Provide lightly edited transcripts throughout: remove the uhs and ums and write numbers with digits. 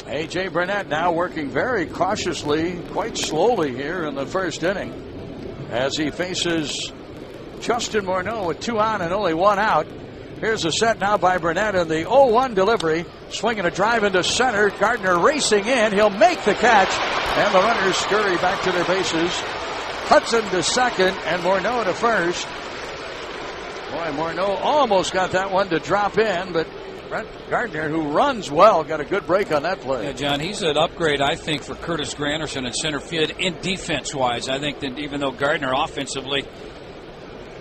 A.J. Burnett now working very cautiously, quite slowly here in the first inning as he faces Justin Morneau with 2 on and only 1 out. Here's a set now by Burnett in the 0-1 delivery. Swinging a drive into center. Gardner racing in. He'll make the catch. And the runners scurry back to their bases. Hudson to second and Morneau to first. Boy, Morneau almost got that one to drop in, but Brett Gardner, who runs well, got a good break on that play. Yeah, John, he's an upgrade, I think, for Curtis Granderson in center field in defense-wise. I think that even though Gardner offensively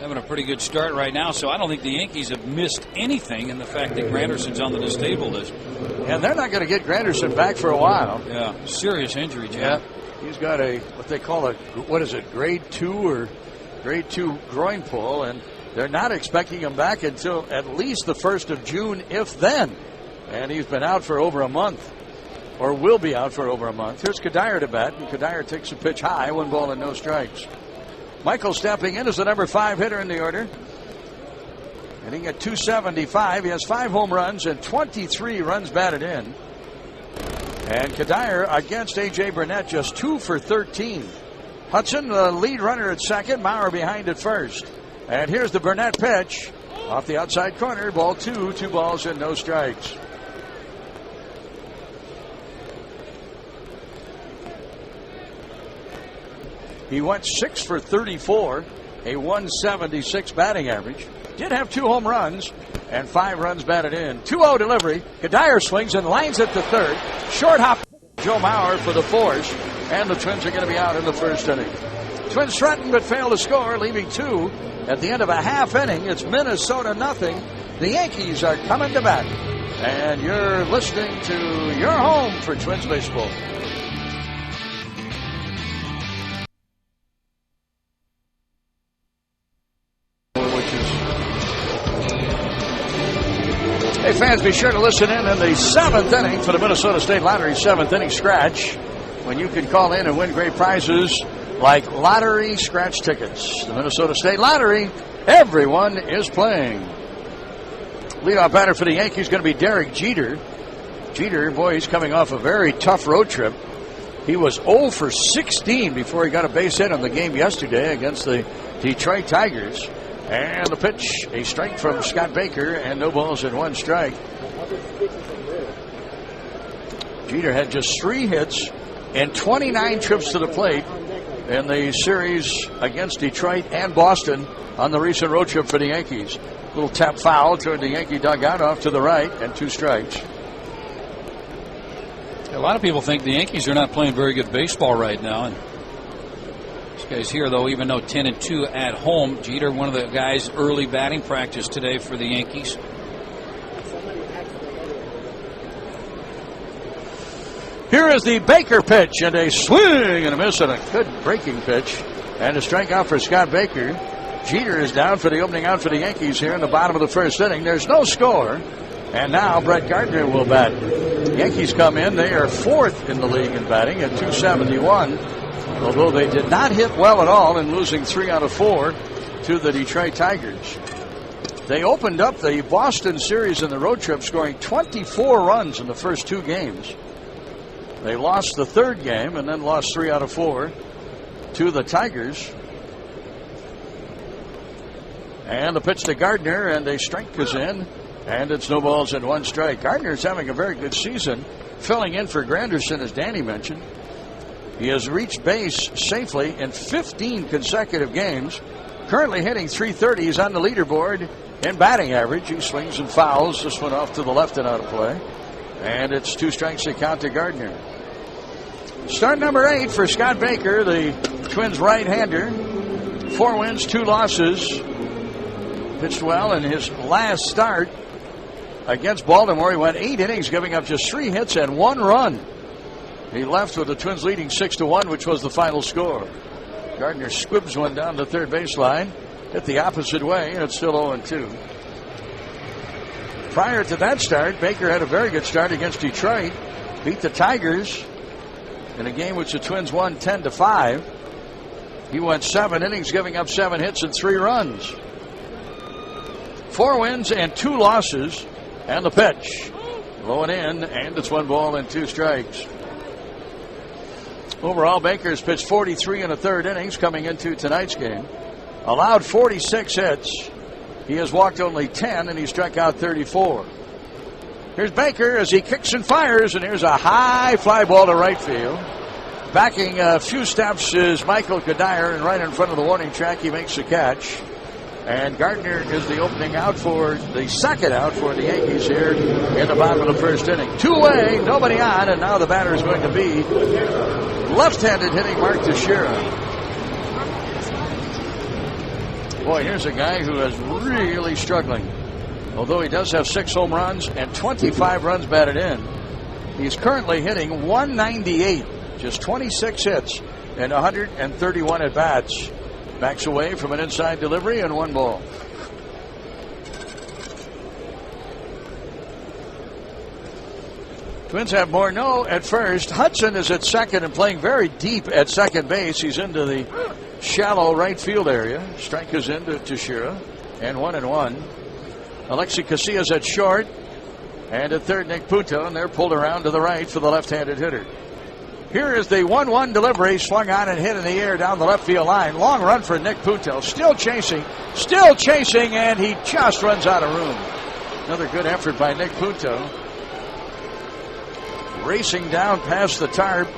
having a pretty good start right now, so I don't think the Yankees have missed anything in the fact that Granderson's on the disabled list. And they're not going to get Granderson back for a while. Yeah, serious injury, Jim. Yeah, he's got what they call grade 2 or grade 2 groin pull, and they're not expecting him back until at least the 1st of June, if then. And he's been out for over a month, or will be out for over a month. Here's Kadire to bat, and Kadire takes a pitch high, 1 ball and no strikes. Michael stepping in as the number 5 hitter in the order. Hitting at .275. He has 5 home runs and 23 runs batted in. And Kadire against A.J. Burnett just 2 for 13. Hudson, the lead runner at second. Maurer behind at first. And here's the Burnett pitch. Off the outside corner. Ball 2. 2 balls and no strikes. He went 6 for 34, a 176 batting average. Did have 2 home runs and 5 runs batted in. 2-0 delivery. Kadire swings and lines it to third. Short hop. Joe Mauer for the force. And the Twins are going to be out in the first inning. Twins threaten but fail to score, leaving 2 at the end of a half inning. It's Minnesota nothing. The Yankees are coming to bat. And you're listening to your home for Twins baseball. Hey, fans, be sure to listen in the 7th inning for the Minnesota State Lottery 7th inning scratch, when you can call in and win great prizes like lottery scratch tickets. The Minnesota State Lottery, everyone is playing. Leadoff batter for the Yankees going to be Derek Jeter. Jeter, boy, he's coming off a very tough road trip. He was 0 for 16 before he got a base hit on the game yesterday against the Detroit Tigers. And the pitch, a strike from Scott Baker, and no balls and 1 strike. Jeter had just 3 hits and 29 trips to the plate in the series against Detroit and Boston on the recent road trip for the Yankees. Little tap foul toward the Yankee dugout off to the right, and 2 strikes. A lot of people think the Yankees are not playing very good baseball right now. And this guy's here, though, even though 10-2 at home. Jeter, one of the guys, early batting practice today for the Yankees. Here is the Baker pitch, and a swing and a miss, and a good breaking pitch, and a strikeout for Scott Baker. Jeter is down for the opening out for the Yankees here in the bottom of the first inning. There's no score, and now Brett Gardner will bat. The Yankees come in. They are 4th in the league in batting at .271, although they did not hit well at all in losing 3 out of 4 to the Detroit Tigers. They opened up the Boston series in the road trip, scoring 24 runs in the first 2 games. They lost the 3rd game and then lost 3 out of 4 to the Tigers. And the pitch to Gardner, and a strike is in, and it's no balls and 1 strike. Gardner's having a very good season, filling in for Granderson, as Danny mentioned. He has reached base safely in 15 consecutive games. Currently hitting .330. He's on the leaderboard in batting average. He swings and fouls. This one off to the left and out of play. And it's 2 strikes to count to Gardner. Start number 8 for Scott Baker, the Twins right-hander. 4 wins, 2 losses. Pitched well in his last start against Baltimore. He went 8 innings, giving up just 3 hits and 1 run. He left with the Twins leading 6-1, which was the final score. Gardner squibs one down the third baseline, hit the opposite way, and it's still 0-2. Prior to that start, Baker had a very good start against Detroit. Beat the Tigers in a game which the Twins won 10-5. He went 7 innings, giving up 7 hits and 3 runs. 4 wins and 2 losses. And the pitch. Low and in, and it's 1 ball and 2 strikes. Overall, Baker's pitched 43 in the 3rd innings coming into tonight's game. Allowed 46 hits. He has walked only 10, and he struck out 34. Here's Baker as he kicks and fires, and here's a high fly ball to right field. Backing a few steps is Michael Kadire, and right in front of the warning track, he makes the catch. And Gardner is the opening out for the second out for the Yankees here in the bottom of the 1st inning. 2-away, nobody on, and now the batter is going to be left-handed hitting Mark Teixeira. Boy, here's a guy who is really struggling. Although he does have 6 home runs and 25 runs batted in, he's currently hitting .198, just 26 hits and 131 at-bats. Backs away from an inside delivery and 1 ball. Twins have Morneau at first. Hudson is at second and playing very deep at second base. He's into the shallow right field area. Strike is into Teixeira, and 1-1. Alexi Casillas at short, and at third Nick Punto, and they're pulled around to the right for the left-handed hitter. Here is the 1-1 delivery, swung on and hit in the air down the left field line. Long run for Nick Punto, still chasing, and he just runs out of room. Another good effort by Nick Punto. Racing down past the tarp,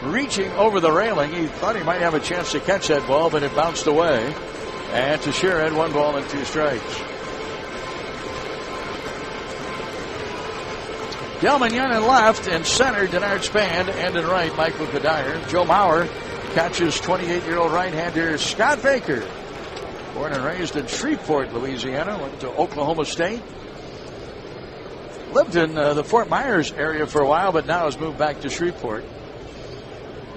reaching over the railing. He thought he might have a chance to catch that ball, but it bounced away. And Teixeira had 1 ball and 2 strikes. Delman Young in left, and center Denard Span, and in right Michael Kadire. Joe Mauer catches 28-year-old right-hander Scott Baker. Born and raised in Shreveport, Louisiana, went to Oklahoma State. Lived in the Fort Myers area for a while, but now has moved back to Shreveport.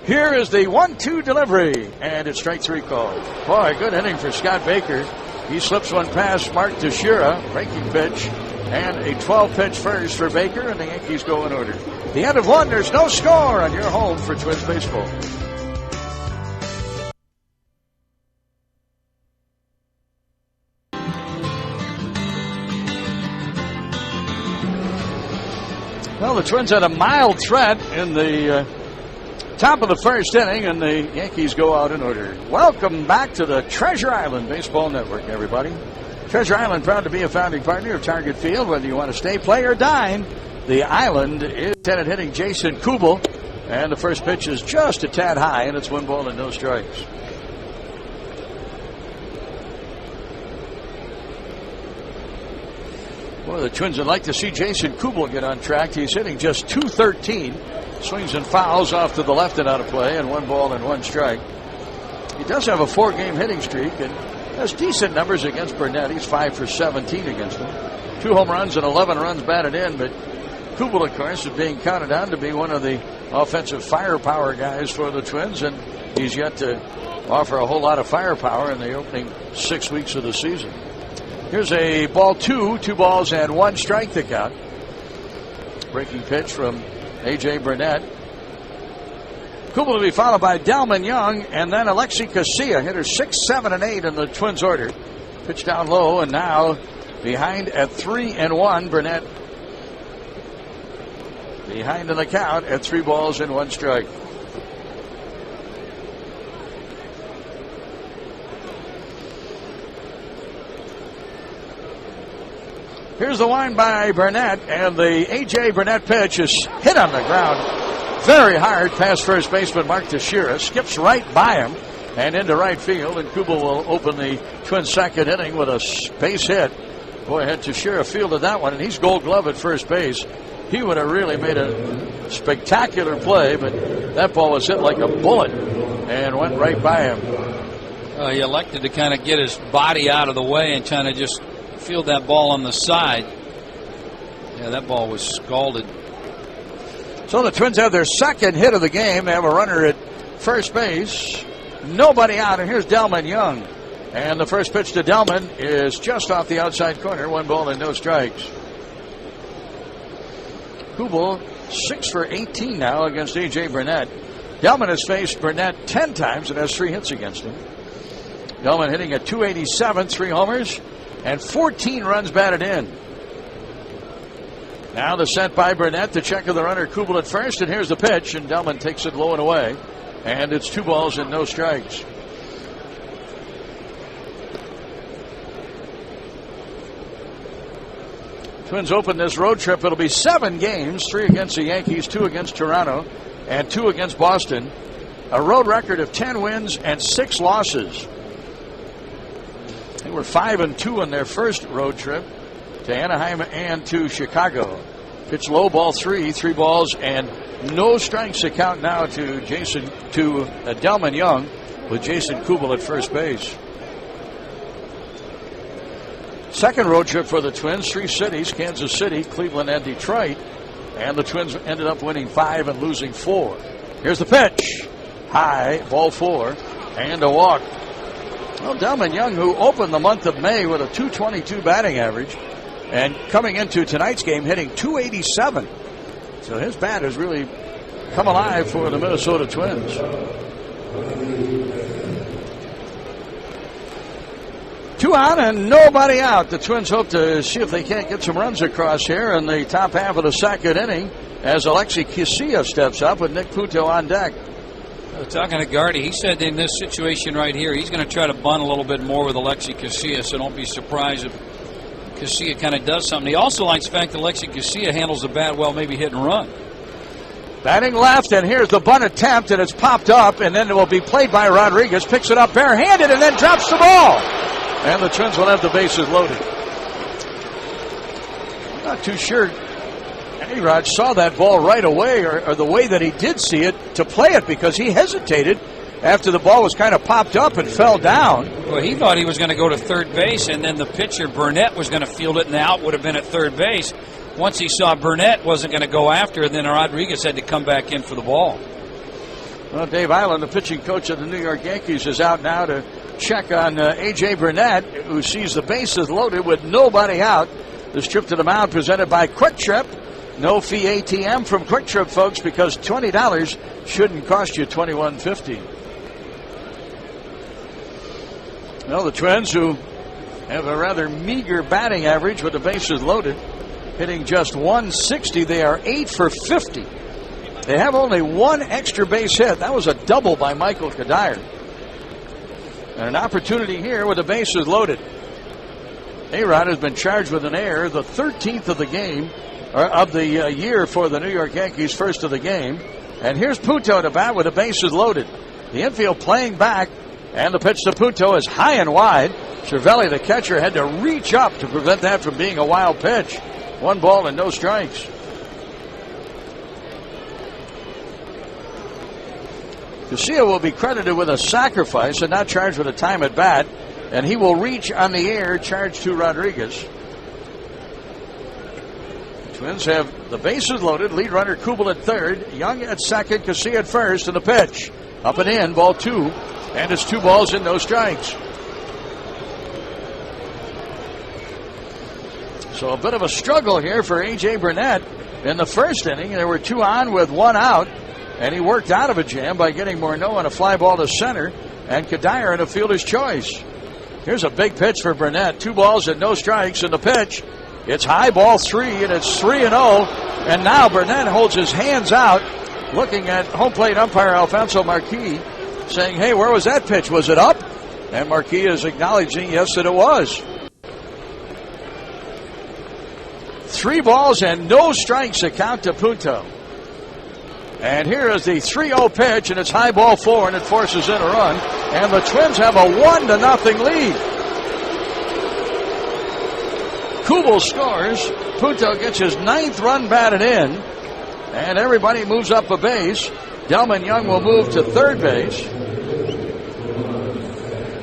Here is the 1-2 delivery, and it's strike 3 called. Boy, good inning for Scott Baker. He slips one past Mark Teixeira, breaking pitch, and a 12-pitch first for Baker, and the Yankees go in order. The end of 1, there's no score on your home for Twins baseball. Well, the Twins had a mild threat in the top of the 1st inning, and the Yankees go out in order. Welcome back to the Treasure Island Baseball Network, everybody. Treasure Island proud to be a founding partner of Target Field. Whether you want to stay, play, or dine, the island is intended hitting Jason Kubel, and the first pitch is just a tad high, and it's 1 ball and no strikes. Well, the Twins would like to see Jason Kubel get on track. He's hitting just .213. Swings and fouls off to the left and out of play, and 1 ball and 1 strike. He does have a 4-game hitting streak and has decent numbers against Burnett. He's 5 for 17 against him. 2 home runs and 11 runs batted in, but Kubel, of course, is being counted on to be one of the offensive firepower guys for the Twins, and he's yet to offer a whole lot of firepower in the opening 6 weeks of the season. Here's a ball 2 balls and 1 strike to count. Breaking pitch from A.J. Burnett. Kubel to be followed by Delman Young, and then Alexi Casillas, hitters 6, 7, and 8 in the Twins order. Pitch down low, and now behind at 3-1. Burnett behind in the count at 3 balls and 1 strike. Here's the wind by Burnett, and the A.J. Burnett pitch is hit on the ground very hard past first baseman Mark Teixeira. Skips right by him and into right field, and Kubel will open the Twins' second inning with a base hit. Boy, had Teixeira fielded that one, and he's Gold Glove at first base, he would have really made a spectacular play, but that ball was hit like a bullet and went right by him. He elected to kind of get his body out of the way and kind of just field that ball on the side. Yeah, that ball was scalded. So the Twins have their second hit of the game. They have a runner at first base. Nobody out, and here's Delman Young. And the first pitch to Delman is just off the outside corner. 1 ball and no strikes. Kubel 6 for 18 now against A.J. Burnett. Delman has faced Burnett 10 times and has 3 hits against him. Delman hitting at .287, 3 homers, and 14 runs batted in. Now the set by Burnett to check of the runner Kubel at first, and here's the pitch, and Delman takes it low and away, and it's 2 balls and no strikes. Twins open this road trip. It'll be 7 games, 3 against the Yankees, 2 against Toronto, and 2 against Boston. A road record of 10 wins and 6 losses. They were 5-2 in their first road trip to Anaheim and to Chicago. Pitch low, ball 3 balls and no strikes to count now to Delman Young with Jason Kubel at first base. Second road trip for the Twins, 3 cities, Kansas City, Cleveland, and Detroit. And the Twins ended up winning 5 and losing 4. Here's the pitch. High, ball 4, and a walk. Well, Delman Young, who opened the month of May with a .222 batting average, and coming into tonight's game hitting .287. So his bat has really come alive for the Minnesota Twins. Two on and nobody out. The Twins hope to see if they can't get some runs across here in the top half of the second inning as Alexi Casilla steps up with Nick Puto on deck. Talking to Gardy, he said in this situation right here, he's going to try to bunt a little bit more with Alexi Casilla, so don't be surprised if Casilla kind of does something. He also likes the fact that Alexi Casilla handles the bat well, maybe hit and run. Batting left, and here's the bunt attempt, and it's popped up, and then it will be played by Rodriguez, picks it up barehanded, and then drops the ball. And the Twins will have the bases loaded. I'm not too sure A-Rod saw that ball right away, or the way that he did see it, to play it, because he hesitated after the ball was kind of popped up and fell down. Well, he thought he was going to go to third base, and then the pitcher, Burnett, was going to field it, and the out would have been at third base. Once he saw Burnett wasn't going to go after it, then Rodriguez had to come back in for the ball. Well, Dave Island, the pitching coach of the New York Yankees, is out now to check on A.J. Burnett, who sees the bases loaded with nobody out. This trip to the mound presented by Quick Trip. No fee ATM from Quick Trip, folks, because $20 shouldn't cost you $21.50. Well, the Twins, who have a rather meager batting average with the bases loaded, hitting just .160, they are 8 for 50. They have only 1 extra base hit. That was a double by Michael Kadire. And an opportunity here with the bases loaded. A-Rod has been charged with an error, the 13th of the game, or of the year for the New York Yankees, first of the game. And here's Puto to bat with the bases loaded. The infield playing back, and the pitch to Puto is high and wide. Cervelli, the catcher, had to reach up to prevent that from being a wild pitch. 1 ball and no strikes. Casilla will be credited with a sacrifice and not charged with a time at bat, and he will reach on the air, charged to Rodriguez. Twins have the bases loaded. Lead runner Kubel at third, Young at second, Casilla at first, and the pitch up and in, ball 2, and it's 2 balls and no strikes. So a bit of a struggle here for A.J. Burnett. In the first inning, there were 2 on with 1 out, and he worked out of a jam by getting Morneau on a fly ball to center, and Kadire in a fielder's choice. Here's a big pitch for Burnett. 2 balls and no strikes, and the pitch, it's high, ball 3, and it's 3-0. And now Burnett holds his hands out, looking at home plate umpire Alfonso Marquis, saying, hey, where was that pitch? Was it up? And Marquis is acknowledging, yes, that it was. 3 balls and no strikes to count to Puto. And here is the 3-0 pitch, and it's high, ball 4, and it forces in a run. And the Twins have a 1-0 lead. Kubel scores. Puto gets his 9th run batted in, and everybody moves up a base. Delman Young will move to third base.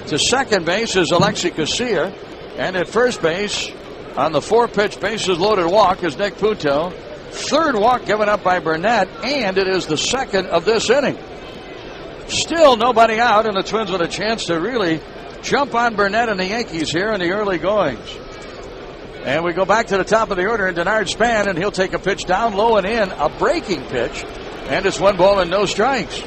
To second base is Alexi Casilla, and at first base, on the 4-pitch bases loaded walk, is Nick Puto. 3rd walk given up by Burnett, and it is the 2nd of this inning. Still nobody out, and the Twins with a chance to really jump on Burnett and the Yankees here in the early goings. And we go back to the top of the order, and Denard Span, and he'll take a pitch down low and in, a breaking pitch, and it's 1 ball and no strikes.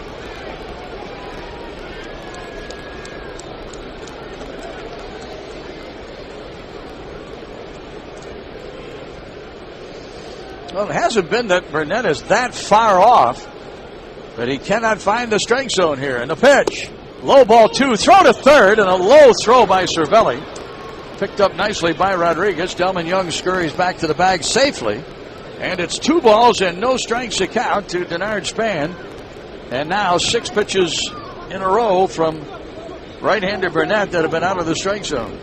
Well, it hasn't been that Burnett is that far off, but he cannot find the strike zone here. And the pitch. Low ball 2. Throw to third, and a low throw by Cervelli. Picked up nicely by Rodriguez. Delman Young scurries back to the bag safely. And it's 2 balls and no strikes to count to Denard Span. And now 6 pitches in a row from right-hander Burnett that have been out of the strike zone.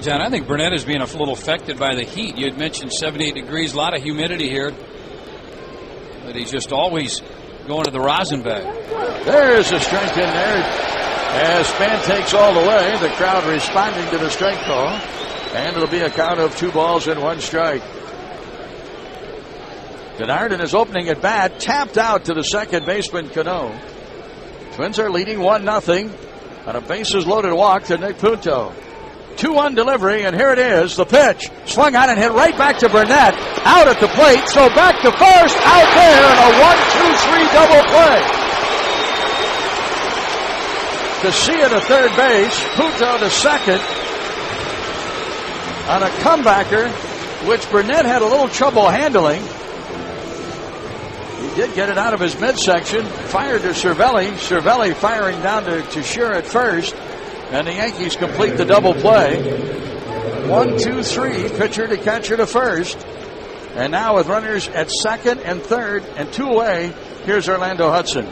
John, I think Burnett is being a little affected by the heat. You had mentioned 78 degrees, a lot of humidity here. But he's just always going to the rosin bag. There's a strike in there as Span takes all the way. The crowd responding to the strike call. And it'll be a count of 2 balls and 1 strike. Denard in his opening at bat tapped out to the second baseman Cano. Twins are leading 1-0 on a bases loaded walk to Nick Punto. 2-1 delivery, and here it is. The pitch swung on and hit right back to Burnett. Out at the plate, so back to first, out there, and a 1-2-3 double play. Casilla to third base, Punto to second on a comebacker, which Burnett had a little trouble handling. He did get it out of his midsection, fired to Cervelli. Cervelli firing down to Shear at first, and the Yankees complete the double play. 1-2-3, pitcher to catcher to first. And now with runners at second and third and 2 away, here's Orlando Hudson.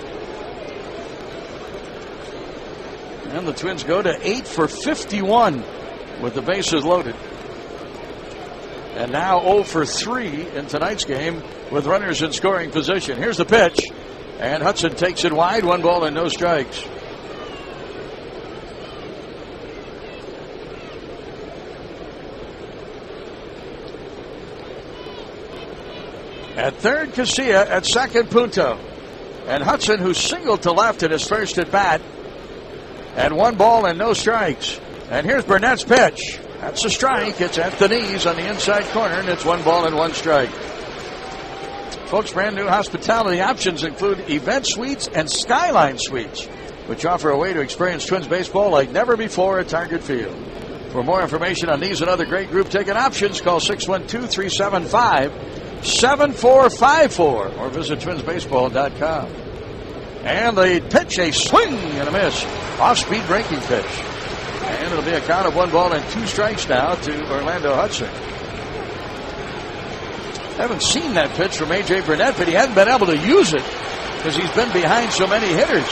And the Twins go to 8 for 51 with the bases loaded. And now 0 for 3 in tonight's game with runners in scoring position. Here's the pitch, and Hudson takes it wide. 1 ball and no strikes. At third, Casilla. At second, Punto. And Hudson, who singled to left in his first at bat. And 1 ball and no strikes. And here's Burnett's pitch. That's a strike. It's at the knees on the inside corner, and it's 1 ball and 1 strike. Folks, brand new hospitality options include event suites and Skyline Suites, which offer a way to experience Twins baseball like never before at Target Field. For more information on these and other great group ticket options, call 612-375-7454 or visit twinsbaseball.com. And the pitch, a swing and a miss. Off-speed breaking pitch. And it'll be a count of 1 ball and 2 strikes now to Orlando Hudson. Haven't seen that pitch from A.J. Burnett, but he hasn't been able to use it because he's been behind so many hitters.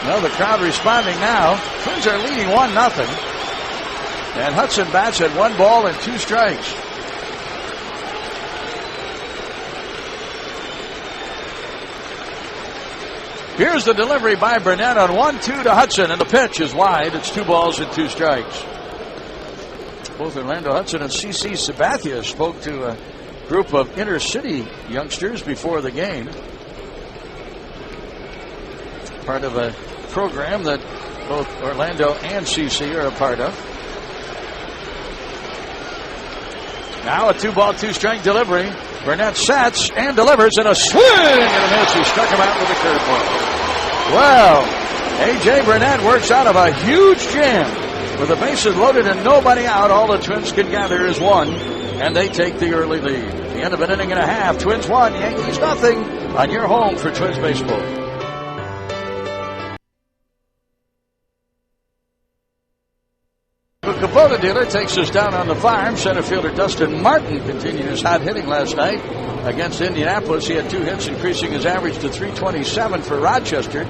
Well, the crowd responding now. Twins are leading 1-0. And Hudson bats at 1 ball and 2 strikes. Here's the delivery by Burnett on 1-2 to Hudson, and the pitch is wide. It's 2 balls and 2 strikes. Both Orlando Hudson and CC Sabathia spoke to a group of inner-city youngsters before the game. Part of a program that both Orlando and CC are a part of. Now a 2 ball, 2 strike delivery. Burnett sets and delivers, and a swing and a miss. He struck him out with a curveball. Well, A.J. Burnett works out of a huge jam. With the bases loaded and nobody out, all the Twins can gather is 1, and they take the early lead. The end of an inning and a half. Twins 1, Yankees nothing on your home for Twins baseball. The Kubota dealer takes us down on the farm. Center fielder Dustin Martin continued his hot hitting last night against Indianapolis. He had 2 hits, increasing his average to .327 for Rochester.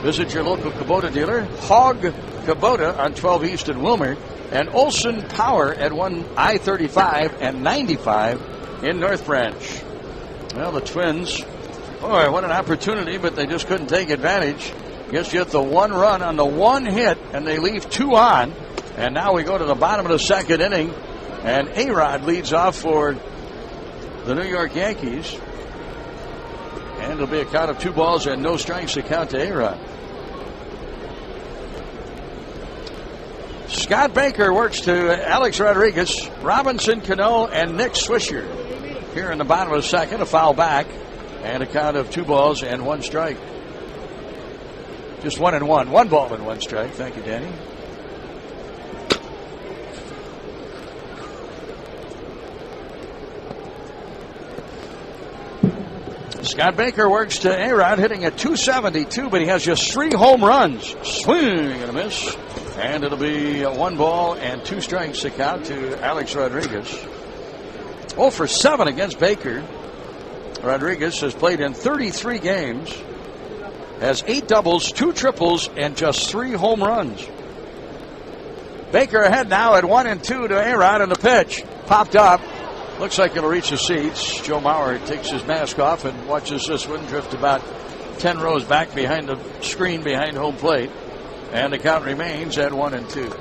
Visit your local Kubota dealer, Hog Kubota on 12 East in Wilmer, and Olson Power at 1 I-35 and 95 in North Branch. Well, the Twins, boy, what an opportunity, but they just couldn't take advantage. Guess you get the 1 run on the 1 hit, and they leave 2 on. And now we go to the bottom of the second inning, and A-Rod leads off for the New York Yankees. And it'll be a count of 2 balls and no strikes to count to A-Rod. Scott Baker works to Alex Rodriguez, Robinson Cano, and Nick Swisher. Here in the bottom of the second, a foul back, and a count of 2 balls and 1 strike. Just 1-1. 1 ball and 1 strike. Thank you, Danny. Scott Baker works to A-Rod, hitting at .272, but he has just 3 home runs. Swing and a miss. And it'll be 1 ball and 2 strikes to count to Alex Rodriguez. 0 for 7 against Baker. Rodriguez has played in 33 games, has 8 doubles, 2 triples, and just 3 home runs. Baker ahead now at 1-2 to A-Rod, and the pitch popped up. Looks like it'll reach the seats. Joe Mauer takes his mask off and watches this one drift about 10 rows back behind the screen behind home plate. And the count remains at 1-2.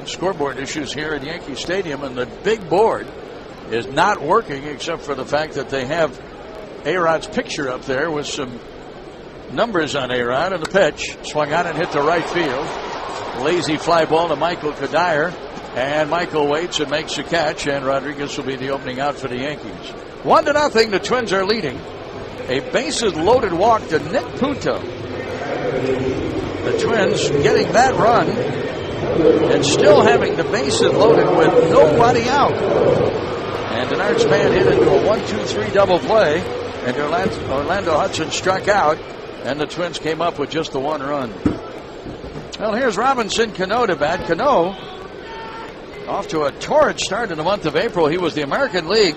Scoreboard issues here at Yankee Stadium, and the big board is not working except for the fact that they have A-Rod's picture up there with some numbers on A-Rod. And the pitch swung on and hit to right field. Lazy fly ball to Michael Kadire, and Michael waits and makes the catch, and Rodriguez will be the opening out for the Yankees. 1-0, the Twins are leading. A bases loaded walk to Nick Punto. The Twins getting that run and still having the bases loaded with nobody out. And Denard Span hit into a 1-2-3 double play, and Orlando Hudson struck out, and the Twins came up with just the 1 run. Well, here's Robinson Cano to bat. Cano off to a torrid start in the month of April. He was the American League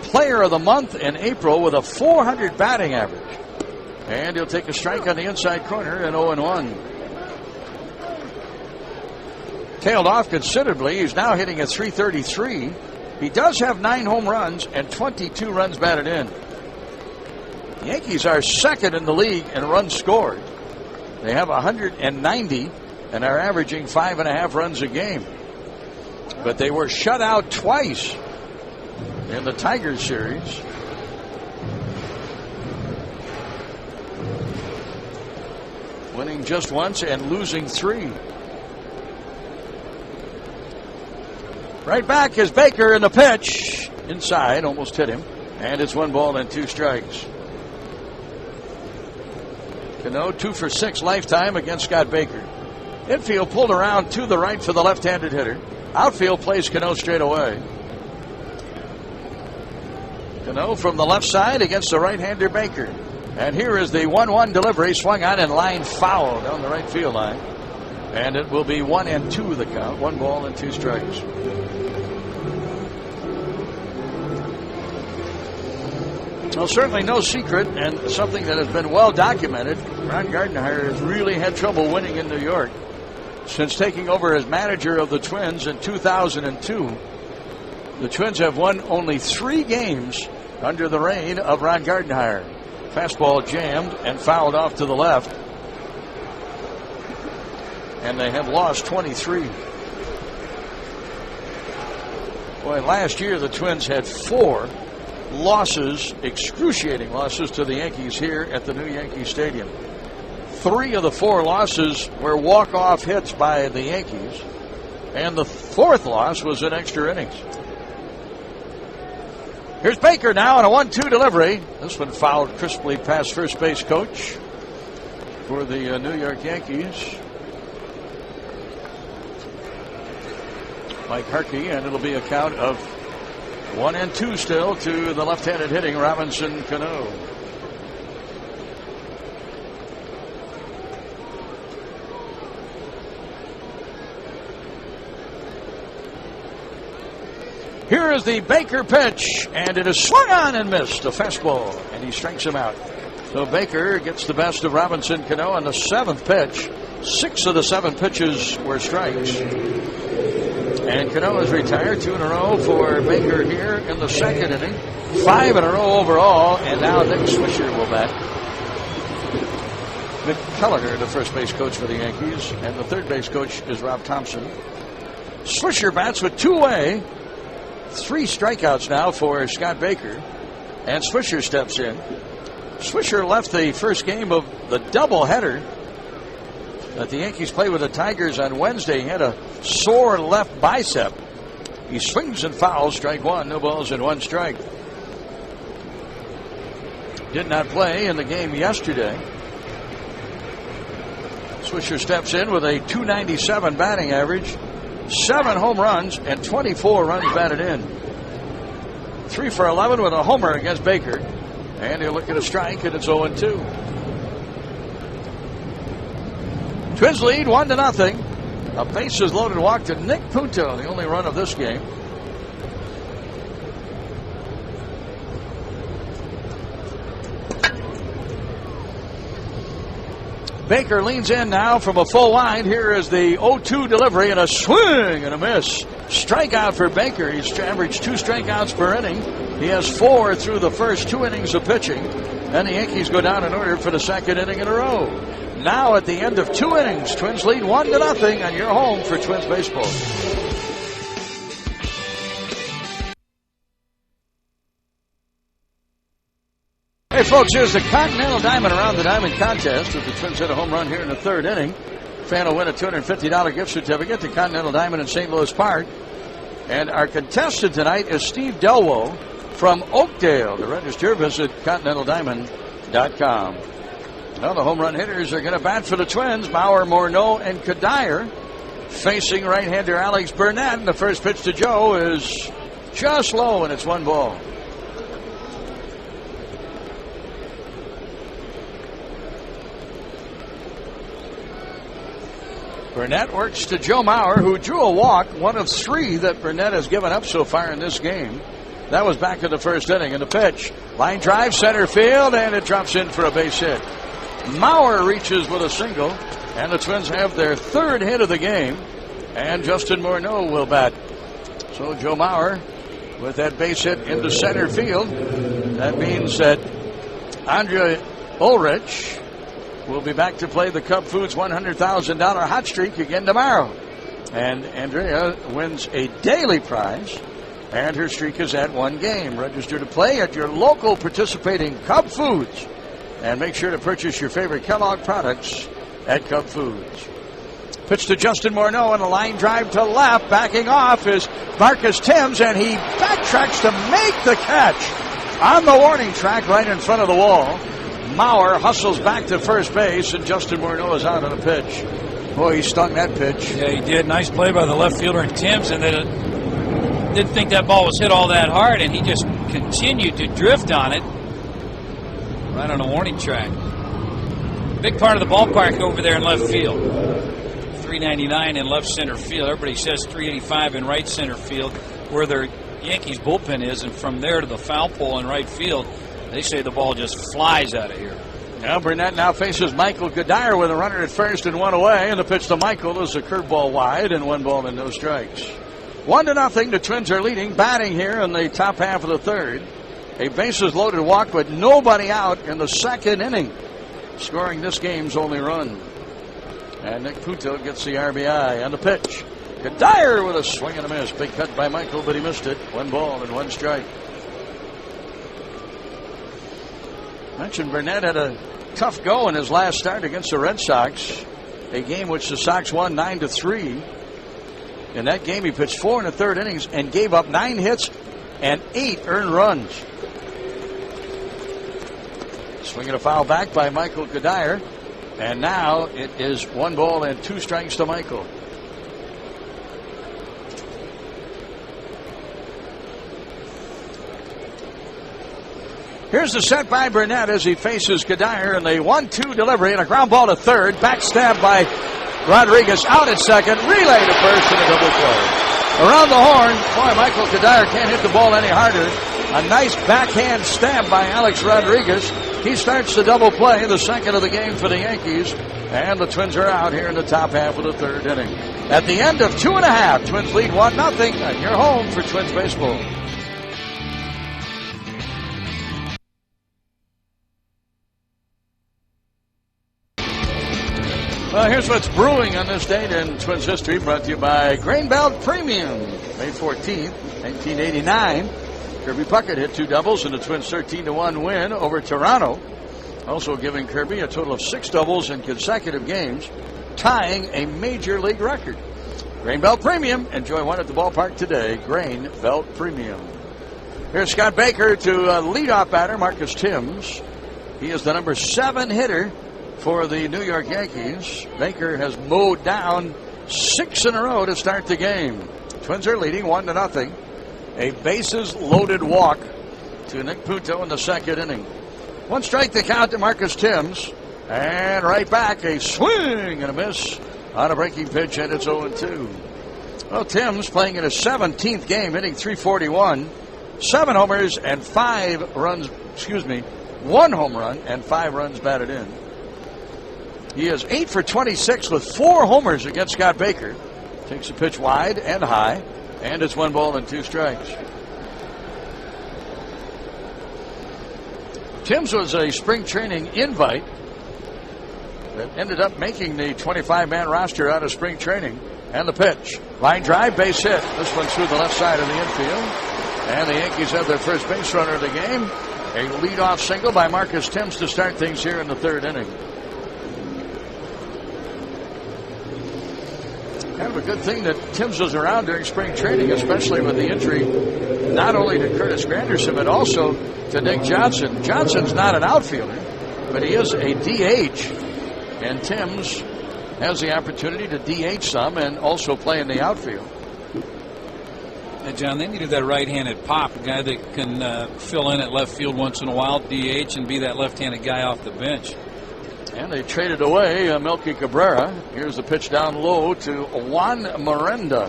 Player of the Month in April with a .400 batting average. And he'll take a strike on the inside corner and 0-1. Tailed off considerably. He's now hitting at .333. He does have 9 home runs and 22 runs batted in. The Yankees are second in the league in runs scored. They have 190 and are averaging 5.5 runs a game. But they were shut out twice in the Tigers series. Winning just once and losing 3. Right back is Baker in the pitch. Inside, almost hit him. And it's 1 ball and 2 strikes. Cano 2 for 6 lifetime against Scott Baker. Infield pulled around to the right for the left-handed hitter. Outfield plays Cano straight away. Cano from the left side against the right-hander Baker. And here is the 1-1 delivery, swung on and line foul down the right field line. And it will be 1-2 the count. 1 ball and 2 strikes. Well, certainly no secret, and something that has been well documented. Ron Gardenhire has really had trouble winning in New York since taking over as manager of the Twins in 2002. The Twins have won only 3 games under the reign of Ron Gardenhire. Fastball jammed and fouled off to the left. And they have lost 23. Boy, last year the Twins had 4 losses, excruciating losses to the Yankees here at the new Yankee Stadium. 3 of the 4 losses were walk-off hits by the Yankees, and the 4th loss was in extra innings. Here's Baker now on a 1-2 delivery. This one fouled crisply past first base coach for the New York Yankees, Mike Harkey, and it'll be a count of 1-2 still to the left-handed hitting Robinson Cano. Here is the Baker pitch, and it is swung on and missed. A fastball, and he strikes him out. So Baker gets the best of Robinson Cano on the 7th pitch. 6 of the 7 pitches were strikes. And Cano is retired. 2 in a row for Baker here in the 2nd inning. 5 in a row overall. And now Nick Swisher will bat. Mick Kelleher, the first base coach for the Yankees. And the third base coach is Rob Thompson. Swisher bats with 2 away. 3 strikeouts now for Scott Baker. And Swisher steps in. Swisher left the first game of the doubleheader that the Yankees played with the Tigers on Wednesday. He had a sore left bicep. He swings and fouls, strike 1, no balls and 1 strike. Did not play in the game yesterday. Swisher steps in with a .297 batting average 7 home runs and 24 runs batted in. 3 for 11 with a homer against Baker. And he'll look at a strike, and it's 0-2. Twins lead 1-0. A bases loaded walk to Nick Punto, the only run of this game. Baker leans in now from a full line. Here is the 0-2 delivery and a swing and a miss. Strikeout for Baker. He's averaged 2 strikeouts per inning. He has 4 through the first 2 innings of pitching. Then the Yankees go down in order for the second inning in a row. Now at the end of 2 innings, Twins lead 1-0 on your home for Twins baseball. Hey folks, here's the Continental Diamond Around the Diamond contest. If the Twins hit a home run here in the 3rd inning, fan will win a $250 gift certificate to Continental Diamond in St. Louis Park. And our contestant tonight is Steve Delwo from Oakdale. To register, visit ContinentalDiamond.com. Well, the home run hitters are going to bat for the Twins. Bauer, Morneau, and Kadire facing right-hander Alex Burnett. And the first pitch to Joe is just low, and it's 1 ball. Burnett works to Joe Mauer, who drew a walk, 1 of 3 that Burnett has given up so far in this game. That was back in the 1st inning. And the pitch, line drive, center field, and it drops in for a base hit. Mauer reaches with a single, and the Twins have their 3rd hit of the game, and Justin Morneau will bat. So Joe Mauer with that base hit into center field. That means that Andre Ulrich will be back to play the Cub Foods $100,000 hot streak again tomorrow. And Andrea wins a daily prize, and her streak is at 1 game. Register to play at your local participating Cub Foods. And make sure to purchase your favorite Kellogg products at Cub Foods. Pitch to Justin Morneau and a line drive to left. Backing off is Marcus Thames, and he backtracks to make the catch on the warning track right in front of the wall. Mauer hustles back to first base, and Justin Morneau is out on the pitch. Boy, he stung that pitch. Yeah, he did. Nice play by the left fielder and Thames, and they didn't think that ball was hit all that hard, and he just continued to drift on it. Right on the warning track. Big part of the ballpark over there in left field. $3.99 in left center field. Everybody says $3.85 in right center field, where their Yankees bullpen is, and from there to the foul pole in right field, they say the ball just flies out of here. Now Burnett now faces Michael Kadire with a runner at first and 1 away, and the pitch to Michael is a curveball wide and 1 ball and no strikes. 1-0. The Twins are leading, batting here in the top half of the 3rd. A bases loaded walk, but nobody out in the 2nd inning, scoring this game's only run. And Nick Punto gets the RBI on the pitch. Kadire with a swing and a miss. Big cut by Michael, but he missed it. 1 ball and 1 strike. Mentioned Burnett had a tough go in his last start against the Red Sox, a game which the Sox won 9-3. In that game, he pitched 4 1/3 innings and gave up 9 hits and 8 earned runs. Swinging a foul back by Michael Kadire, and now it is 1 ball and 2 strikes to Michael. Here's the set by Burnett as he faces Kadire, and the 1-2 delivery and a ground ball to third. Backstab by Rodriguez, out at second. Relay to first and a double play. Around the horn, boy, Michael Kadire can't hit the ball any harder. A nice backhand stab by Alex Rodriguez. He starts the double play, the 2nd of the game for the Yankees. And the Twins are out here in the top half of the 3rd inning. At the end of 2 1/2, Twins lead 1-0 at your home for Twins baseball. Well, here's what's brewing on this date in Twins history, brought to you by Grain Belt Premium. May 14th, 1989. Kirby Puckett hit 2 doubles in the Twins' 13-1 win over Toronto. Also giving Kirby a total of 6 doubles in consecutive games, tying a major league record. Grain Belt Premium. Enjoy one at the ballpark today. Grain Belt Premium. Here's Scott Baker to leadoff batter Marcus Thames. He is the number 7 hitter for the New York Yankees. Baker has mowed down 6 in a row to start the game. Twins are leading 1-0. A bases loaded walk to Nick Puto in the second inning. 1 strike the count to Marcus Timms. And right back, a swing and a miss on a breaking pitch, and it's 0-2. Well, Timms playing in his 17th game, hitting .341, 7 homers and 5 runs, 1 home run and 5 runs batted in. He is 8 for 26 with 4 homers against Scott Baker. Takes a pitch wide and high, and it's 1 ball and 2 strikes. Timms was a spring training invite that ended up making the 25-man roster out of spring training. And the pitch. Line drive, base hit. This one's through the left side of the infield. And the Yankees have their first base runner of the game. A leadoff single by Marcus Timms to start things here in the 3rd inning. Kind of a good thing that Timms was around during spring training, especially with the injury not only to Curtis Granderson, but also to Nick Johnson. Johnson's not an outfielder, but he is a DH. And Timms has the opportunity to DH some and also play in the outfield. And John, they needed that right-handed pop, a guy that can fill in at left field once in a while, DH, and be that left-handed guy off the bench. And they traded away Melky Cabrera. Here's the pitch down low to Juan Miranda,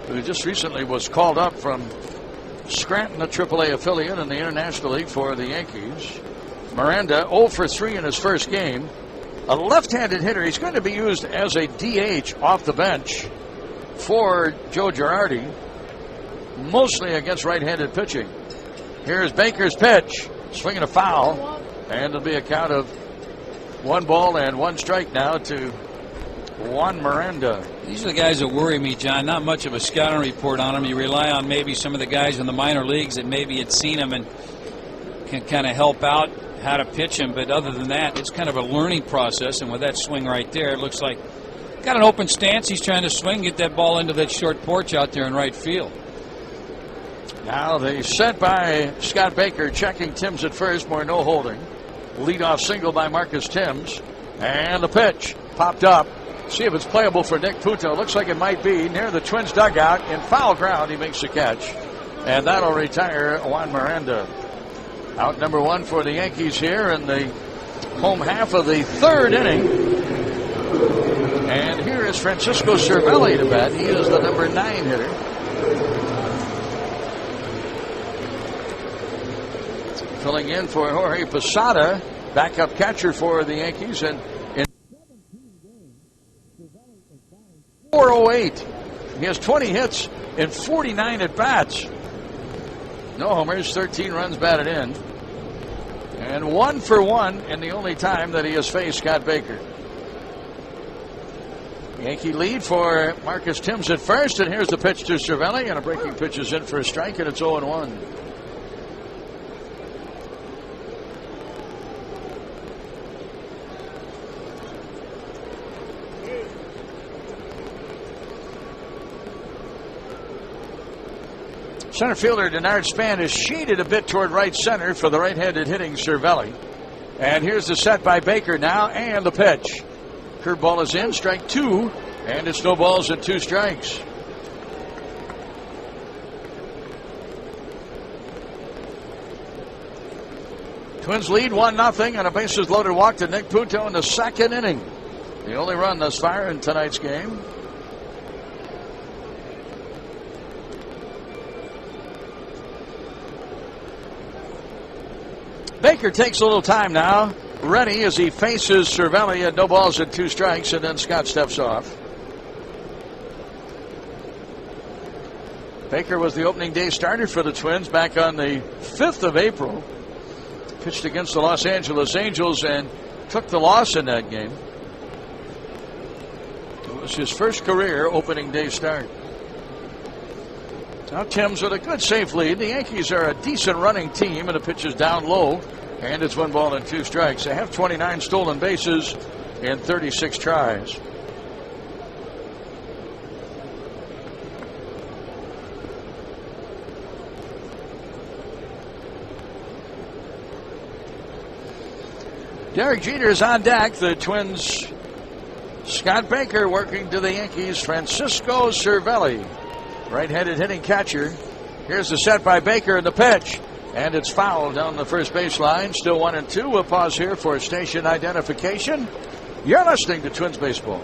who just recently was called up from Scranton, a AAA affiliate in the International League for the Yankees. Miranda 0 for 3 in his first game. A left-handed hitter. He's going to be used as a DH off the bench for Joe Girardi, mostly against right-handed pitching. Here's Baker's pitch. Swinging a foul. And it'll be a count of 1 ball and 1 strike now to Juan Miranda. These are the guys that worry me, John. Not much of a scouting report on them. You rely on maybe some of the guys in the minor leagues that maybe had seen them and can kind of help out how to pitch him, but other than that, it's kind of a learning process. And with that swing right there, it looks like got an open stance. He's trying to swing, get that ball into that short porch out there in right field. Now the set by Scott Baker, checking Timms at first, more no holding. Leadoff single by Marcus Timms, and the pitch popped up. See if it's playable for Nick Puto. Looks like it might be near the Twins dugout in foul ground. He makes the catch, and that'll retire Juan Miranda. Out number 1 for the Yankees here in the home half of the 3rd inning. And here is Francisco Cervelli to bat. He is the number 9 hitter. Filling in for Jorge Posada, backup catcher for the Yankees. And in 17 games, Cervelli is batting .408. He has 20 hits in 49 at-bats. No homers, 13 runs batted in. And 1 for 1 in the only time that he has faced Scott Baker. Yankee lead for Marcus Timms at first, and here's the pitch to Cervelli, and a breaking pitch is in for a strike, and it's 0-1. Center fielder Denard Span is shaded a bit toward right center for the right-handed hitting Cervelli. And here's the set by Baker now, and the pitch. Curveball is in, strike 2, and it's no balls and 2 strikes. Twins lead 1-0 on a bases loaded walk to Nick Puto in the 2nd inning. The only run thus far in tonight's game. Baker takes a little time now. Ready as he faces Cervelli at no balls and 2 strikes, and then Scott steps off. Baker was the opening day starter for the Twins back on the 5th of April. Pitched against the Los Angeles Angels and took the loss in that game. It was his first career opening day start. Now Timms with a good safe lead. The Yankees are a decent running team, and the pitch is down low, and it's 1 ball and 2 strikes. They have 29 stolen bases in 36 tries. Derek Jeter is on deck. The Twins Scott Baker working to the Yankees. Francisco Cervelli, right-handed hitting catcher. Here's the set by Baker and the pitch. And it's fouled down the first baseline. Still 1-2. We'll pause here for station identification. You're listening to Twins Baseball.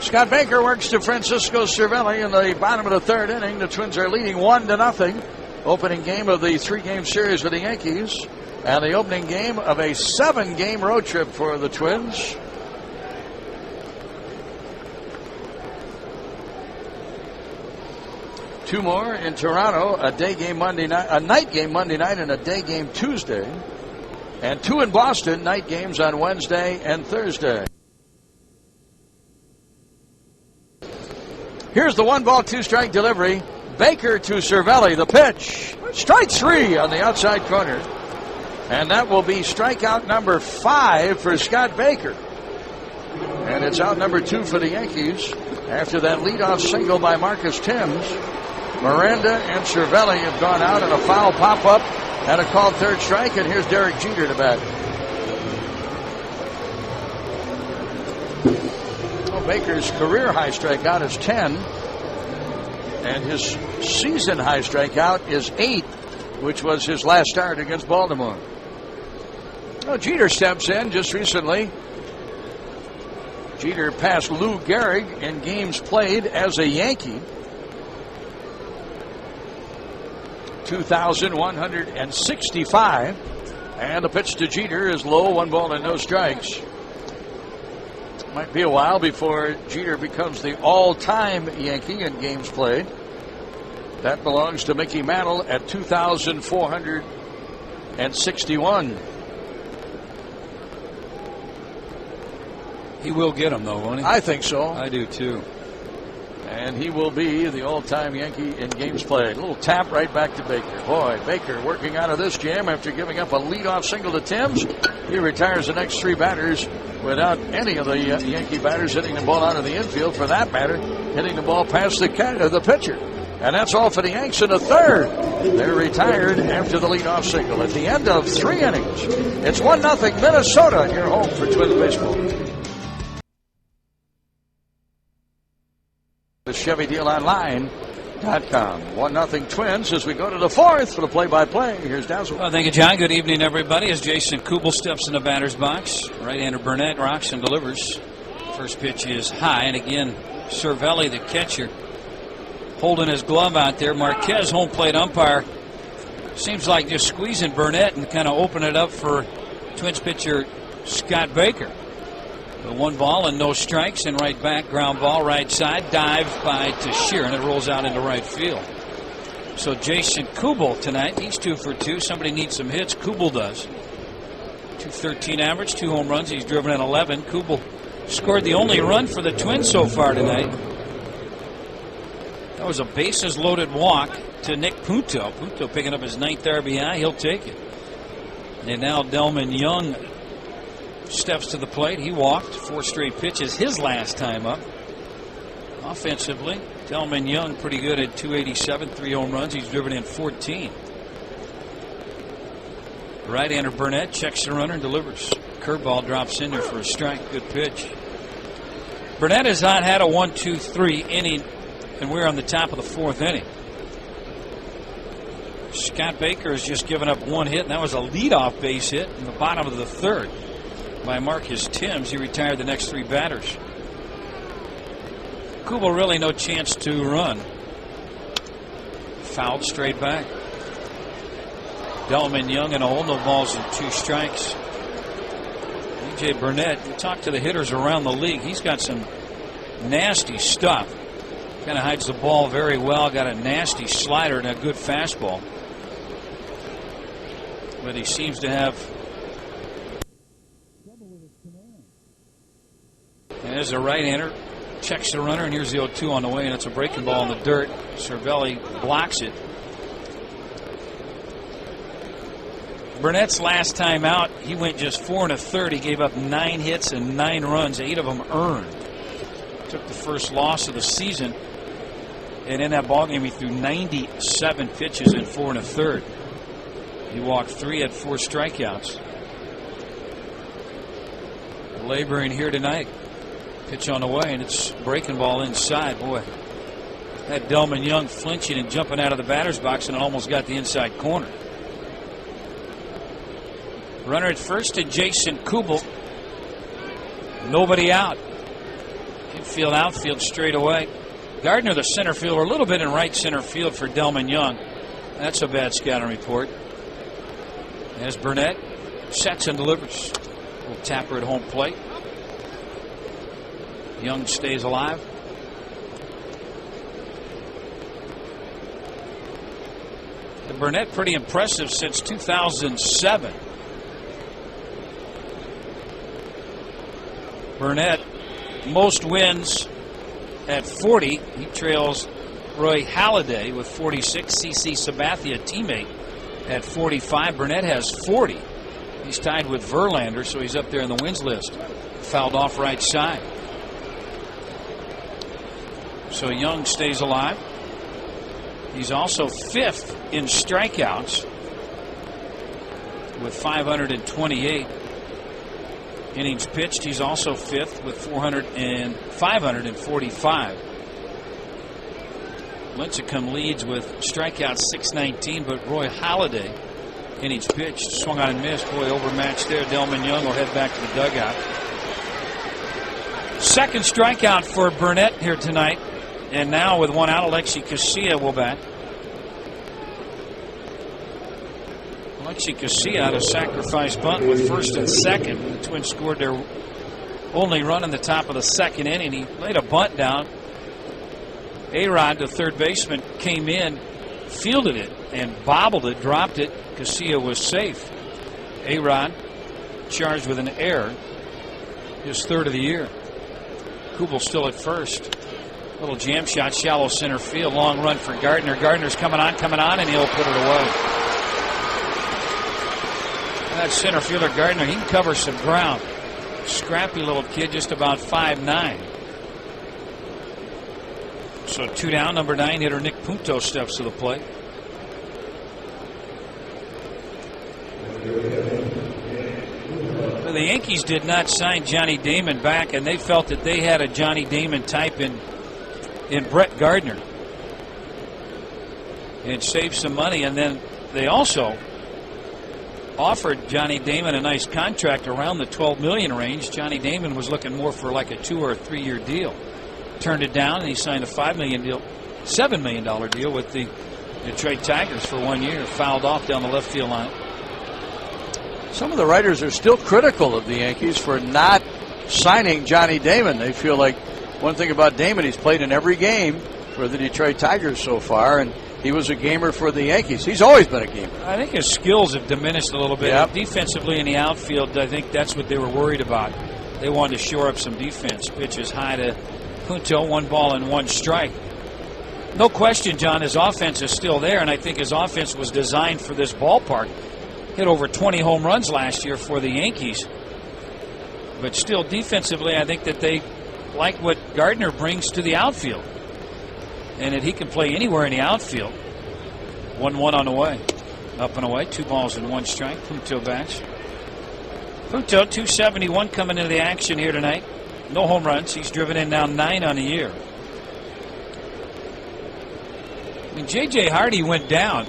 Scott Baker works to Francisco Cervelli in the bottom of the third inning. The Twins are leading 1-0. Opening game of the 3-game series for the Yankees, and the opening game of a 7-game road trip for the Twins. Two more in Toronto, a day game Monday night, a night game Monday night, and a day game Tuesday, and 2 in Boston, night games on Wednesday and Thursday. Here's the 1-ball, 2-strike delivery. Baker to Cervelli, the pitch. Strike 3 on the outside corner. And that will be strikeout number 5 for Scott Baker. And it's out number 2 for the Yankees after that leadoff single by Marcus Thames. Miranda and Cervelli have gone out in a foul pop-up and a called third strike. And here's Derek Jeter to bat. Baker's career high strikeout is 10, and his season high strikeout is 8, which was his last start against Baltimore. Well, Jeter steps in just recently. Jeter passed Lou Gehrig in games played as a Yankee. 2,165, and the pitch to Jeter is low, 1 ball and no strikes. Might be a while before Jeter becomes the all-time Yankee in games played. That belongs to Mickey Mantle at 2,461. He will get them, though, won't he? I think so. I do, too. And he will be the all-time Yankee in games played. A little tap right back to Baker. Boy, Baker working out of this jam after giving up a leadoff single to Thames. He retires the next 3 batters without any of the Yankee batters hitting the ball out of the infield, for that matter, hitting the ball past the pitcher. And that's all for the Yanks in the third. They're retired after the leadoff single. At the end of 3 innings, it's 1-0 Minnesota, your home for Twins baseball. The ChevyDealOnline.com. 1-0 Twins as we go to the 4th for the play-by-play. Here's Dazzle. Well, thank you, John. Good evening, everybody. As Jason Kubel steps in the batter's box, right-hander Burnett rocks and delivers. First pitch is high, and again, Cervelli, the catcher, holding his glove out there. Marquez, home plate umpire, seems like just squeezing Burnett and kind of open it up for Twins pitcher Scott Baker. The 1 ball and no strikes, and right back, ground ball, right side, dive by Teixeira, and it rolls out into right field. So Jason Kubel tonight, he's 2 for 2. Somebody needs some hits. Kubel does. 213 average, 2 home runs. He's driven in 11. Kubel scored the only run for the Twins so far tonight. That was a bases loaded walk to Nick Punto. Punto picking up his 9th RBI. He'll take it. And now Delman Young steps to the plate. He walked 4 straight pitches his last time up. Offensively, Delman Young pretty good at 287, 3 home runs. He's driven in 14. Right-hander Burnett checks the runner and delivers. Curveball drops in there for a strike. Good pitch. Burnett has not had a 1-2-3 inning, and we're on the top of the 4th inning. Scott Baker has just given up 1 hit, and that was a leadoff base hit in the bottom of the 3rd by Marcus Thames. He retired the next 3 batters. Kubel really no chance to run. Fouled straight back. Delman Young in a hole, no balls and 2 strikes. E.J. Burnett, you talk to the hitters around the league, he's got some nasty stuff. Kind of hides the ball very well. Got a nasty slider and a good fastball. But he seems to have trouble with his command. And there's a right-hander. Checks the runner, and here's the 0-2 on the way, and it's a breaking ball in the dirt. Cervelli blocks it. Burnett's last time out, he went just 4 1/3. He gave up 9 hits and 9 runs, 8 of them earned. Took the first loss of the season And in that ballgame, he threw 97 pitches in 4 1/3. He walked 3, had 4 strikeouts. Laboring here tonight. Pitch on the way, and it's breaking ball inside. Boy, had Delman Young flinching and jumping out of the batter's box, and almost got the inside corner. Runner at first to Jason Kubel. Nobody out. Infield, outfield straight away. Gardner, the center fielder, a little bit in right center field for Delman Young. That's a bad scouting report. As Burnett sets and delivers. Little tapper at home plate. Young stays alive. And Burnett pretty impressive since 2007. Burnett, most wins at 40. He trails Roy Halladay with 46. CC Sabathia, teammate, at 45. Burnett has 40. He's tied with Verlander, so he's up there in the wins list. Fouled off right side. So Young stays alive. He's also 5th in strikeouts with 528 innings pitched. He's also 5th with 545. Lincecum leads with strikeouts 619, but Roy Halladay, innings pitched, swung on and missed. Boy, overmatched there. Delman Young will head back to the dugout. Second strikeout for Burnett here tonight. And now with 1 out, Alexi Casilla will bat. Alexi Casilla had a sacrifice bunt with 1st and 2nd. The Twins scored their only run in the top of the 2nd inning. He laid a bunt down. A-Rod, the third baseman, came in, fielded it, and bobbled it, dropped it. Casilla was safe. A-Rod charged with an error. His 3rd of the year. Kubel still at first. Little jam shot, shallow center field. Long run for Gardner. Gardner's coming on, and he'll put it away. That center fielder, Gardner, he can cover some ground. Scrappy little kid, just about 5'9". So 2 down, number 9 hitter Nick Punto steps to the plate. Well, the Yankees did not sign Johnny Damon back, and they felt that they had a Johnny Damon type in Brett Gardner. And saved some money, and then they also offered Johnny Damon a nice contract around the $12 million range. Johnny Damon was looking more for like a 2 or 3 year deal. Turned it down, and he signed a $7 million deal with the Detroit Tigers for 1 year. Fouled off down the left field line. Some of the writers are still critical of the Yankees for not signing Johnny Damon. They feel like one thing about Damon, he's played in every game for the Detroit Tigers so far, and he was a gamer for the Yankees. He's always been a gamer. I think his skills have diminished a little bit. Yep. Defensively in the outfield, I think that's what they were worried about. They wanted to shore up some defense. Pitches high to Punto, 1 ball and 1 strike. No question, John, his offense is still there, and I think his offense was designed for this ballpark. Hit over 20 home runs last year for the Yankees. But still, defensively, I think that they like what Gardner brings to the outfield, and that he can play anywhere in the outfield. 1-1 on the way. Up and away. 2 balls and 1 strike. Punto bats. Punto, 271 coming into the action here tonight. No home runs. He's driven in now 9 on the year. When J.J. Hardy went down,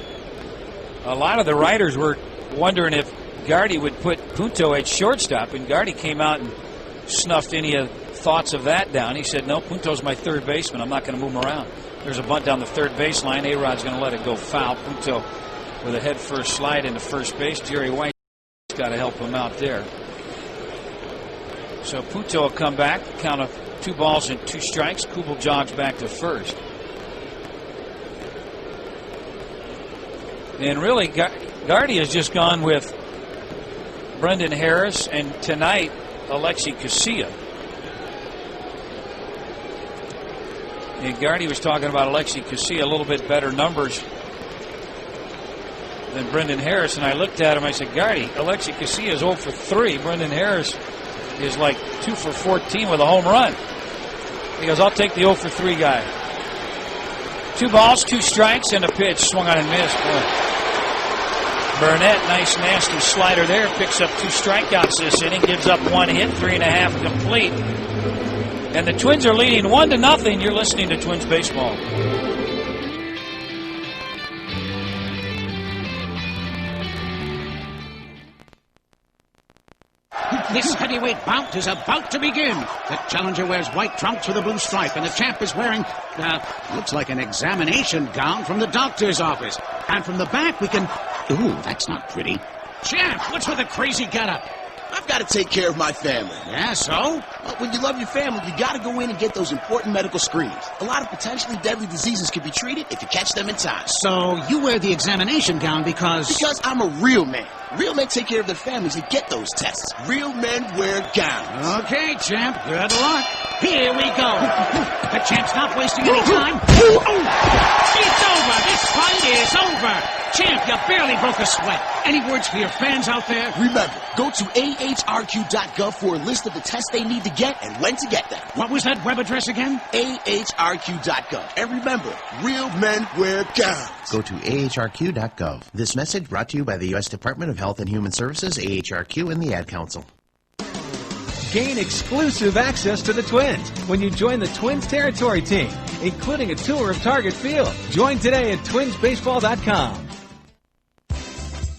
a lot of the writers were wondering if Gardy would put Punto at shortstop, and Gardy came out and snuffed any thoughts of that down. He said, no, Punto's my third baseman. I'm not going to move him around. There's a bunt down the third baseline. A-Rod's going to let it go foul. Punto with a head first slide into first base. Jerry White's got to help him out there. So Punto will come back. Count of 2 balls and 2 strikes. Kubel jogs back to first. And really, Gardy has just gone with Brendan Harris, and tonight, Alexi Casilla. And Gardy was talking about Alexi Casilla, a little bit better numbers than Brendan Harris. And I looked at him, I said, Gardy, Alexi Casilla is 0 for 3. Brendan Harris is like 2 for 14 with a home run. He goes, I'll take the 0 for 3 guy. 2 balls, 2 strikes, and a pitch. Swung on and missed. Boy. Burnett, nice nasty slider there. Picks up 2 strikeouts this inning. Gives up 1 hit, 3.5 complete. And the Twins are leading 1-0. You're listening to Twins Baseball. This heavyweight bout is about to begin. The challenger wears white trunks with a blue stripe, and the champ is wearing, looks like an examination gown from the doctor's office. And from the back, we can... Ooh, that's not pretty. Champ, what's with the crazy getup? I've got to take care of my family. Yeah, so? Well, when you love your family, you got to go in and get those important medical screenings. A lot of potentially deadly diseases can be treated if you catch them in time. So you wear the examination gown because... Because I'm a real man. Real men take care of their families and get those tests. Real men wear gowns. Okay, champ. Good luck. Here we go. The champ's not wasting any time. It's over. This fight is over. Champ, you barely broke a sweat. Any words for your fans out there? Remember, go to ahrq.gov for a list of the tests they need to get and when to get them. What was that web address again? ahrq.gov. And remember, real men wear gowns. Go to ahrq.gov. This message brought to you by the U.S. Department of Health and Human Services, AHRQ, and the Ad Council. Gain exclusive access to the Twins when you join the Twins Territory Team, including a tour of Target Field. Join today at twinsbaseball.com.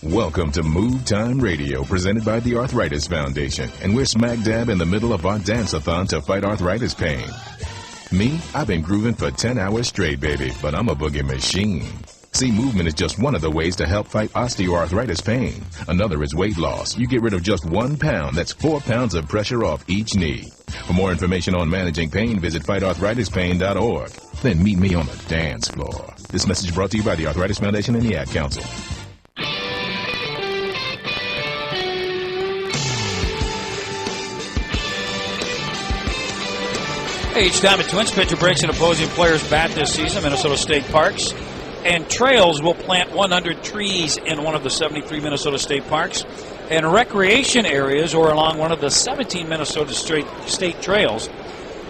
Welcome to Move Time Radio, presented by the Arthritis Foundation. And we're smack dab in the middle of our dance-a-thon to fight arthritis pain. Me, I've been grooving for 10 hours straight, baby, but I'm a boogie machine. See, movement is just one of the ways to help fight osteoarthritis pain. Another is weight loss. You get rid of just 1 pound. That's 4 pounds of pressure off each knee. For more information on managing pain, visit fightarthritispain.org. Then meet me on the dance floor. This message brought to you by the Arthritis Foundation and the Ad Council. Each time a Twins pitcher breaks an opposing player's bat this season, Minnesota State parks and trails will plant 100 trees in one of the 73 Minnesota State parks and recreation areas or along one of the 17 Minnesota state trails.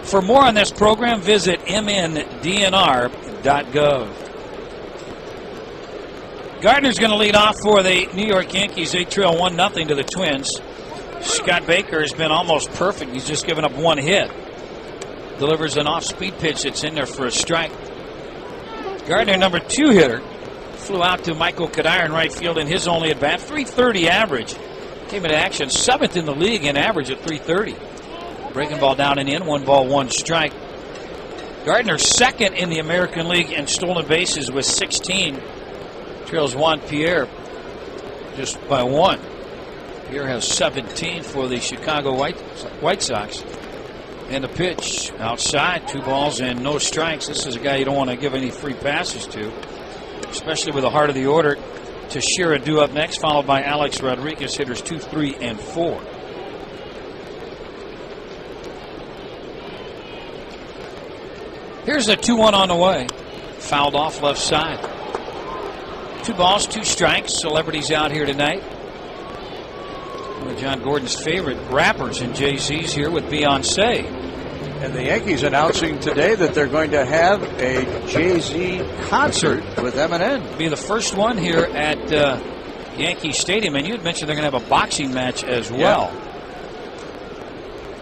For more on this program, visit mndnr.gov. Gardner's going to lead off for the New York Yankees. They trail 1-0 to the Twins. Scott Baker has been almost perfect. He's just given up 1 hit. Delivers an off-speed pitch that's in there for a strike. Gardner, number 2 hitter, flew out to Michael Kadire in right field in his only at bat. .330 average. Came into action 7th in the league in average at .330. Breaking ball down and in. 1 ball, 1 strike. Gardner 2nd in the American League in stolen bases with 16. Trails Juan Pierre just by 1. Pierre has 17 for the Chicago White Sox. And a pitch outside, 2 balls and no strikes. This is a guy you don't want to give any free passes to, especially with the heart of the order. Tashira due up next, followed by Alex Rodriguez, hitters 2, 3, and 4. Here's a 2-1 on the way. Fouled off left side. 2 balls, 2 strikes. Celebrities out here tonight. One of John Gordon's favorite rappers and Jay-Z's here with Beyonce. And the Yankees announcing today that they're going to have a Jay-Z concert with Eminem. It'll be the first one here at Yankee Stadium. And you had mentioned they're going to have a boxing match as well. Yeah.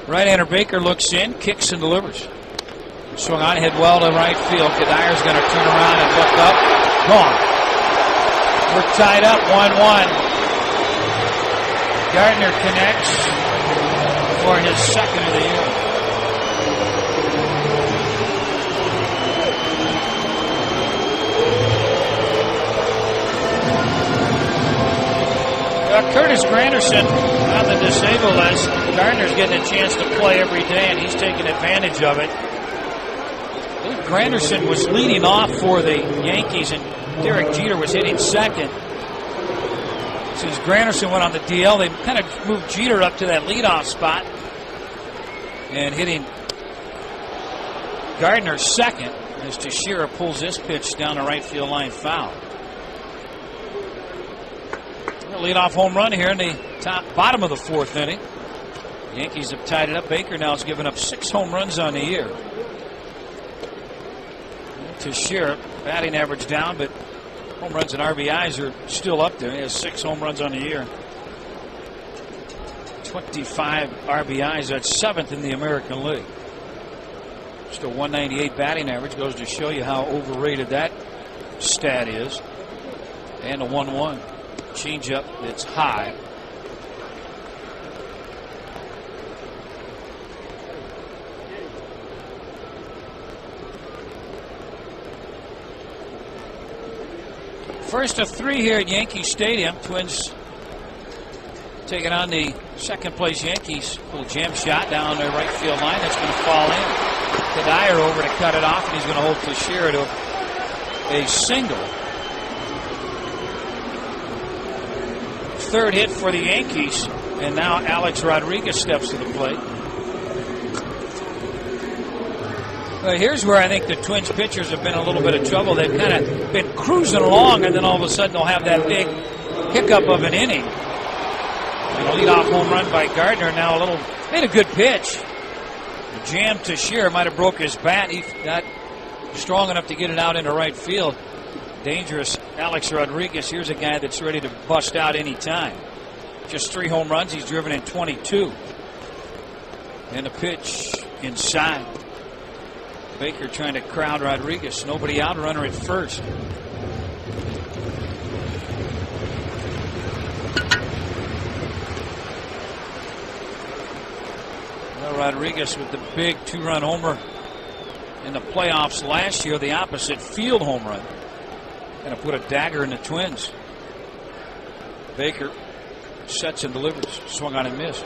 Right-hander Baker looks in, kicks and delivers. Swung on, hit well to right field. Kadire's going to turn around and look up. Gone. We're tied up 1-1. Gardner connects for his 2nd of the year. Curtis Granderson on the disabled list. Gardner's getting a chance to play every day, and he's taking advantage of it. I believe Granderson was leading off for the Yankees, and Derek Jeter was hitting 2nd. Since Granderson went on the DL, they kind of moved Jeter up to that leadoff spot and hitting Gardner 2nd as Teixeira pulls this pitch down the right field line foul. A leadoff home run here in the bottom of the 4th inning. The Yankees have tied it up. Baker now has given up 6 home runs on the year. Teixeira Batting average down, but home runs and RBIs are still up there. He has 6 home runs on the year. 25 RBIs. That's 7th in the American League. Just a 198 batting average. Goes to show you how overrated that stat is. And a 1-1 changeup that's high. First of 3 here at Yankee Stadium. Twins taking on the second place Yankees. Little jam shot down the right field line. That's going to fall in. Kadire over to cut it off, and he's going to hold Teixeira to a single. Third hit for the Yankees, and now Alex Rodriguez steps to the plate. Well, here's where I think the Twins pitchers have been in a little bit of trouble. They've kind of been cruising along, and then all of a sudden they'll have that big hiccup of an inning. And a leadoff home run by Gardner. Now made a good pitch. Jammed Teixeira, might have broke his bat. He's not strong enough to get it out into right field. Dangerous Alex Rodriguez. Here's a guy that's ready to bust out any time. Just 3 home runs. He's driven in 22. And a pitch inside. Baker trying to crowd Rodriguez. Nobody out. Runner at first. Well, Rodriguez with the big 2-run homer in the playoffs last year. The opposite field home run. Going to put a dagger in the Twins. Baker sets and delivers. Swung on and missed.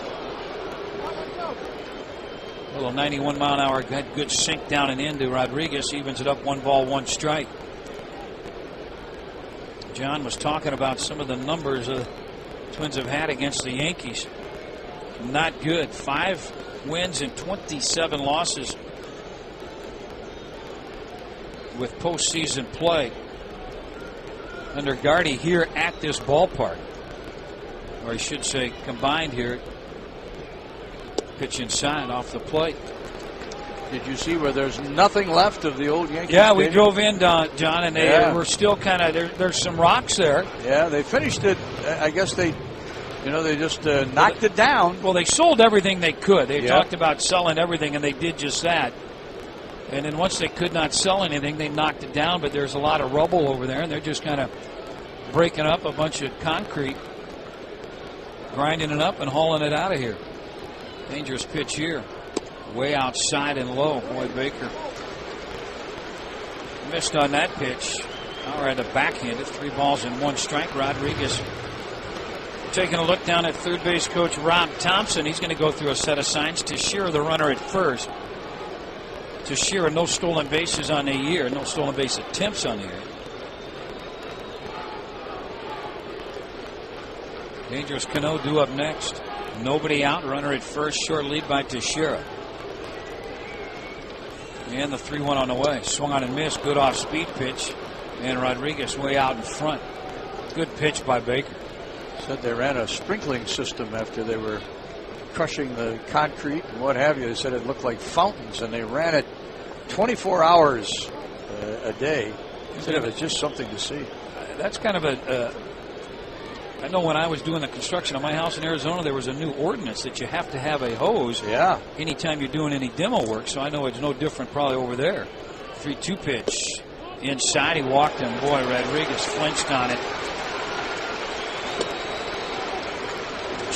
A little 91-mile-an-hour, had good sink down and into Rodriguez. Evens it up 1 ball, 1 strike. John was talking about some of the numbers the Twins have had against the Yankees. Not good. 5 wins and 27 losses with postseason play under Gardy here at this ballpark. Or I should say combined here. Pitch inside off the plate. Did you see where there's nothing left of the old Yankee Yeah, Stadium? we drove in, John, and they were still kind of there's some rocks there. Yeah, they finished it. I guess they just knocked it down. Well, they sold everything they could. They talked about selling everything, and they did just that. And then once they could not sell anything, they knocked it down. But there's a lot of rubble over there, and they're just kind of breaking up a bunch of concrete, grinding it up, and hauling it out of here. Dangerous pitch here. Way outside and low. Boy, Baker missed on that pitch. All right, a backhanded. 3 balls and 1 strike. Rodriguez taking a look down at third base coach Rob Thompson. He's going to go through a set of signs. Teixeira, the runner at first. Teixeira, no stolen bases on the year. No stolen base attempts on the year. Dangerous Cano due up next. Nobody out. Runner at first. Short lead by Teixeira. And the 3-1 on the way. Swung on and missed. Good off speed pitch. And Rodriguez way out in front. Good pitch by Baker. Said they ran a sprinkling system after they were crushing the concrete and what have you. They said it looked like fountains, and they ran it 24 hours a day. Said it was just something to see. That's kind of I know when I was doing the construction of my house in Arizona, there was a new ordinance that you have to have a hose anytime you're doing any demo work. So I know it's no different probably over there. 3-2 pitch. Inside, he walked him. Boy, Rodriguez flinched on it.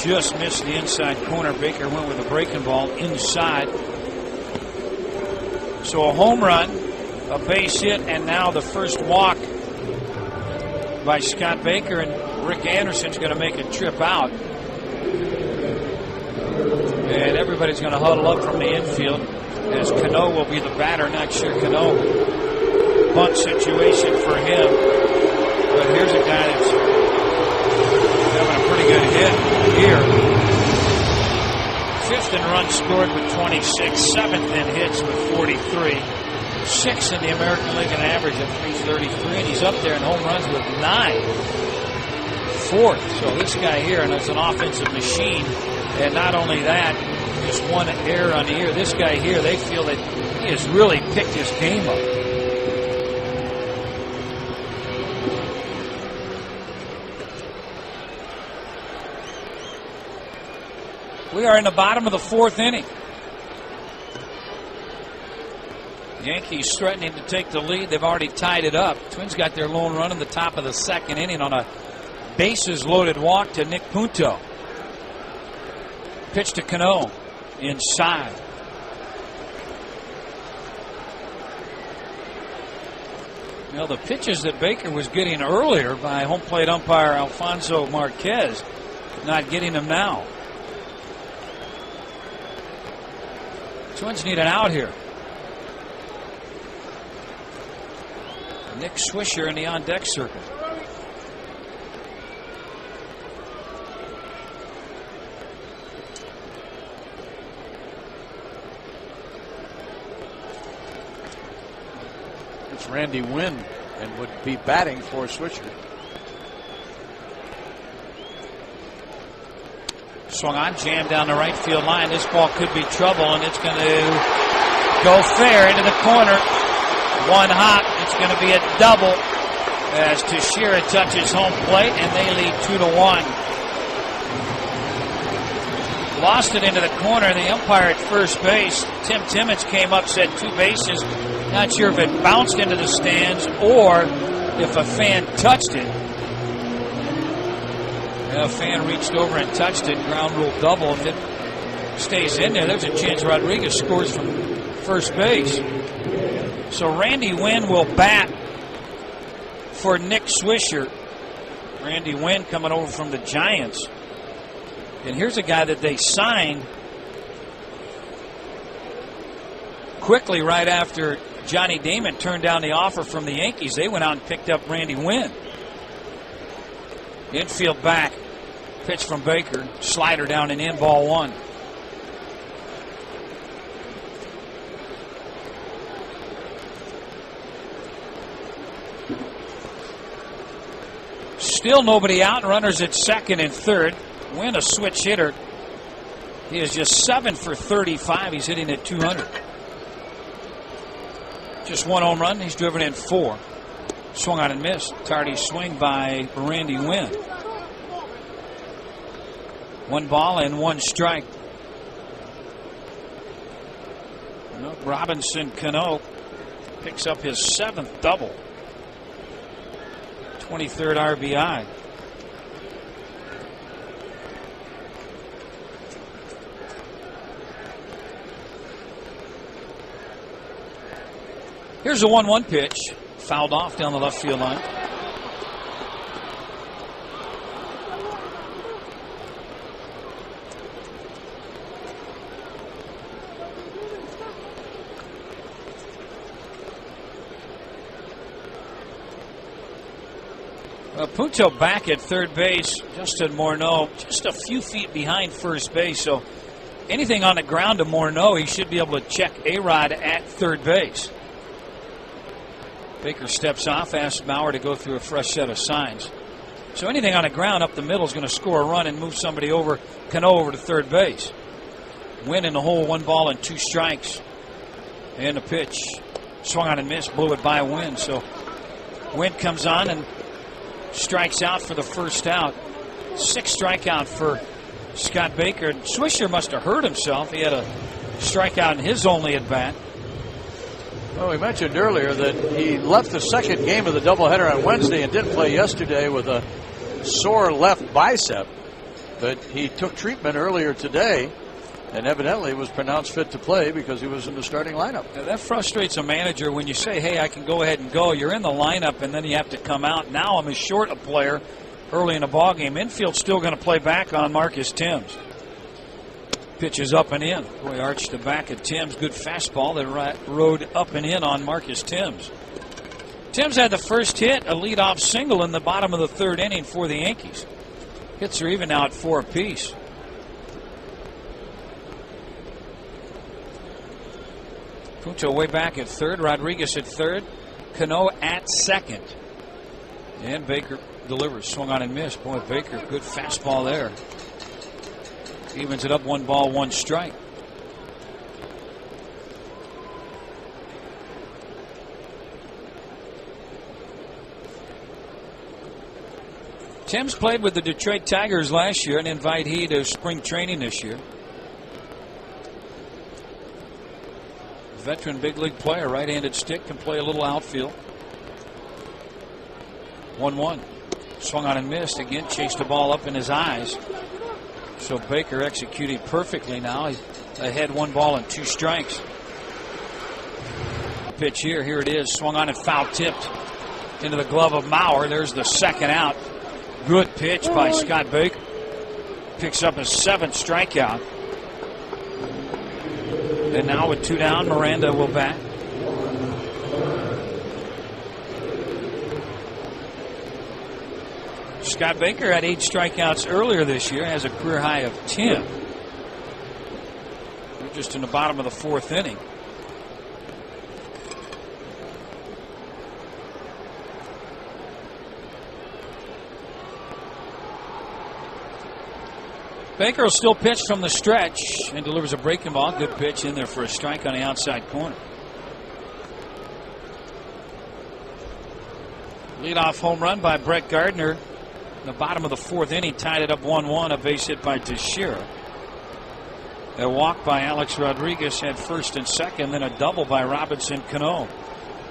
Just missed the inside corner. Baker went with a breaking ball inside. So a home run, a base hit, and now the first walk by Scott Baker, and Rick Anderson's going to make a trip out. And everybody's going to huddle up from the infield as Cano will be the batter. Not sure Cano bunt situation for him. But here's a guy that's having a pretty good hit here. 5th in runs scored with 26, 7th in hits with 43, 6th in the American League in average at 333, and he's up there in home runs with 9. 4th. So this guy here, and it's an offensive machine. And not only that, just 1 error on the year. This guy here, they feel that he has really picked his game up. We are in the bottom of the 4th inning. Yankees threatening to take the lead. They've already tied it up. Twins got their lone run in the top of the 2nd inning on a bases-loaded walk to Nick Punto. Pitch to Cano. Inside. Well, the pitches that Baker was getting earlier by home plate umpire Alfonso Marquez, not getting them now. Twins need an out here. Nick Swisher in the on-deck circle. It's Randy Wynn and would be batting for Swisher. Swung on, jammed down the right field line. This ball could be trouble, and it's going to go fair into the corner. One hop. It's going to be a double as Teixeira touches home plate, and they lead 2-1. Lost it into the corner. The umpire at first base, Tim Timmons, came up, said 2 bases. Not sure if it bounced into the stands or if a fan touched it. A fan reached over and touched it. Ground rule double. If it stays in there, there's a chance Rodriguez scores from first base. So Randy Wynn will bat for Nick Swisher. Randy Wynn coming over from the Giants. And here's a guy that they signed quickly right after Johnny Damon turned down the offer from the Yankees. They went out and picked up Randy Wynn. Infield back. Pitch from Baker. Slider down and in, ball 1. Still nobody out. Runners at 2nd and 3rd. Wynn, a switch hitter. He is just 7 for 35. He's hitting at 200. Just 1 home run. He's driven in 4. Swung on and missed. Tardy swing by Randy Wynn. 1 ball and 1 strike. Robinson Cano picks up his 7th double. 23rd RBI. Here's a 1-1 pitch. Fouled off down the left field line. Punto back at third base. Justin Morneau just a few feet behind first base. So anything on the ground to Morneau, he should be able to check A-Rod at third base. Baker steps off, asks Bauer to go through a fresh set of signs. So anything on the ground up the middle is going to score a run and move somebody over, Cano over to third base. Win in the hole, 1 ball and 2 strikes. And the pitch. Swung on and missed, blew it by Wynn. So Wynn comes on and strikes out for the first out. 6th strikeout for Scott Baker. Swisher must have hurt himself. He had a strikeout in his only at bat. Well, we mentioned earlier that he left the second game of the doubleheader on Wednesday and didn't play yesterday with a sore left bicep. But he took treatment earlier today and evidently was pronounced fit to play because he was in the starting lineup. Now that frustrates a manager when you say, hey, I can go ahead and go. You're in the lineup and then you have to come out. Now I'm as short a player early in the ballgame. Infield's still going to play back on Marcus Timms. Pitches up and in. Boy, arched the back of Timms. Good fastball that rode up and in on Marcus Timms. Timms had the first hit, a leadoff single in the bottom of the 3rd inning for the Yankees. Hits are even now at 4 apiece. Punto way back at 3rd. Rodriguez at 3rd. Cano at 2nd. And Baker delivers. Swung on and missed. Boy, Baker, good fastball there. Evens it up, 1 ball, 1 strike. Timms played with the Detroit Tigers last year and invitee to spring training this year. veteran big league player, right-handed stick, can play a little outfield. 1-1. Swung on and missed. Again, chased the ball up in his eyes. So Baker executing perfectly now. He's ahead 1-2 strikes. Pitch here. Here it is. Swung on and foul tipped into the glove of Mauer. There's the second out. Good pitch by Scott Baker. Picks up his 7th strikeout. And now with 2 down, Miranda will bat. Scott Baker had 8 strikeouts earlier this year, has a career high of 10. We're just in the bottom of the 4th inning. Baker will still pitch from the stretch and delivers a breaking ball. Good pitch in there for a strike on the outside corner. Leadoff home run by Brett Gardner. In the bottom of the 4th inning, tied it up 1-1. A base hit by Teixeira. A walk by Alex Rodriguez had first and second, then a double by Robinson Cano.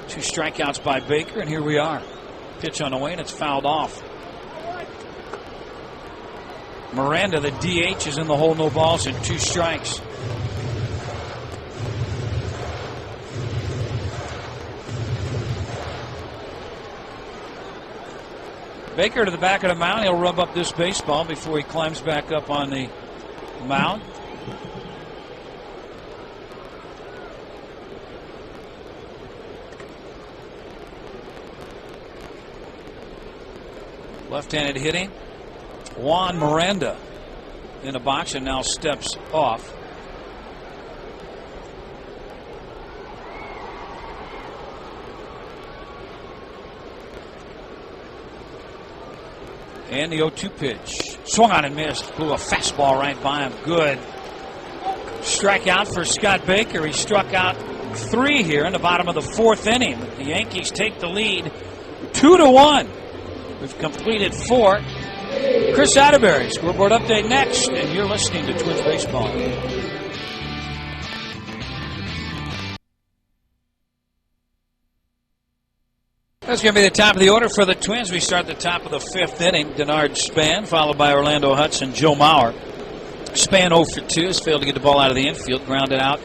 2 strikeouts by Baker, and here we are. Pitch on the way, and it's fouled off. Miranda, the DH, is in the hole, no balls, and 2 strikes. Baker to the back of the mound. He'll rub up this baseball before he climbs back up on the mound. Left-handed hitting. Juan Miranda in the box and now steps off. And the 0-2 pitch. Swung on and missed. Blew a fastball right by him. Good. Strikeout for Scott Baker. He struck out 3 here in the bottom of the 4th inning. The Yankees take the lead 2-1. We've completed 4. Chris Atterbury, scoreboard update next, and you're listening to Twins Baseball. That's going to be the top of the order for the Twins. We start the top of the 5th inning. Denard Span, followed by Orlando Hudson, Joe Mauer. Span 0 for 2, has failed to get the ball out of the infield, grounded out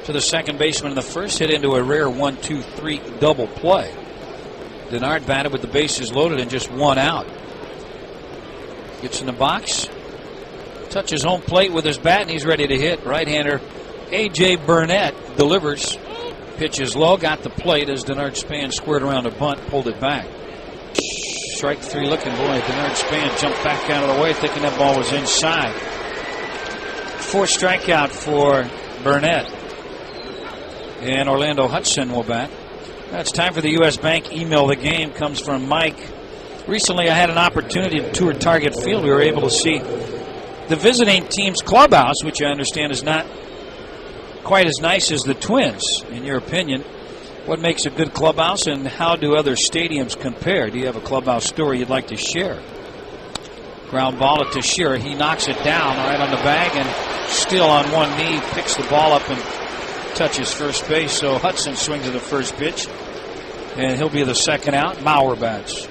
to the second baseman in the first, hit into a rare 1-2-3 double play. Denard batted with the bases loaded and just 1 out. Gets in the box, touches home plate with his bat, and he's ready to hit. Right-hander A.J. Burnett delivers. Pitch is low, got the plate as Denard Span squared around a bunt, pulled it back. Strike 3 looking, boy. Denard Span jumped back out of the way, thinking that ball was inside. 4th strikeout for Burnett. And Orlando Hudson will bat. It's time for the U.S. Bank Email the Game. Comes from Mike. Recently, I had an opportunity to tour Target Field. We were able to see the visiting team's clubhouse, which I understand is not quite as nice as the Twins. In your opinion, what makes a good clubhouse, and how do other stadiums compare? Do you have a clubhouse story you'd like to share? Ground ball to Teixeira. He knocks it down right on the bag, and still on one knee, picks the ball up and touches first base. So Hudson swings at the first pitch, and he'll be the second out. Mauer bats.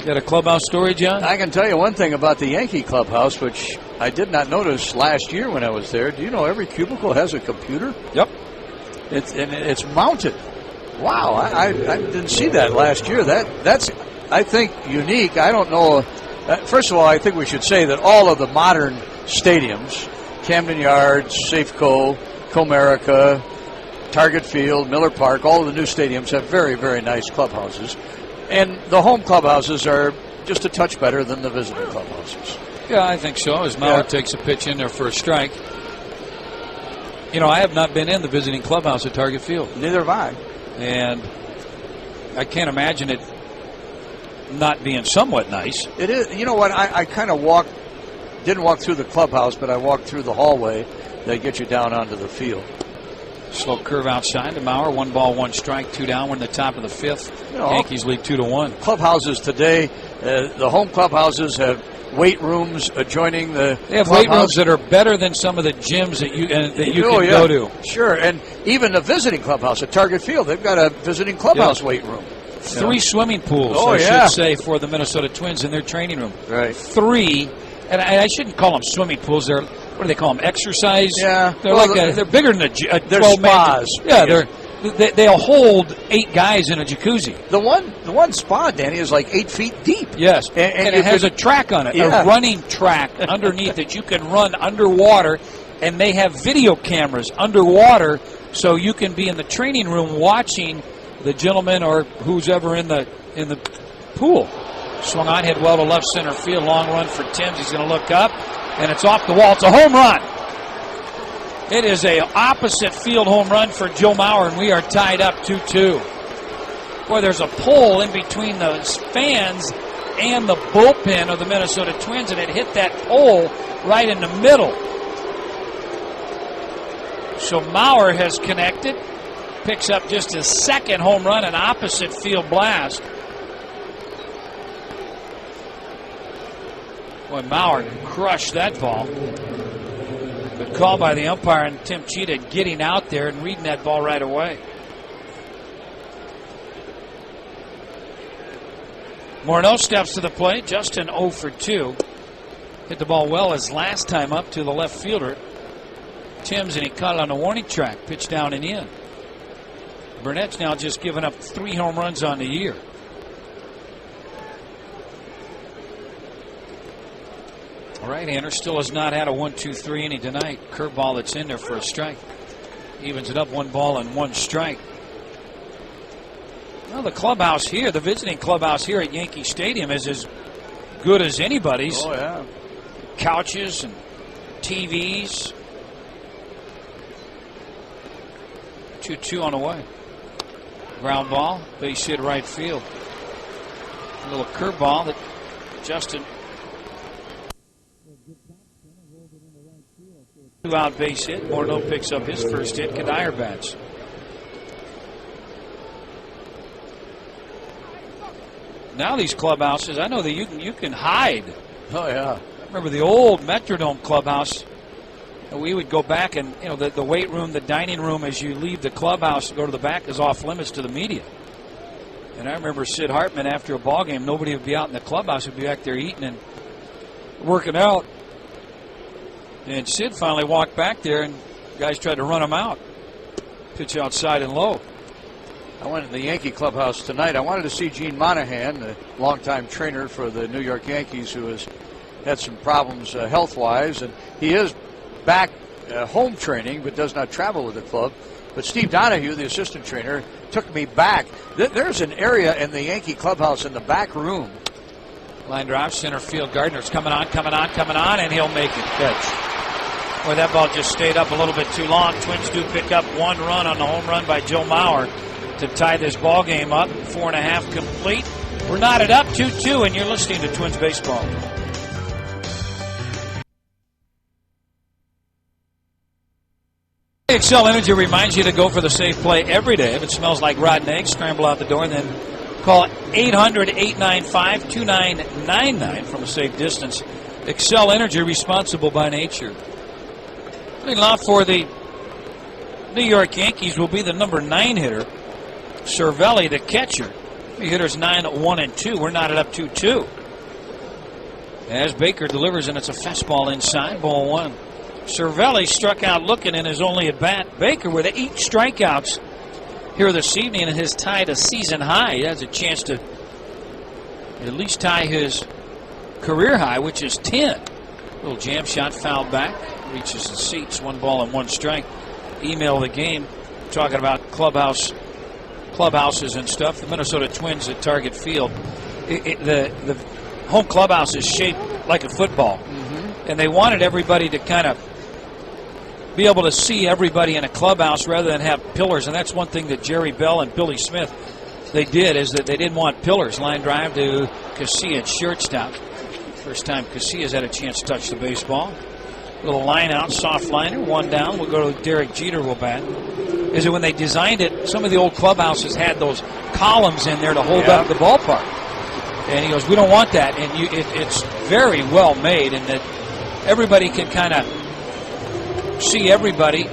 Got a clubhouse story, John? I can tell you one thing about the Yankee clubhouse, which I did not notice last year when I was there. Do you know every cubicle has a computer? Yep. It's mounted. Wow, I didn't see that last year. That's I think unique. I don't know. First of all, I think we should say that all of the modern stadiums, Camden Yards, Safeco, Comerica, Target Field, Miller Park, all of the new stadiums have very, very nice clubhouses. And the home clubhouses are just a touch better than the visiting clubhouses. Yeah, I think so, as Mauer takes a pitch in there for a strike. You know, I have not been in the visiting clubhouse at Target Field. Neither have I. And I can't imagine it not being somewhat nice. It is. You know what? I kind of didn't walk through the clubhouse, but I walked through the hallway that gets you down onto the field. Slow curve outside to Mauer. 1 ball, 1 strike, 2 down. We're in the top of the 5th. You know, Yankees lead 2-1. Clubhouses today, the home clubhouses have weight rooms adjoining the They have clubhouse. weight rooms that are better than some of the gyms that you can yeah. go to. Sure, and even the visiting clubhouse at Target Field, they've got a visiting clubhouse weight room. 3 swimming pools, I should say, for the Minnesota Twins in their training room. Right. 3, and I shouldn't call them swimming pools. They're, what do they call them? Exercise. Yeah. They're they're bigger than a they're 12-man. spas. Yeah, they'll hold 8 guys in a jacuzzi. The one spa, Danny, is like 8 feet deep. Yes, and it has a track on it, a running track underneath that you can run underwater, and they have video cameras underwater, so you can be in the training room watching the gentleman or who's ever in the pool. Swung on, hit well to left center field, long run for Timms. He's going to look up, and it's off the wall. It's a home run. It is a opposite field home run for Joe Mauer, and we are tied up 2-2. Boy, there's a pole in between the fans and the bullpen of the Minnesota Twins, and it hit that pole right in the middle. So Mauer has connected, picks up just his second home run, an opposite field blast. Boy, Mauer crushed that ball. Good call by the umpire, and Tim Cheetah getting out there and reading that ball right away. Morneau steps to the plate. Justin 0 for 2. Hit the ball well his last time up to the left fielder, Timms, and he caught it on the warning track. Pitch down and in. Burnett's now just given up 3 home runs on the year. Right-hander still has not had a 1-2-3 inning tonight. Curveball that's in there for a strike. Evens it up, 1 ball and 1 strike. Well, the clubhouse here, the visiting clubhouse here at Yankee Stadium is as good as anybody's. Oh, yeah. Couches and TVs. 2-2 on the way. Ground ball, base hit right field. A little curveball that Justin. 2-out base hit. Morneau picks up his first hit. Kadire bats. Now these clubhouses, I know that you can hide. Oh, yeah. I remember the old Metrodome clubhouse. We would go back, and the weight room, the dining room, as you leave the clubhouse to go to the back, is off limits to the media. And I remember Sid Hartman, after a ball game, nobody would be out in the clubhouse. Would be back there eating and working out. And Sid finally walked back there, and guys tried to run him out. Pitch outside and low. I went to the Yankee clubhouse tonight. I wanted to see Gene Monahan, the longtime trainer for the New York Yankees, who has had some problems health-wise, and he is back home training but does not travel with the club. But Steve Donahue, the assistant trainer, took me back. There's an area in the Yankee clubhouse in the back room. Line drive, center field. Gardner's coming on, and he'll make it. Catch. Boy, that ball just stayed up a little bit too long. Twins do pick up 1 run on the home run by Joe Mauer to tie this ball game up. 4.5 complete. We're knotted up 2-2, and you're listening to Twins Baseball. Excel Energy reminds you to go for the safe play every day. If it smells like rotten eggs, scramble out the door and then call 800-895-2999 from a safe distance. Excel Energy, responsible by nature. Leading off for the New York Yankees will be the number 9 hitter, Cervelli, the catcher. The hitter's 9-1-2. We're knotted up 2-2. As Baker delivers, and it's a fastball inside, ball 1. Cervelli struck out looking in his only at bat. Baker with 8 strikeouts here this evening, and has tied a season high. He has a chance to at least tie his career high, which is 10. Little jam shot fouled back, reaches the seats. 1 ball and 1 strike. Email the game talking about clubhouses and stuff. The Minnesota Twins at Target Field. The home clubhouse is shaped like a football, and they wanted everybody to kind of be able to see everybody in a clubhouse rather than have pillars. And that's one thing that Jerry Bell and Billy Smith, they did, is that they didn't want pillars. Line drive to Casilla at shortstop. First time Casillas had a chance to touch the baseball. Little line out, soft liner, 1 down. We'll go to Derek Jeter will bat. Is that when they designed it, some of the old clubhouses had those columns in there to hold up the ballpark. And he goes, we don't want that. And it's very well made in that everybody can kind of see everybody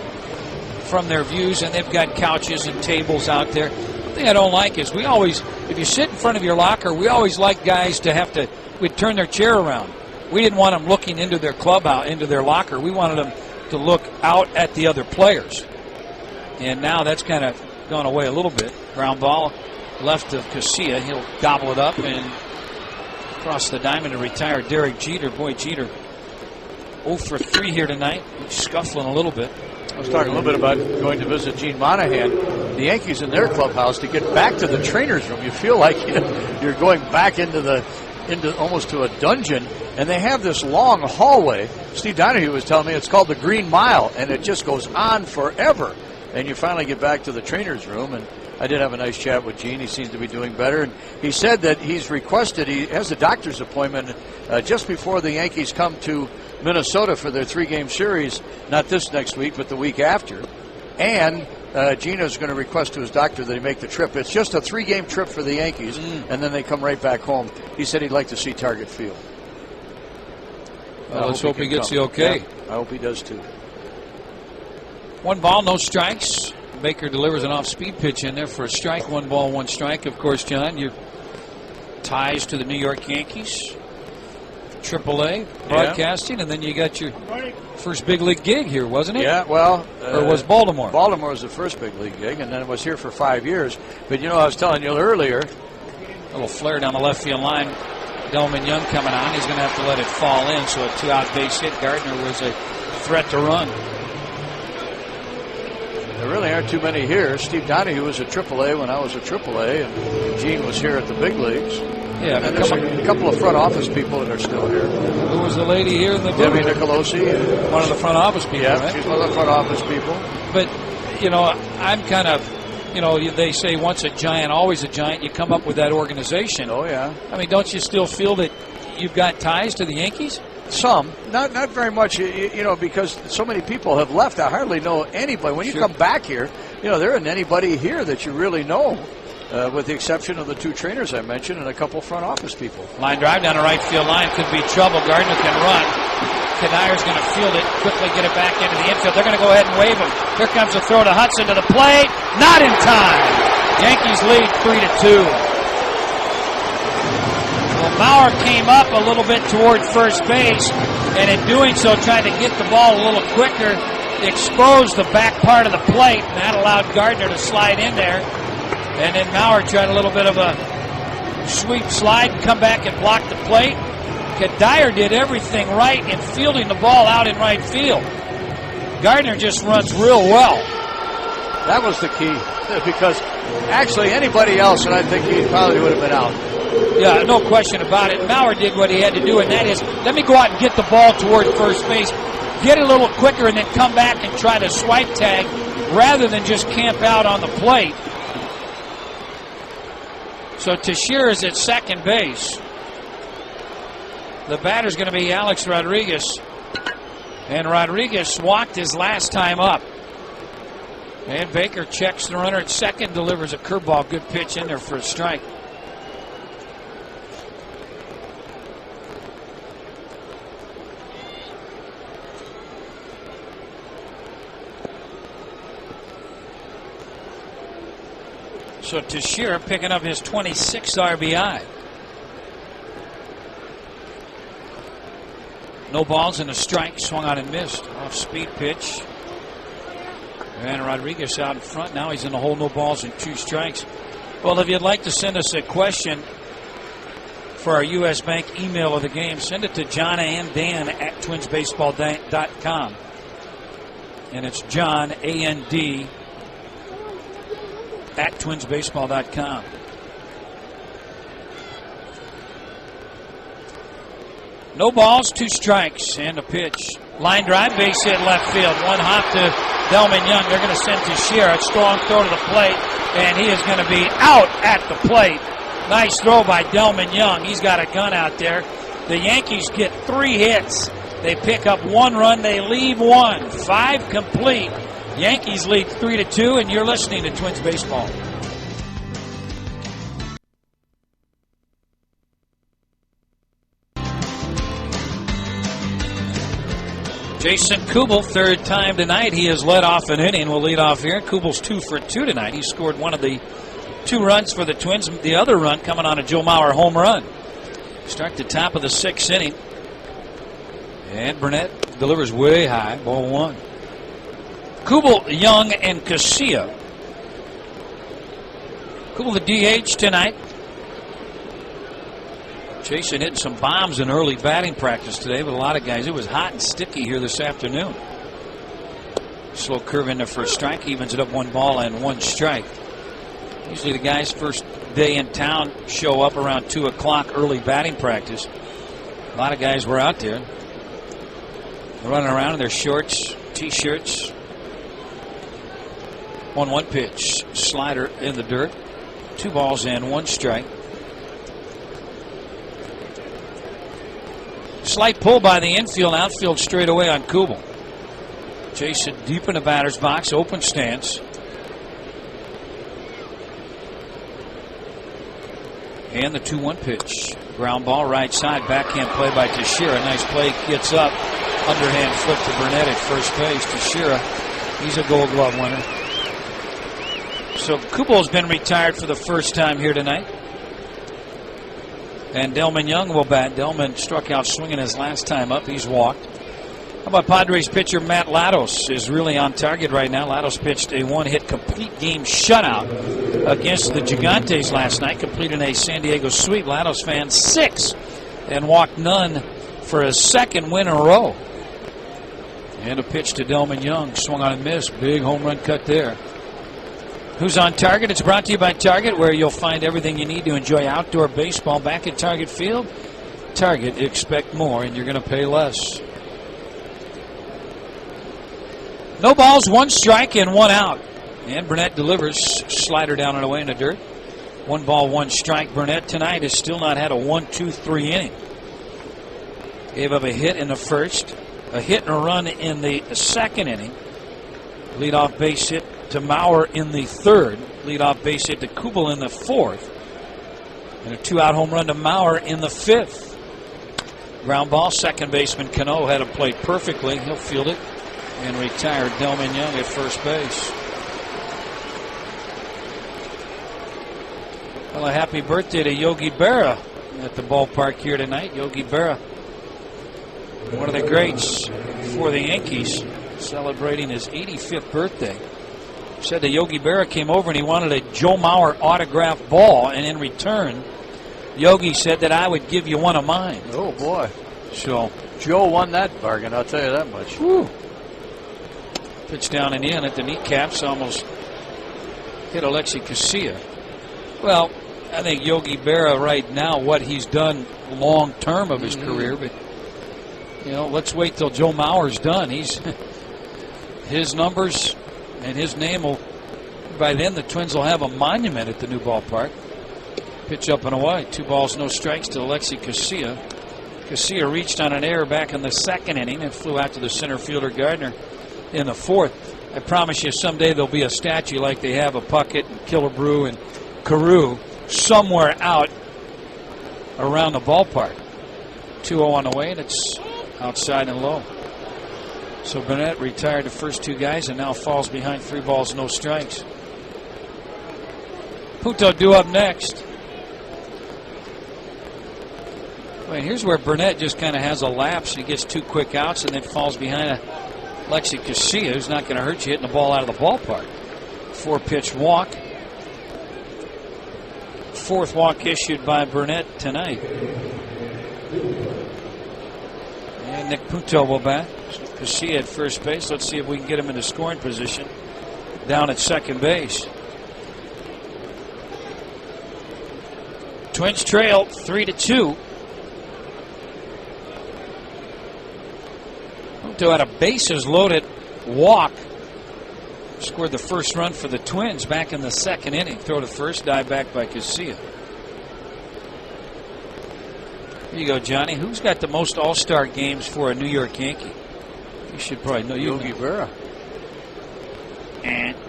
from their views, and they've got couches and tables out there. The thing I don't like is if you sit in front of your locker, we always like guys to we'd turn their chair around. We didn't want them looking into their clubhouse, into their locker. We wanted them to look out at the other players. And now that's kind of gone away a little bit. Ground ball left of Casilla. He'll gobble it up and cross the diamond to retire Derek Jeter. Boy, Jeter 0 for 3 here tonight. He's scuffling a little bit. I was talking a little bit about going to visit Gene Monahan, the Yankees in their clubhouse, to get back to the trainer's room. You feel like you're going back into almost to a dungeon, and they have this long hallway. Steve Donahue was telling me it's called the Green Mile, and it just goes on forever. And you finally get back to the trainer's room, and I did have a nice chat with Gene. He seems to be doing better, and he said that he has a doctor's appointment just before the Yankees come to Minnesota for their 3-game series, not this next week, but the week after. And Gino's going to request to his doctor that he make the trip. It's just a 3-game trip for the Yankees, and then they come right back home. He said he'd like to see Target Field. Well, let's hope he gets the okay. Yeah, I hope he does too. 1 ball, no strikes. Baker delivers an off-speed pitch in there for a strike. 1 ball, 1 strike. Of course, John, your ties to the New York Yankees, AAA broadcasting, and then you got your first big league gig here, wasn't it? Yeah, well, or was Baltimore? Baltimore was the first big league gig, and then it was here for 5 years. But you know, I was telling you earlier, a little flare down the left field line. Delman Young coming on. He's going to have to let it fall in. So a 2-out base hit. Gardner was a threat to run. There really aren't too many here. Steve Donahue was at AAA when I was at AAA, and Gene was here at the big leagues. Yeah, and there's a couple of front office people that are still here. Who was the lady here in the booth? Debbie Nicolosi. One of the front office people, yeah, right? She's one of the front office people. But, you know, I'm kind of, you know, they say once a giant, always a giant. You come up with that organization. Oh, yeah. I mean, don't you still feel that you've got ties to the Yankees? Some, not very much, you know, because so many people have left. I hardly know anybody. When you come back here, you know, there isn't anybody here that you really know, with the exception of the 2 trainers I mentioned and a couple front office people. Line drive down the right field line could be trouble. Gardner can run. Kadire's going to field it, quickly get it back into the infield. They're going to go ahead and wave him. Here comes a throw to Hudson to the plate. Not in time. Yankees lead 3-2. Well, Mauer came up a little bit toward first base, and in doing so tried to get the ball a little quicker, exposed the back part of the plate, and that allowed Gardner to slide in there. And then Mauer tried a little bit of a sweep slide and come back and block the plate. Kadire did everything right in fielding the ball out in right field. Gardner just runs real well. That was the key, because actually anybody else, and I think he probably would have been out. Yeah, no question about it. Mauer did what he had to do, and that is, let me go out and get the ball toward first base, get it a little quicker, and then come back and try to swipe tag rather than just camp out on the plate. So Teixeira is at second base. The batter's going to be Alex Rodriguez. And Rodriguez walked his last time up. And Baker checks the runner at second, delivers a curveball. Good pitch in there for a strike. So Teixeira picking up his 26th RBI. No balls and a strike. Swung out and missed. Off speed pitch. And Rodriguez out in front. Now he's in the hole. No balls and 2 strikes. Well, if you'd like to send us a question for our U.S. Bank email of the game, send it to John and Dan at twinsbaseball.com. And it's John, A-N-D, at twinsbaseball.com. No balls, 2 strikes, and a pitch. Line drive, base hit left field. 1 hop to Delman Young. They're going to send Teixeira. A strong throw to the plate, and he is going to be out at the plate. Nice throw by Delman Young. He's got a gun out there. The Yankees get 3 hits. They pick up 1 run. They leave 1. 5 complete. Yankees lead 3-2, and you're listening to Twins Baseball. Jason Kubel, third time tonight. He has led off an inning. Will lead off here. Kubel's 2 for 2 tonight. He scored one of the 2 runs for the Twins. The other run coming on a Joe Mauer home run. Start the top of the 6th inning. And Burnett delivers way high. Ball 1. Kubel, Young, and Casilla. Kubel the DH tonight. Jason hitting some bombs in early batting practice today with a lot of guys. It was hot and sticky here this afternoon. Slow curve in there for a strike. Evens it up 1 ball and 1 strike. Usually the guys first day in town show up around 2 o'clock early batting practice. A lot of guys were out there. They're running around in their shorts, t-shirts. 1-1 pitch. Slider in the dirt. 2 balls and 1 strike. Slight pull by the infield, outfield straight away on Kubel. Jason deep in the batter's box, open stance. And the 2-1 pitch. Ground ball right side, backhand play by Teixeira. Nice play, gets up. Underhand flip to Burnett at first base. Teixeira, he's a Gold Glove winner. So Kubel's been retired for the first time here tonight. And Delman Young will bat. Delman struck out swinging his last time up. He's walked. How about Padres pitcher Matt Latos is really on target right now. Latos pitched a 1-hit complete game shutout against the Gigantes last night, completing a San Diego sweep. Latos fans 6 and walked none for his 2nd win in a row. And a pitch to Delman Young. Swung on and missed. Big home run cut there. Who's on Target? It's brought to you by Target, where you'll find everything you need to enjoy outdoor baseball back at Target Field. Target, expect more, and you're going to pay less. No balls, 1 strike, and 1 out. And Burnett delivers. Slider down and away in the dirt. 1 ball, 1 strike. Burnett tonight has still not had a 1-2-3 inning. Gave up a hit in the first, a hit and a run in the 2nd inning. Leadoff base hit to Mauer in the 3rd. Leadoff base hit to Kubel in the 4th. And a 2-out home run to Mauer in the 5th. Ground ball, second baseman Cano had him played perfectly. He'll field it and retired Delman Young at first base. Well, a happy birthday to Yogi Berra at the ballpark here tonight. Yogi Berra, one of the greats for the Yankees, celebrating his 85th birthday. Said that Yogi Berra came over and he wanted a Joe Mauer autographed ball, and in return, Yogi said that I would give you one of mine. Oh boy! So Joe won that bargain. I'll tell you that much. Whew. Pitch down and in at the kneecaps, almost hit Alexi Casilla. Well, I think Yogi Berra right now, what he's done long term of his career, but you know, let's wait till Joe Mauer's done. He's his numbers and his name will, by then the Twins will have a monument at the new ballpark. Pitch up and away. 2 balls, no strikes to Alexi Casilla. Casilla reached on an error back in the 2nd inning and flew out to the center fielder Gardner in the 4th. I promise you someday there'll be a statue like they have of Puckett and Killebrew and Carew somewhere out around the ballpark. 2-0 on the way, and it's outside and low. So Burnett retired the first 2 guys and now falls behind 3 balls, no strikes. Puto due up next. Well, here's where Burnett just kind of has a lapse. He gets 2 quick outs and then falls behind Alexi Casilla, who's not going to hurt you hitting the ball out of the ballpark. 4-pitch walk. 4th walk issued by Burnett tonight. And Nick Puto will bat. Casilla at first base. Let's see if we can get him in the scoring position down at second base. Twins trail 3-2. Puto had a bases loaded walk. Scored the first run for the Twins back in the 2nd inning. Throw to first, dive back by Casilla. Here you go, Johnny. Who's got the most All-Star games for a New York Yankee? You should probably know. Yogi Berra.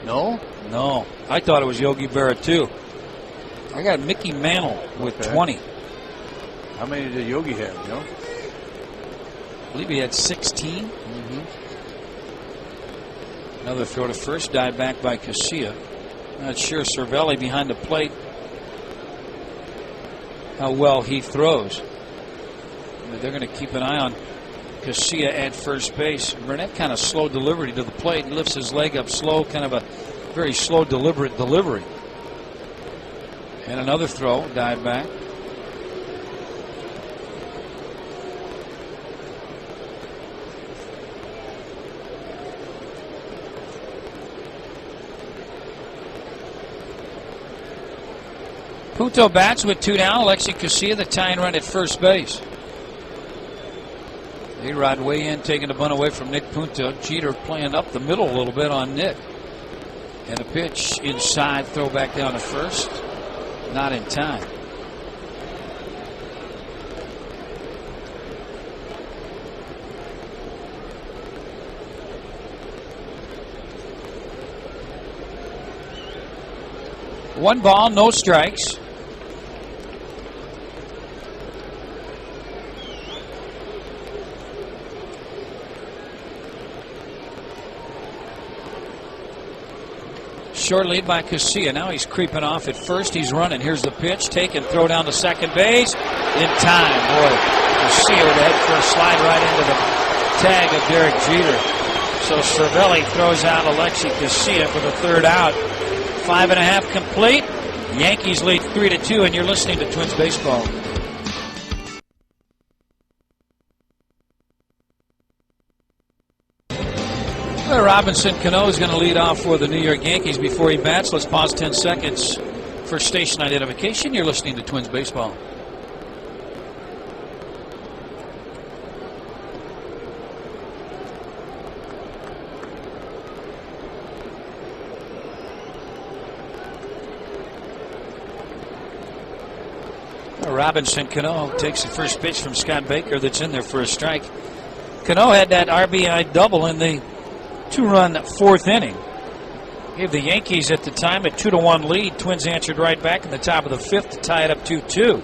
No? No. I thought it was Yogi Berra, too. I got Mickey Mantle with 20. How many did Yogi have, you know? believe he had 16. Another throw to first, dive back by Casilla. Not sure Cervelli behind the plate how well he throws. But they're going to keep an eye on Casilla at first base. Burnett kind of slow delivery to the plate, lifts his leg up slow, kind of a very slow, deliberate delivery. And another throw, dive back. Punto bats with 2 down. Alexi Casilla, the tying run at first base. A-Rod way in, taking the bunt away from Nick Punto. Jeter playing up the middle a little bit on Nick. And a pitch inside, throw back down to first. Not in time. One ball, no strikes. Short lead by Casilla. Now he's creeping off at first. He's running. Here's the pitch. Take and throw down to second base. In time. Boy, Casilla with the head first slide right into the tag of Derek Jeter. So Cervelli throws out Alexi Casilla for the third out. 5.5 complete. Yankees lead 3-2, and you're listening to Twins Baseball. Robinson Cano is going to lead off for the New York Yankees before he bats. Let's pause 10 seconds for station identification. You're listening to Twins Baseball. Robinson Cano takes the first pitch from Scott Baker that's in there for a strike. Cano had that RBI double in the 2-run fourth inning. Gave the Yankees at the time a 2-1 lead. Twins answered right back in the top of the fifth to tie it up 2-2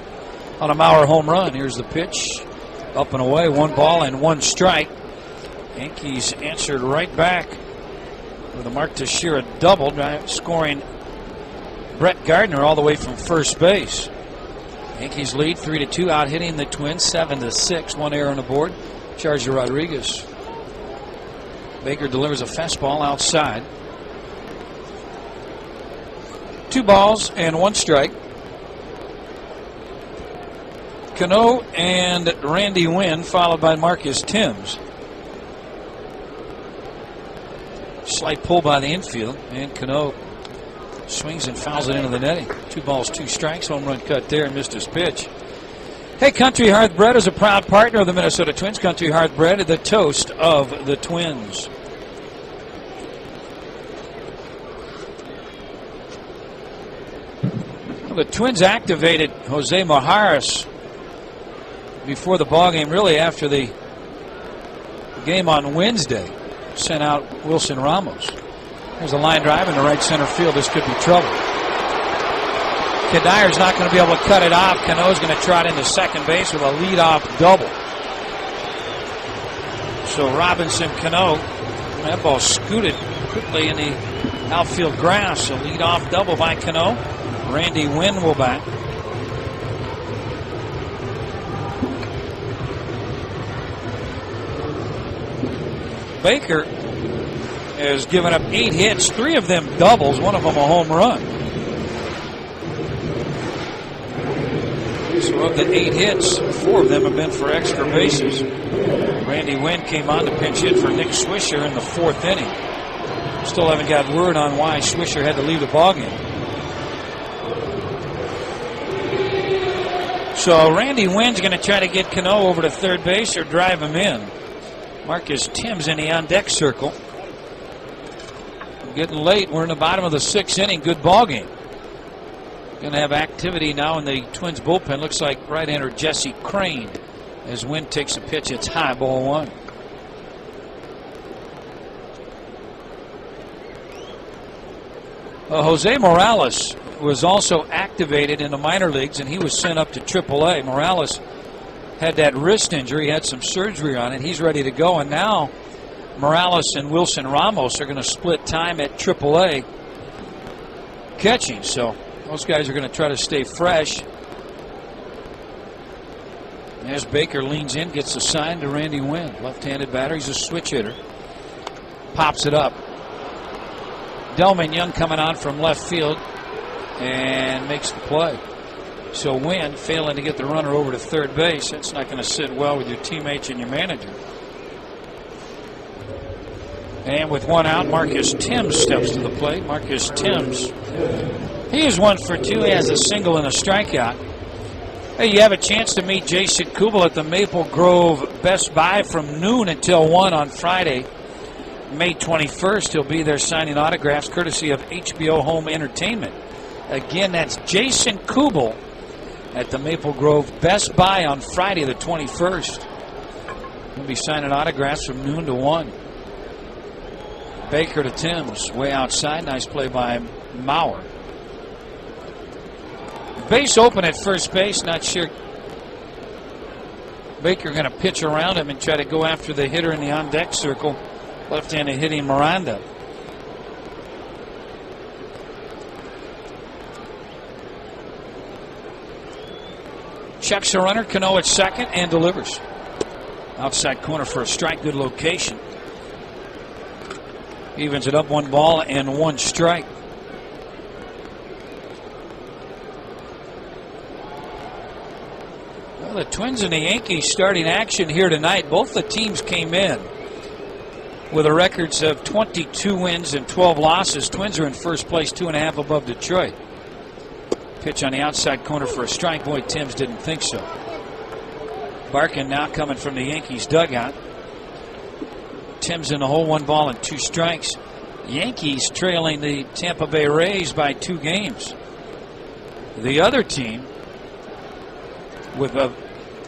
on a Mauer home run. Here's the pitch. Up and away, 1 ball and 1 strike. Yankees answered right back with a Mark Teixeira double, scoring Brett Gardner all the way from first base. Yankees lead 3-2, out hitting the Twins 7-6. 1 error on the board. Charge to Rodriguez. Baker delivers a fastball outside. 2 balls and 1 strike. Cano and Randy Wynn, followed by Marcus Timms. Slight pull by the infield, and Cano swings and fouls it into the netting. 2 balls, 2 strikes. Home run cut there and missed his pitch. Hey, Country Hearth Bread is a proud partner of the Minnesota Twins. Country Hearth Bread, the toast of the Twins. Well, the Twins activated Jose Mojarras before the ballgame, really after the game on Wednesday. Sent out Wilson Ramos. There's a line drive in the right center field. This could be trouble. Kadyr's not going to be able to cut it off. Cano's going to trot into second base with a leadoff double. So Robinson Cano, that ball scooted quickly in the outfield grass. A leadoff double by Cano. Randy Wynn will bat. Baker has given up 8 hits, 3 of them doubles, 1 of them a home run. So of the 8 hits, 4 of them have been for extra bases. Randy Wynn came on to pinch hit for Nick Swisher in the 4th inning. Still haven't got word on why Swisher had to leave the ballgame. So Randy Wynn's going to try to get Cano over to third base or drive him in. Marcus Timms in the on-deck circle. Getting late. We're in the bottom of the 6th inning. Good ball game. Going to have activity now in the Twins bullpen. Looks like right-hander Jesse Crane as Wynn takes a pitch. It's high, ball 1. Jose Morales was also activated in the minor leagues, and he was sent up to AAA. Morales had that wrist injury, had some surgery on it. He's ready to go, and now Morales and Wilson Ramos are going to split time at AAA catching. So those guys are going to try to stay fresh. As Baker leans in, gets assigned to Randy Wynn. Left-handed batter. He's a switch hitter. Pops it up. Delman Young coming on from left field and makes the play. So Wynn failing to get the runner over to third base. That's not going to sit well with your teammates and your manager. And with one out, Marcus Timms steps to the plate. Marcus Timms, he is 1 for 2. He has a single and a strikeout. Hey, you have a chance to meet Jason Kubel at the Maple Grove Best Buy from noon until 1 on Friday, May 21st. He'll be there signing autographs courtesy of HBO Home Entertainment. Again, that's Jason Kubel at the Maple Grove Best Buy on Friday the 21st. He'll be signing autographs from noon to 1. Baker to Timms, way outside. Nice play by Mauer. Base open at first base. Not sure Baker going to pitch around him and try to go after the hitter in the on-deck circle. Left-handed hitting Miranda. Checks the runner. Cano at second and delivers. Outside corner for a strike. Good location. Evens it up, 1 ball and 1 strike. Well, the Twins and the Yankees starting action here tonight. Both the teams came in with the records of 22 wins and 12 losses. Twins are in first place, 2.5 above Detroit. Pitch on the outside corner for a strike. Boy, Timms didn't think so. Barkin now coming from the Yankees dugout. Timms in the hole, 1 ball and 2 strikes. Yankees trailing the Tampa Bay Rays by 2 games. The other team with an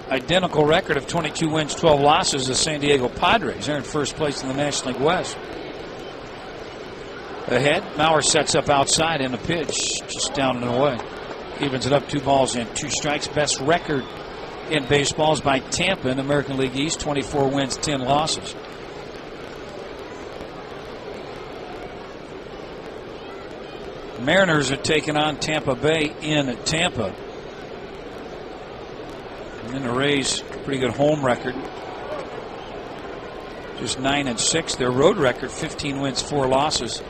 identical record of 22 wins, 12 losses, the San Diego Padres. They're in first place in the National League West. Ahead, Mauer sets up outside in the pitch, just down and away. Evens it up, 2 balls and 2 strikes. Best record in baseball is by Tampa in the American League East, 24 wins, 10 losses. Mariners are taking on Tampa Bay in Tampa. And the Rays, pretty good home record. Just 9-6. Their road record, 15 wins, 4 losses.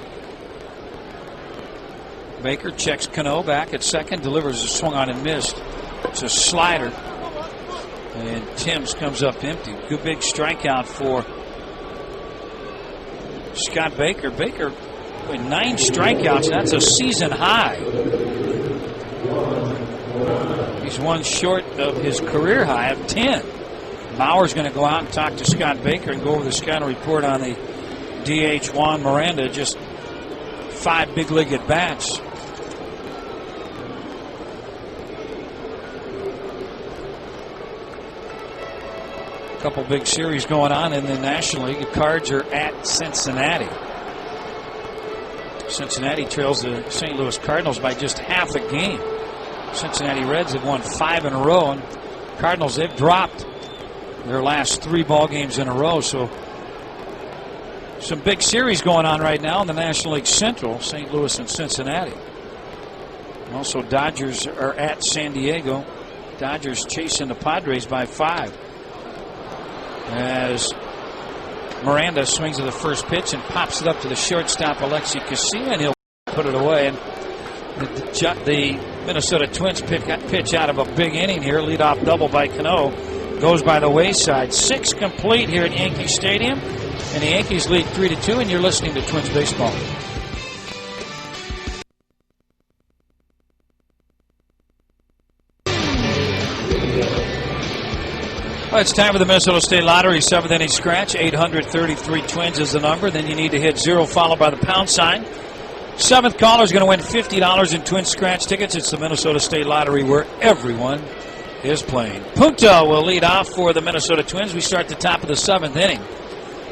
Baker checks Cano back at second, delivers a swung on and missed. It's a slider. And Timms comes up empty. Good big strikeout for Scott Baker. Baker with 9 strikeouts. That's a season high. He's 1 short of his career high of 10. Mauer's going to go out and talk to Scott Baker and go over the scouting report on the DH Juan Miranda. Just 5 big league at bats. Couple big series going on in the National League. The Cards are at Cincinnati. Cincinnati trails the St. Louis Cardinals by just half a game. Cincinnati Reds have won 5 in a row, and Cardinals, they've dropped their last 3 ball games in a row. So some big series going on right now in the National League Central, St. Louis and Cincinnati. Also, Dodgers are at San Diego. Dodgers chasing the Padres by 5. As Miranda swings at the first pitch and pops it up to the shortstop, Alexi Casilla, and he'll put it away. And the Minnesota Twins pitch out of a big inning here. Leadoff double by Cano goes by the wayside. 6 complete here at Yankee Stadium, and the Yankees lead 3-2. And you're listening to Twins baseball. Well, it's time for the Minnesota State Lottery 7th inning scratch. 833 Twins is the number. Then you need to hit 0 followed by the pound sign. 7th caller is going to win $50 in Twins scratch tickets. It's the Minnesota State Lottery where everyone is playing. Punto will lead off for the Minnesota Twins. We start the top of the 7th inning.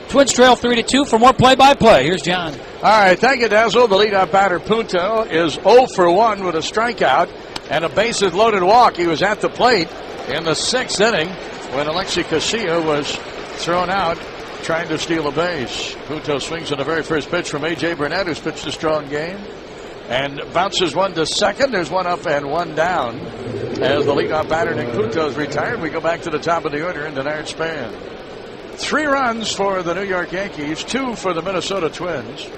Twins trail 3-2. For more play-by-play, here's John. All right, thank you, Dazzle. The leadoff batter, Punto, is 0 for 1 with a strikeout and a bases-loaded walk. He was at the plate in the 6th inning. when Alexi Casilla was thrown out trying to steal a base. Puto swings on the very first pitch from A.J. Burnett, who's pitched a strong game, and bounces one to second. There's one up and one down. As the leadoff batter, Nick Puto's retired, we go back to the top of the order in Denard Span. 3 runs for the New York Yankees, 2 for the Minnesota Twins.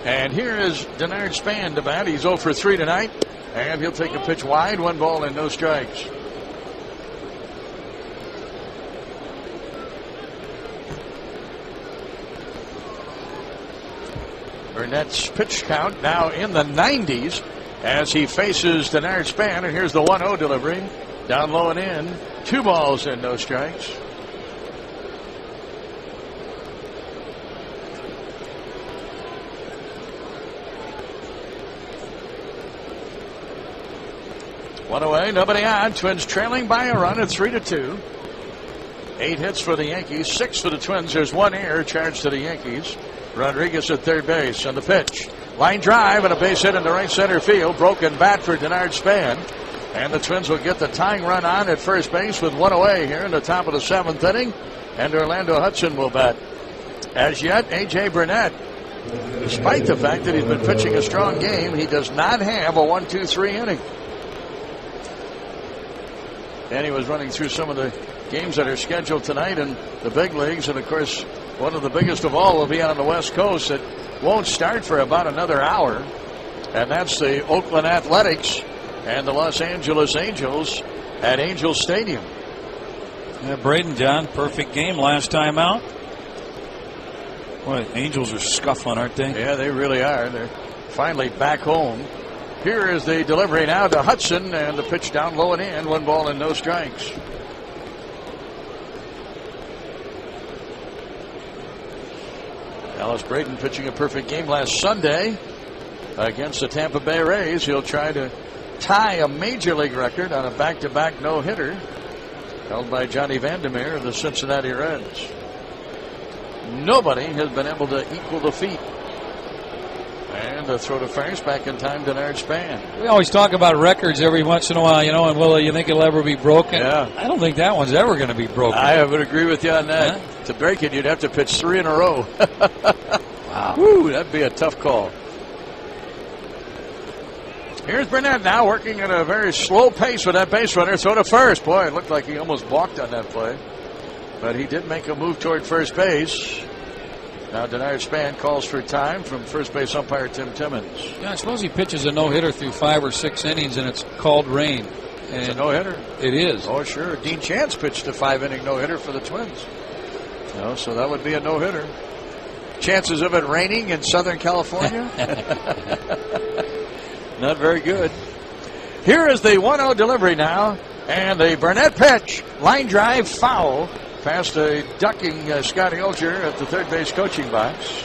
And here is Denard Span to bat. He's 0 for 3 tonight, and he'll take a pitch wide, 1 ball and no strikes. Burnett's pitch count now in the 90s as he faces Denard Span, and here's the 1-0 delivery. Down low and in, 2 balls and no strikes. One away, nobody on. Twins trailing by a run at 3-2. 8 hits for the Yankees, 6 for the Twins. There's 1 error charged to the Yankees. Rodriguez at third base on the pitch. Line drive and a base hit into right center field. Broken bat for Denard Span. And the Twins will get the tying run on at first base with 1 away here in the top of the 7th inning. And Orlando Hudson will bat. As yet, A.J. Burnett, despite the fact that he's been pitching a strong game, he does not have a 1-2-3 inning. And he was running through some of the games that are scheduled tonight in the big leagues. And, of course, one of the biggest of all will be on the West Coast. It won't start for about another hour. And that's the Oakland Athletics and the Los Angeles Angels at Angel Stadium. Yeah, Braden, John, perfect game last time out. Boy, Angels are scuffling, aren't they? Yeah, they really are. They're finally back home. Here is the delivery now to Hudson, and the pitch down low and in. 1 ball and no strikes. Dallas Braden pitching a perfect game last Sunday against the Tampa Bay Rays. He'll try to tie a major league record on a back-to-back no-hitter held by Johnny Vandermeer of the Cincinnati Reds. Nobody has been able to equal the feat. And a throw to first, back in time, Denard Span. We always talk about records every once in a while, and will you think it'll ever be broken? Yeah. I don't think that one's ever going to be broken. I would agree with you on that. Huh? To break it, you'd have to pitch 3 in a row. Wow. Woo, that'd be a tough call. Here's Burnett now working at a very slow pace with that base runner. Throw to first. Boy, it looked like he almost balked on that play. But he did make a move toward first base. Now Denard Span calls for time from first base umpire Tim Timmons. Yeah, I suppose he pitches a no-hitter through 5 or 6 innings, and it's called rain. And it's a no-hitter. It is. Oh, sure. Dean Chance pitched a 5-inning no-hitter for the Twins. So that would be a no-hitter. Chances of it raining in Southern California? Not very good. Here is the 1-0 delivery now. And the Burnett pitch. Line drive foul. Past a ducking Scotty Ulger at the third base coaching box.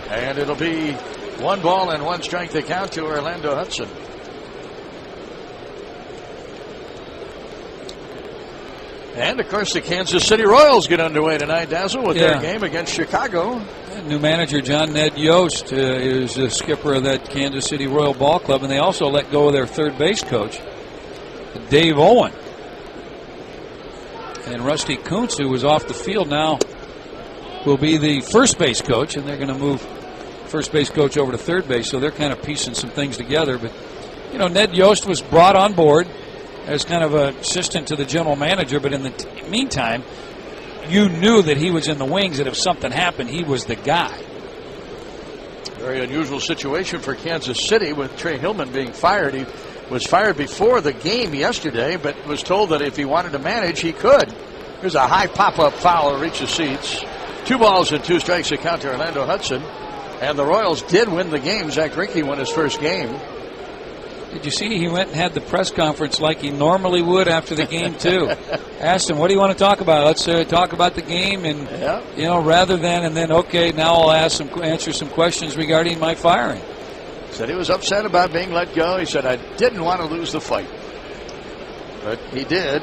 And it'll be 1 ball and 1 strike to count to Orlando Hudson. And, of course, the Kansas City Royals get underway tonight, Dazzle, with their game against Chicago. New manager John Ned Yost is the skipper of that Kansas City Royal Ball Club, and they also let go of their third base coach, Dave Owen. And Rusty Kuntz, who was off the field now, will be the first base coach, and they're going to move first base coach over to third base, so they're kind of piecing some things together. But, Ned Yost was brought on board as kind of an assistant to the general manager, but in the meantime, you knew that he was in the wings, that if something happened, he was the guy. Very unusual situation for Kansas City with Trey Hillman being fired. He was fired before the game yesterday, but was told that if he wanted to manage, he could. Here's a high pop-up foul to reach the seats. 2 balls and 2 strikes to count to Orlando Hudson. And the Royals did win the game. Zach Greinke won his first game. Did you see he went and had the press conference like he normally would after the game, too? Asked him, what do you want to talk about? Let's talk about the game, and, rather than, and then, okay, now I'll answer some questions regarding my firing. Said he was upset about being let go. He said, I didn't want to lose the fight. But he did.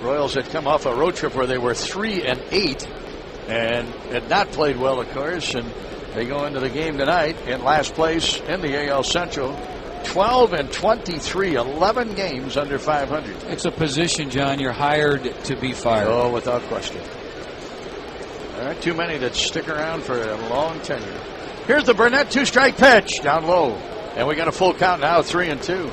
Royals had come off a road trip where they were 3-8 and had not played well, of course, and they go into the game tonight in last place in the AL Central 12-23, 11 games under 500. It's a position, John, you're hired to be fired. Oh, without question. There aren't too many that stick around for a long tenure. Here's the Burnett 2-strike pitch down low. And we got a full count now, 3-2.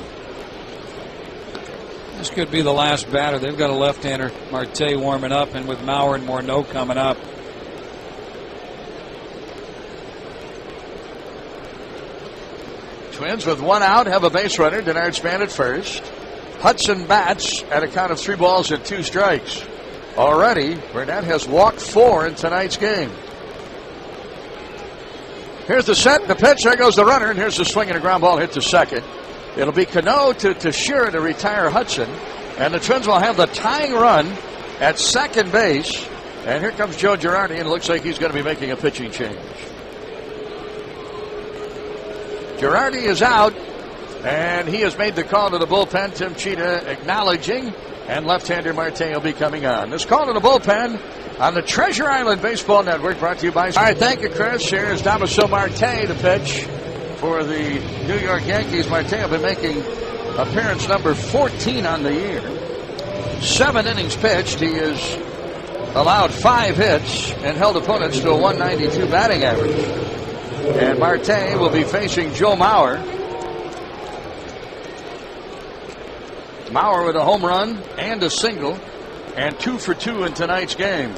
This could be the last batter. They've got a left-hander, Marte, warming up, and with Mauer and Morneau coming up. Twins with one out have a base runner. Denard Span at first. Hudson bats at a count of 3-2 strikes. Already, Burnett has walked 4 in tonight's game. Here's the set, the pitch. There goes the runner, and here's the swing and a ground ball hit to second. It'll be Cano to Teixeira to retire Hudson, and the Twins will have the tying run at second base. And here comes Joe Girardi, and it looks like he's going to be making a pitching change. Girardi is out, and he has made the call to the bullpen. Tim Cheetah acknowledging, and left-hander Marte will be coming on. This call to the bullpen on the Treasure Island Baseball Network, brought to you by... All right, thank you, Chris. Here's Damaso Marte to pitch for the New York Yankees. Marte will be making appearance number 14 on the year. 7 innings pitched. He has allowed 5 hits and held opponents to a 192 batting average. And Marte will be facing Joe Mauer. Mauer with a home run and a single, and 2 for 2 in tonight's game.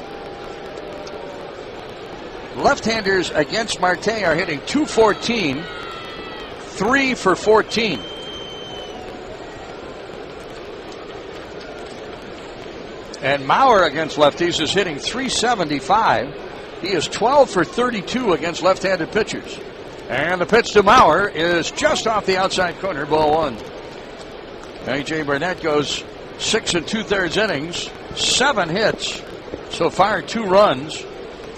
Left-handers against Marte are hitting .214, 3 for 14. And Mauer against lefties is hitting .375. He is 12 for 32 against left-handed pitchers. And the pitch to Mauer is just off the outside corner, ball 1. A.J. Burnett goes 6 2/3 innings, 7 hits, so far 2 runs.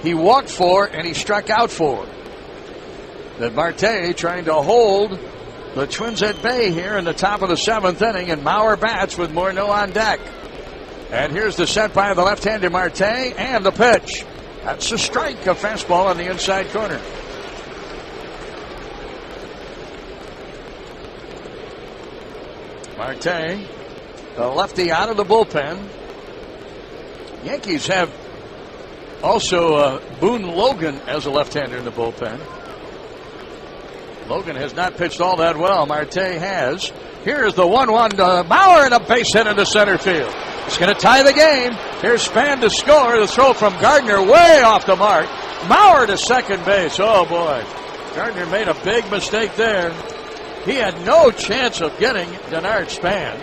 He walked 4 and he struck out 4. That Marte trying to hold the Twins at bay here in the top of the 7th inning, and Mauer bats with Morneau on deck. And here's the set by the left-hander Marte, and the pitch. That's a strike, a fastball on the inside corner. Marte, the lefty out of the bullpen. Yankees have also Boone Logan as a left-hander in the bullpen. Logan has not pitched all that well. Marte has. Here's the 1-1 to Mauer, and a base hit into center field. It's going to tie the game. Here's Span to score. The throw from Gardner way off the mark. Mauer to second base. Oh, boy. Gardner made a big mistake there. He had no chance of getting Denard Span.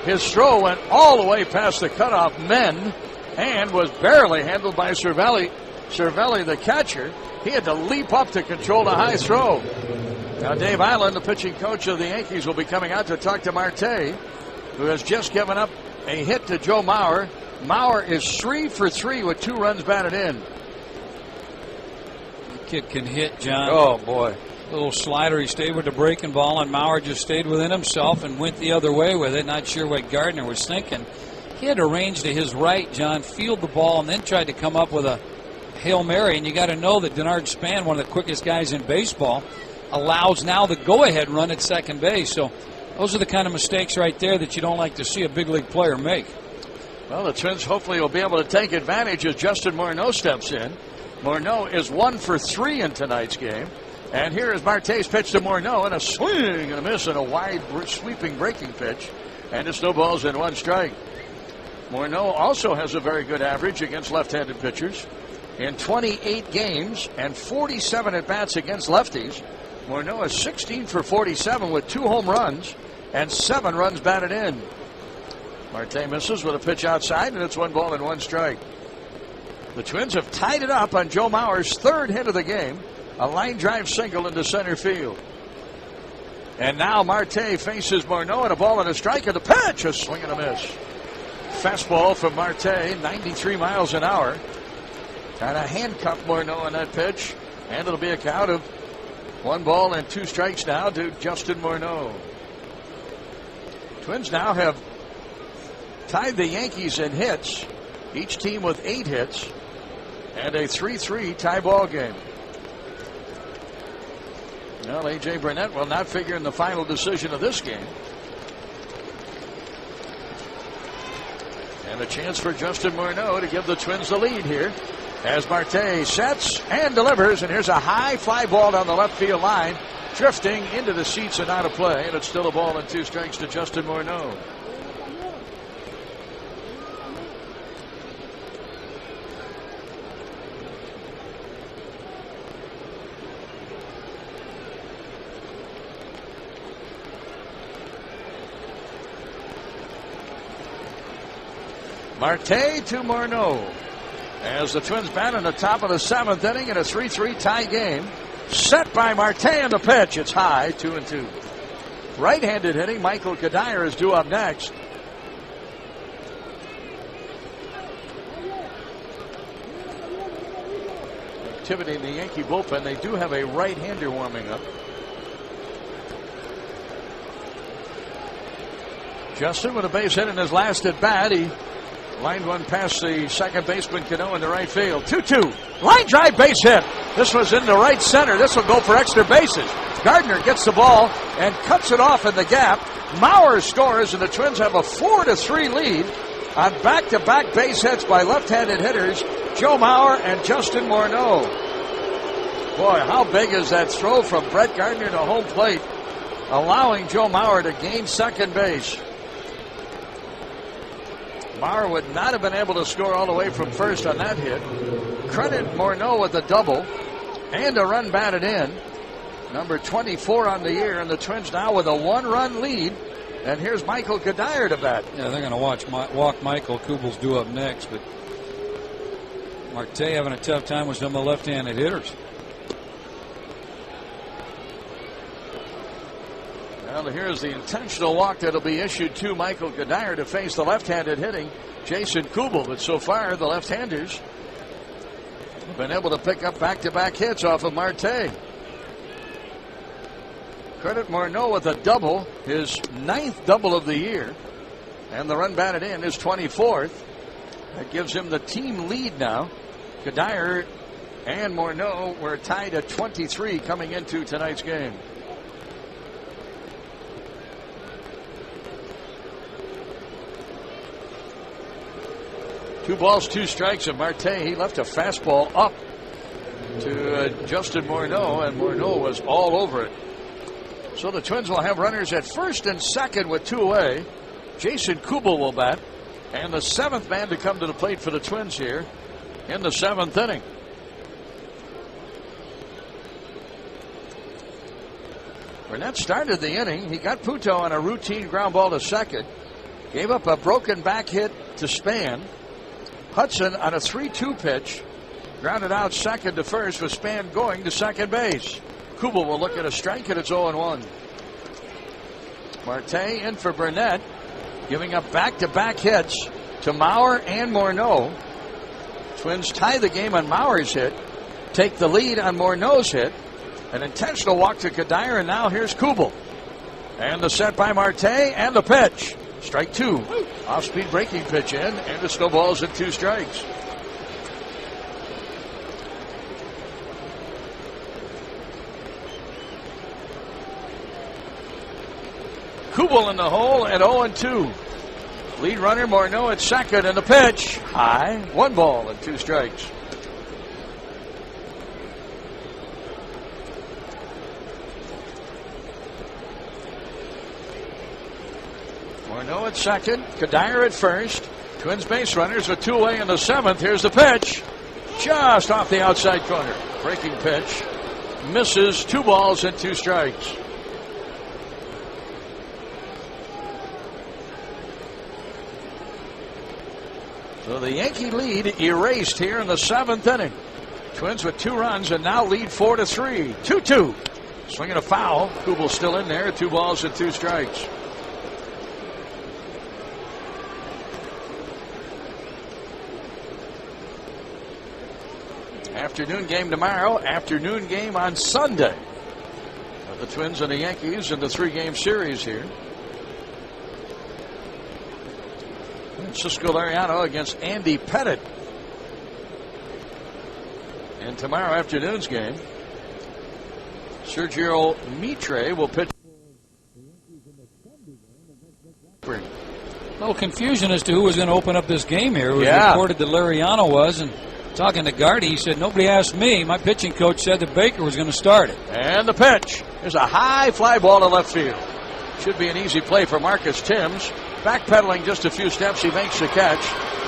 His throw went all the way past the cutoff men and was barely handled by Cervelli. Cervelli, the catcher, he had to leap up to control the high throw. Now Dave Island, the pitching coach of the Yankees, will be coming out to talk to Marte, who has just given up a hit to Joe Mauer. Mauer is 3 for 3 with 2 runs batted in. The kid can hit, John. Oh, boy. Little slider. He stayed with the breaking ball, and Mauer just stayed within himself and went the other way with it. Not sure what Gardner was thinking. He had a range to his right, John, field the ball, and then tried to come up with a Hail Mary. And you got to know that Denard Span, one of the quickest guys in baseball, allows now the go-ahead run at second base. So those are the kind of mistakes right there that you don't like to see a big league player make. Well, the Twins hopefully will be able to take advantage as Justin Morneau steps in. Morneau is 1 for 3 in tonight's game. And here is Marte's pitch to Morneau, and a swing and a miss and a wide sweeping breaking pitch. And it's no balls and 1 strike. Morneau also has a very good average against left-handed pitchers. In 28 games and 47 at-bats against lefties, Morneau is 16 for 47 with 2 home runs and 7 runs batted in. Marte misses with a pitch outside, and it's 1 ball and 1 strike. The Twins have tied it up on Joe Mauer's 3rd hit of the game, a line drive single into center field. And now Marte faces Morneau, and a ball and a strike, and the pitch, a swing and a miss. Fastball from Marte, 93 miles an hour. Kind of handcuffed Morneau on that pitch, and it'll be a count of 1 ball and 2 strikes now to Justin Morneau. Twins now have tied the Yankees in hits, each team with 8 hits, and a 3-3 tie ball game. Well, A.J. Burnett will not figure in the final decision of this game. And a chance for Justin Morneau to give the Twins the lead here as Marte sets and delivers. And here's a high fly ball down the left field line, drifting into the seats and out of play. And it's still a ball and 2 strikes to Justin Morneau. Marte to Morneau as the Twins bat in the top of the 7th inning in a 3-3 tie game. Set by Marte and the pitch. It's high, 2-2. Right-handed hitting Michael Kadire is due up next. Activity in the Yankee bullpen. They do have a right-hander warming up. Justin with a base hit in his last at bat. He lined one past the second baseman Cano in the right field. 2-2. Line drive base hit. This was in the right center. This will go for extra bases. Gardner gets the ball and cuts it off in the gap. Mauer scores, and the Twins have a 4-3 lead on back-to-back base hits by left-handed hitters Joe Mauer and Justin Morneau. Boy, how big is that throw from Brett Gardner to home plate, allowing Joe Mauer to gain second base. Mauer would not have been able to score all the way from first on that hit. Credit Morneau with a double and a run batted in. Number 24 on the year, and the Twins now with a 1-run lead. And here's Michael Kadire to bat. Yeah, they're going to walk Michael. Kubal's due up next, but Marte having a tough time with some of the left-handed hitters. Well, here's the intentional walk that'll be issued to Michael Kadire to face the left-handed hitting Jason Kubel. But so far, the left-handers have been able to pick up back-to-back hits off of Marte. Credit Morneau with a double, his 9th double of the year. And the run batted in is 24th. That gives him the team lead now. Kadire and Morneau were tied at 23 coming into tonight's game. Two balls, 2 strikes, and Marte, he left a fastball up to Justin Morneau, and Morneau was all over it. So the Twins will have runners at first and second with 2 away. Jason Kubel will bat, and the 7th man to come to the plate for the Twins here in the 7th inning. Burnett started the inning. He got Puto on a routine ground ball to second. Gave up a broken back hit to Span. Hudson on a 3-2 pitch grounded out second to first with Span going to second base. Kubel will look at a strike, and it's 0-1. Marte in for Burnett, giving up back-to-back hits to Mauer and Morneau. Twins tie the game on Mauer's hit, take the lead on Morneau's hit. An intentional walk to Kadire, and now here's Kubel. And the set by Marte, and the pitch. Strike 2. Off-speed breaking pitch in, and the snowballs at 2 strikes. Kubel in the hole at 0-2. Lead runner Morneau at second, and the pitch high. 1 ball and 2 strikes. Morneau at second, Kadire at first. Twins base runners with 2 away in the 7th. Here's the pitch. Just off the outside corner. Breaking pitch. Misses. 2 balls and 2 strikes. So the Yankee lead erased here in the 7th inning. Twins with 2 runs and now lead 4-3. 2-2. Swinging a foul. Kubel still in there. 2 balls and 2 strikes. Afternoon game tomorrow. Afternoon game on Sunday. The Twins and the Yankees in the 3-game series here. Francisco Liriano against Andy Pettit. And tomorrow afternoon's game Sergio Mitre will pitch. A little confusion as to who was going to open up this game here. It was reported that Liriano was, and talking to Gardy, he said, nobody asked me. My pitching coach said that Baker was going to start it. And the pitch. There's a high fly ball to left field. Should be an easy play for Marcus Timms. Backpedaling just a few steps, he makes the catch.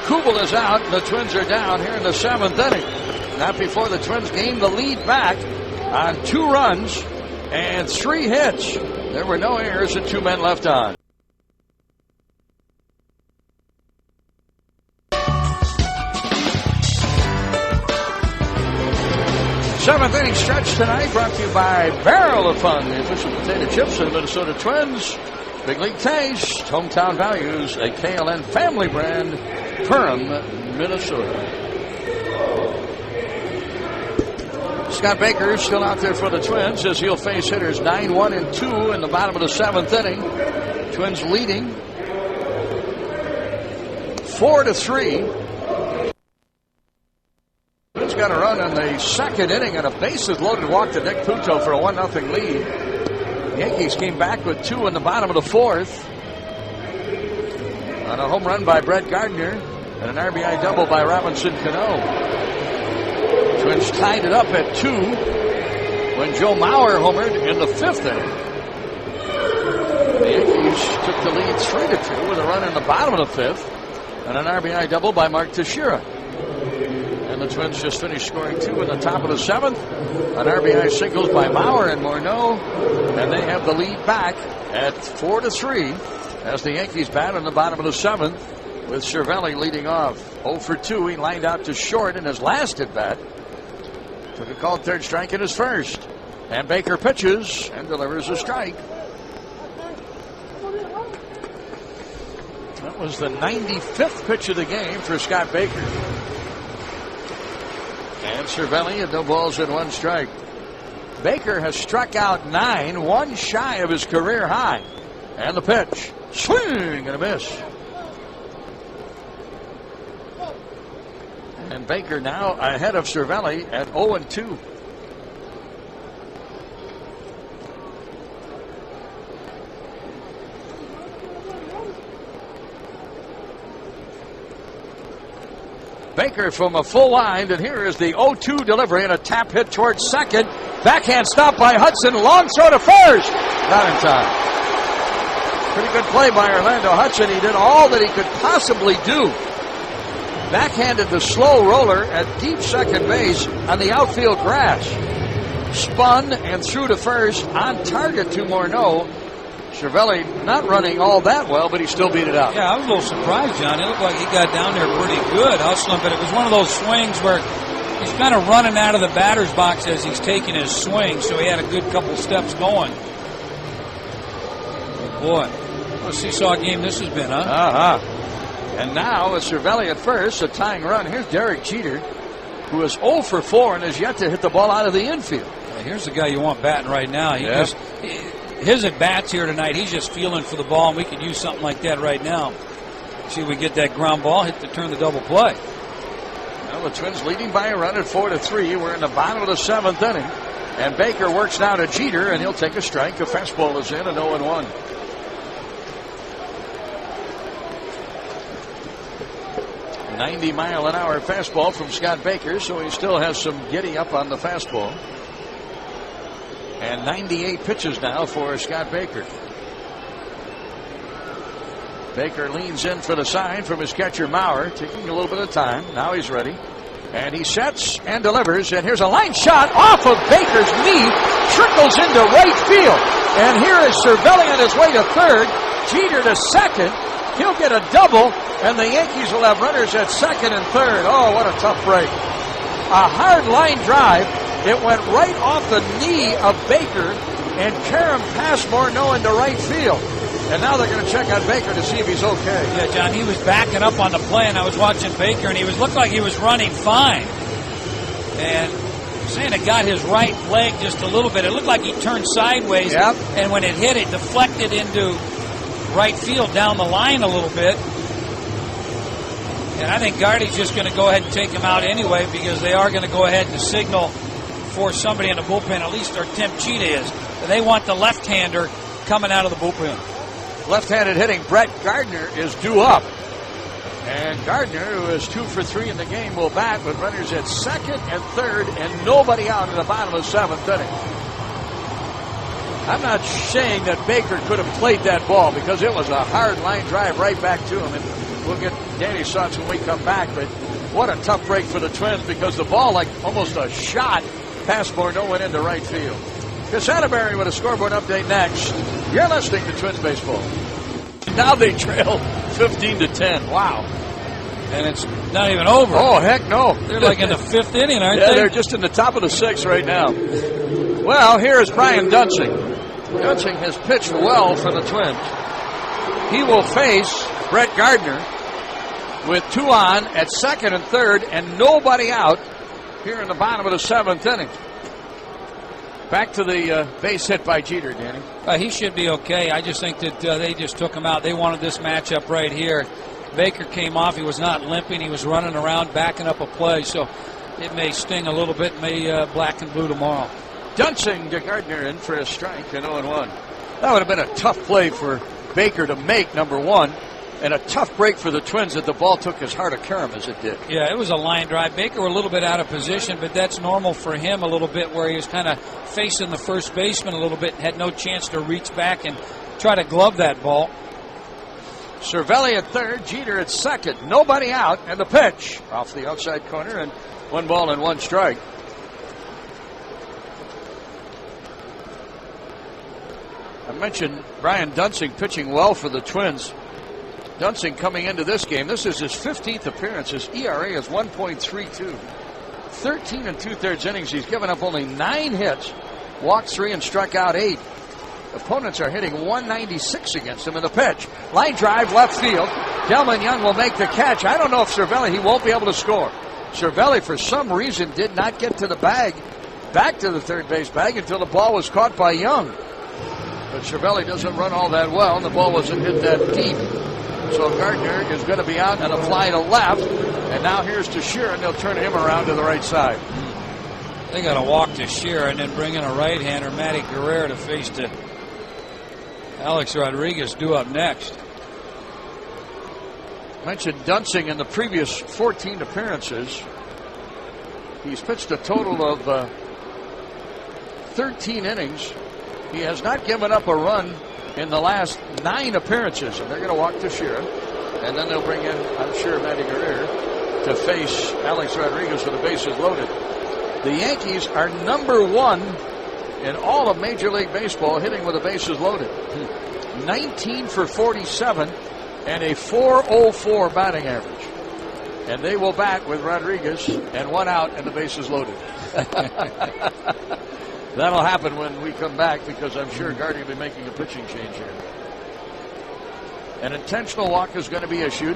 Kubel is out, and the Twins are down here in the 7th inning. Not before the Twins gained the lead back on 2 runs and 3 hits. There were no errors and 2 men left on. Seventh inning stretch tonight brought to you by Barrel of Fun, the official potato chips of the Minnesota Twins. Big League Taste, Hometown Values, a KLN family brand, Perham, Minnesota. Scott Baker is still out there for the Twins as he'll face hitters 9-1 and 2 in the bottom of the 7th inning. Twins leading 4-3. Twins got a run in the 2nd inning and a bases loaded walk to Nick Puto for a 1-0 lead. Yankees came back with 2 in the bottom of the 4th on a home run by Brett Gardner and an RBI double by Robinson Cano. Twins tied it up at 2 when Joe Mauer homered in the 5th inning. The Yankees took the lead 3-2 with a run in the bottom of the 5th and an RBI double by Mark Teixeira. And the Twins just finished scoring 2 in the top of the 7th. An RBI singles by Mauer and Morneau. And they have the lead back at 4-3 as the Yankees bat in the bottom of the 7th with Cervelli leading off. 0 for 2. He lined out to short in his last at bat. Took a called 3rd strike in his 1st. And Baker pitches and delivers a strike. That was the 95th pitch of the game for Scott Baker. And Cervelli at 0-1 strike. Baker has struck out 9, 1 shy of his career high. And the pitch. Swing and a miss. And Baker now ahead of Cervelli at 0-2. Baker from a full wind, and here is the 0-2 delivery and a tap hit towards second. Backhand stop by Hudson, long throw to first. Not in time. Pretty good play by Orlando Hudson. He did all that he could possibly do. Backhanded the slow roller at deep second base on the outfield grass. Spun and threw to first on target to Morneau. Cervelli not running all that well, but he still beat it out. Yeah, I was a little surprised, John. It looked like he got down there pretty good, hustling, but it was one of those swings where he's kind of running out of the batter's box as he's taking his swing, so he had a good couple steps going. Oh boy, what a seesaw game this has been, huh? And now with Cervelli at first, a tying run. Here's Derek Jeter, who is 0 for 4 and has yet to hit the ball out of the infield. Yeah, here's the guy you want batting right now. His at-bats here tonight, he's just feeling for the ball, and we could use something like that right now. See if we get that ground ball, hit to turn the double play. Well, the Twins leading by a run at 4-3. We're in the bottom of the 7th inning. And Baker works now to Jeter, and he'll take a strike. A fastball is in, and 0-1. A 90-mile-an-hour fastball from Scott Baker, so he still has some giddy up on the fastball. And 98 pitches now for Scott Baker. Baker leans in for the sign from his catcher Mauer, taking a little bit of time. Now he's ready. And he sets and delivers. And here's a line shot off of Baker's knee. Trickles into right field. And here is Cervelli on his way to third. Jeter to second. He'll get a double. And the Yankees will have runners at second and third. Oh, what a tough break. A hard line drive. It went right off the knee of Baker and carried him past Morneau into right field. And now they're going to check on Baker to see if he's okay. Yeah, John, he was backing up on the play, and I was watching Baker, and he looked like he was running fine. And saying it got his right leg just a little bit. It looked like he turned sideways, and when it hit, it deflected into right field down the line a little bit. And I think Gardy's just going to go ahead and take him out anyway because they are going to go ahead and signal force somebody in the bullpen, at least their Tim Cheetah is. They want the left-hander coming out of the bullpen. Left-handed hitting Brett Gardner is due up. And Gardner, who is 2 for 3 in the game, will bat with runners at second and third and nobody out in the bottom of the 7th inning. I'm not saying that Baker could have played that ball because it was a hard line drive right back to him. And we'll get Danny's thoughts when we come back. But what a tough break for the Twins because the ball, like almost a shot past Bordeaux, went into right field. Chris Atterbury with a scoreboard update next. You're listening to Twins Baseball. Now they trail 15-10. Wow. And it's not even over. Oh, heck no. They're like in the 5th inning, aren't they? Yeah, they're just in the top of the 6th right now. Well, here's Brian Dunsing. Dunsing has pitched well for the Twins. He will face Brett Gardner with 2 on at second and third and nobody out here in the bottom of the 7th inning. Back to the base hit by Jeter, Danny. He should be okay. I just think that they just took him out. They wanted this matchup right here. Baker came off. He was not limping. He was running around, backing up a play. So it may sting a little bit, may black and blue tomorrow. Dunsing to Gardner in for a strike and 0-1. That would have been a tough play for Baker to make, number one, and a tough break for the Twins that the ball took as hard a carom as it did. Yeah, it was a line drive. Baker were a little bit out of position, but that's normal for him a little bit where he was kind of facing the first baseman a little bit, had no chance to reach back and try to glove that ball. Cervelli at third, Jeter at second, nobody out, and the pitch off the outside corner, and 1 ball and 1 strike. I mentioned Brian Dunsing pitching well for the Twins. Dunsing coming into this game, this is his 15th appearance. His ERA is 1.32. 13 2/3 innings. He's given up only 9 hits, walked 3 and struck out 8. Opponents are hitting 196 against him in the pitch. Line drive left field. Delman Young will make the catch. I don't know if Cervelli, he won't be able to score. Cervelli, for some reason, did not get to the bag, back to the third base bag until the ball was caught by Young. But Cervelli doesn't run all that well, and the ball wasn't hit that deep. So Gardner is going to be out and a fly to left. And now here's to Sheeran. They'll turn him around to the right side. They got to walk to Sheeran and then bring in a right-hander, Matty Guerrero, to face to Alex Rodriguez due up next. Mentioned Dunsing in the previous 14 appearances. He's pitched a total of 13 innings. He has not given up a run in the last 9 appearances. And they're going to walk to Sheeran. And then they'll bring in, I'm sure, Matty Guerrero to face Alex Rodriguez with the bases loaded. The Yankees are number 1 in all of Major League Baseball hitting with the bases loaded. 19 for 47 and a 4.04 batting average. And they will bat with Rodriguez and 1 out and the bases loaded. That'll happen when we come back because I'm sure Gardner will be making a pitching change here. An intentional walk is going to be issued.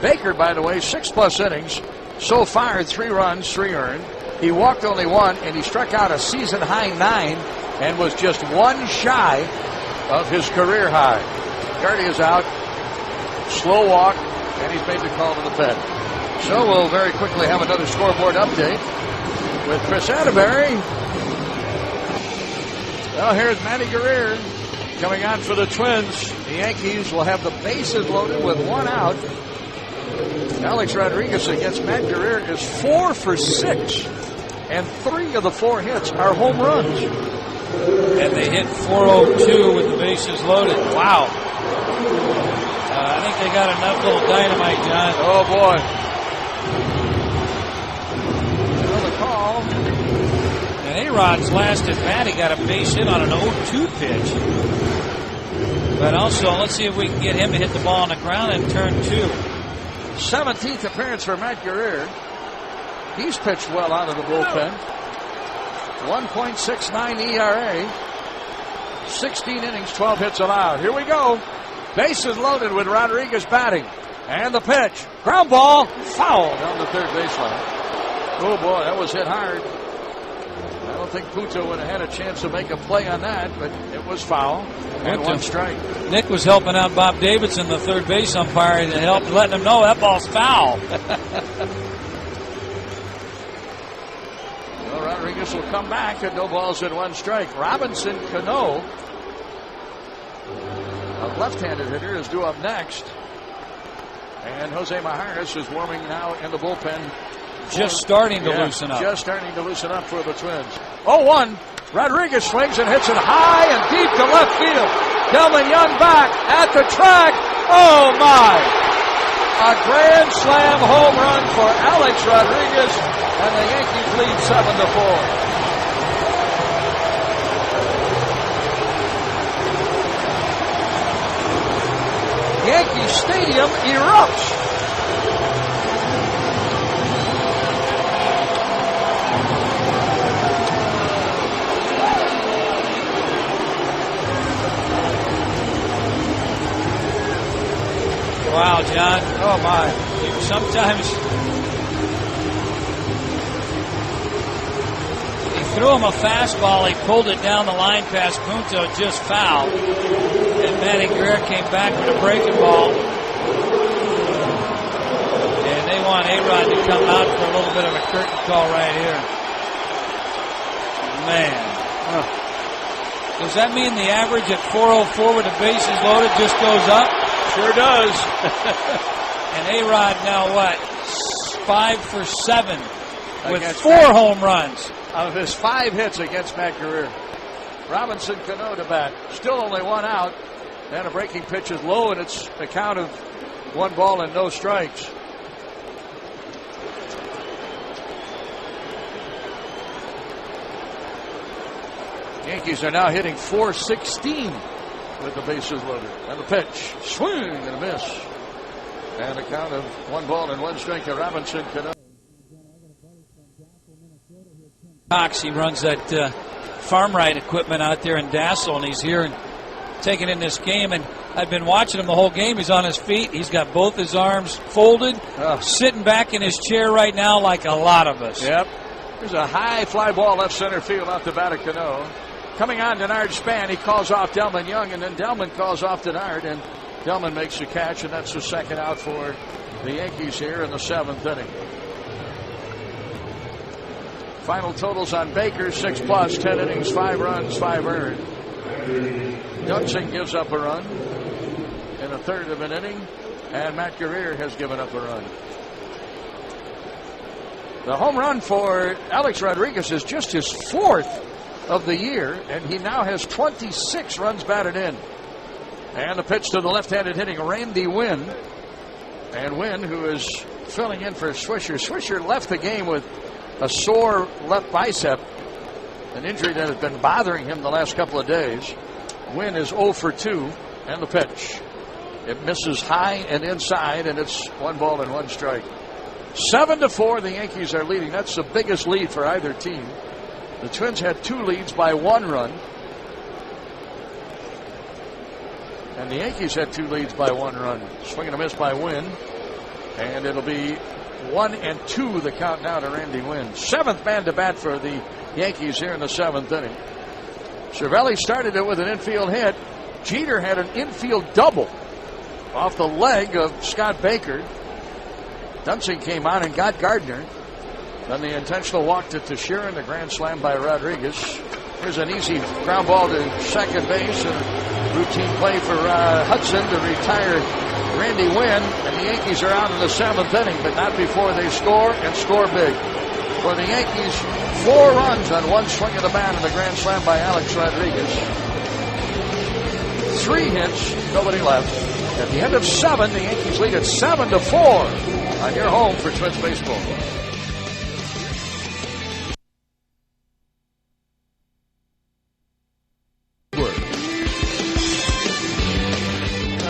Baker, by the way, 6+ innings. So far, 3 runs, 3 earned. He walked only 1, and he struck out a season-high 9 and was just 1 shy of his career high. Gardner is out. Slow walk, and he's made the call to the pen. So we'll very quickly have another scoreboard update with Chris Atterbury. Well, here's Matty Guerrero coming on for the Twins. The Yankees will have the bases loaded with 1 out. Alex Rodriguez against Matt Guerrero is 4 for 6, and 3 of the 4 hits are home runs. And they hit 402 with the bases loaded. Wow. I think they got enough little dynamite, John. Oh, boy. Another call. And A-Rod's last at bat, he got a base hit on an 0-2 pitch. But also, let's see if we can get him to hit the ball on the ground and turn 2. 17th appearance for Matt Guerrero. He's pitched well out of the bullpen. 1.69 ERA. 16 innings, 12 hits allowed. Here we go. Bases loaded with Rodriguez batting. And the pitch. Ground ball. Foul down the third baseline. Oh, boy, that was hit hard. I don't think Puto would have had a chance to make a play on that, but it was foul. And 1 strike. Nick was helping out Bob Davidson, the third base umpire, and helped letting him know that ball's foul. Well, Rodriguez will come back and no balls in 1 strike. Robinson Cano, a left-handed hitter, is due up next. And Jose Majares is warming now in the bullpen. Just starting to loosen up. Just starting to loosen up for the Twins. 0-1. Rodriguez swings and hits it high and deep to left field. Delman Young back at the track. Oh, my. A grand slam home run for Alex Rodriguez, and the Yankees lead 7-4. Yankee Stadium erupts. Wow, John. Oh, my. Sometimes he threw him a fastball. He pulled it down the line past Punto, just foul. And Manny Guerrero came back with a breaking ball. And they want A-Rod to come out for a little bit of a curtain call right here. Man. Does that mean the average at 404 with the bases loaded just goes up? Sure does. And A-Rod now what? 5 for 7 with Against 4 Matt. home runs. Of his 5 hits against Matt Guerrero. Robinson Cano to bat. Still only 1 out. And a breaking pitch is low, and it's a count of 1 ball and no strikes. Yankees are now hitting .416 with the bases loaded. And the pitch. Swing and a miss. And a count of 1 ball and 1 strike to Robinson Cano. Cox, he runs that farm right equipment out there in Dassel, and he's here and taking in this game. And I've been watching him the whole game. He's on his feet. He's got both his arms folded, sitting back in his chair right now like a lot of us. Yep. There's a high fly ball left center field off the bat of Cano. Coming on Denard Span, he calls off Delman Young, and then Delman calls off Denard, and Delman makes the catch, and that's the 2nd out for the Yankees here in the 7th inning. Final totals on Baker, 6+, 10 innings, 5 runs, 5 earned. Dunsing gives up a run in a third of an inning, and Matt Guerrero has given up a run. The home run for Alex Rodriguez is just his 4th of the year, and he now has 26 runs batted in. And the pitch to the left-handed hitting Randy Wynn. And Wynn, who is filling in for Swisher. Swisher left the game with a sore left bicep, an injury that has been bothering him the last couple of days. Wynn is 0 for 2, and the pitch. It misses high and inside, and it's 1 ball and 1 strike. 7-4, the Yankees are leading. That's the biggest lead for either team. The Twins had 2 leads by 1 run. And the Yankees had 2 leads by 1 run. Swing and a miss by Wynn. And it'll be 1-2 the count now to Randy Wynn. 7th man to bat for the Yankees here in the 7th inning. Cervelli started it with an infield hit. Jeter had an infield double off the leg of Scott Baker. Dunsing came on and got Gardner. Then the intentional walk to Teixeira, the grand slam by Rodriguez. Here's an easy ground ball to second base. And routine play for Hudson to retire Randy Wynn. And the Yankees are out in the 7th inning, but not before they score and score big. For the Yankees, 4 runs on 1 swing of the bat and the grand slam by Alex Rodriguez. 3 hits, nobody left. At the end of 7, the Yankees lead at 7-4 on your home for Twins baseball.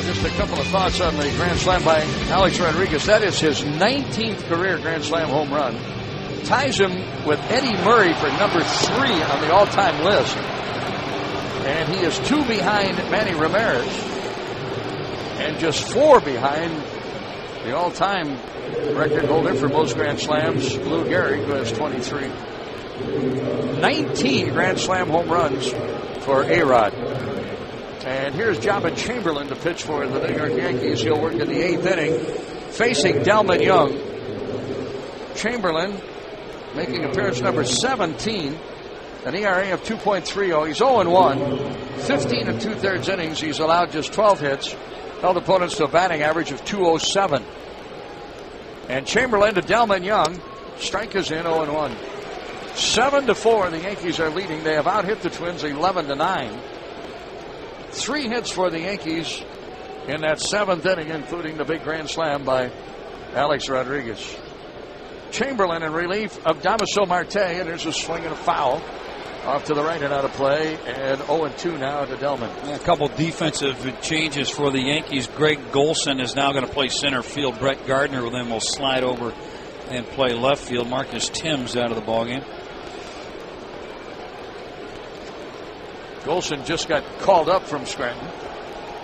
Just a couple of thoughts on the grand slam by Alex Rodriguez. That is his 19th career grand slam home run. Ties him with Eddie Murray for number 3 on the all-time list. And he is 2 behind Manny Ramirez. And just 4 behind the all-time record holder for most grand slams, Lou Gehrig, who has 23. 19 grand slam home runs for A-Rod. And here's Jobbin Chamberlain to pitch for the New York Yankees. He'll work in the 8th inning, facing Delman Young. Chamberlain making appearance number 17, an ERA of 2.30. He's 0-1, 15 and 2/3 innings. He's allowed just 12 hits, held opponents to a batting average of 207. And Chamberlain to Delman Young. Strike is in, 0-1. 7-4, the Yankees are leading. They have out-hit the Twins 11-9. 3 hits for the Yankees in that 7th inning, including the big grand slam by Alex Rodriguez. Chamberlain in relief of Damaso Marte, and there's a swing and a foul off to the right and out of play, and 0-2 now to Delman. A couple defensive changes for the Yankees. Greg Golson is now going to play center field. Brett Gardner then will slide over and play left field. Marcus Timms out of the ballgame. Golson just got called up from Scranton,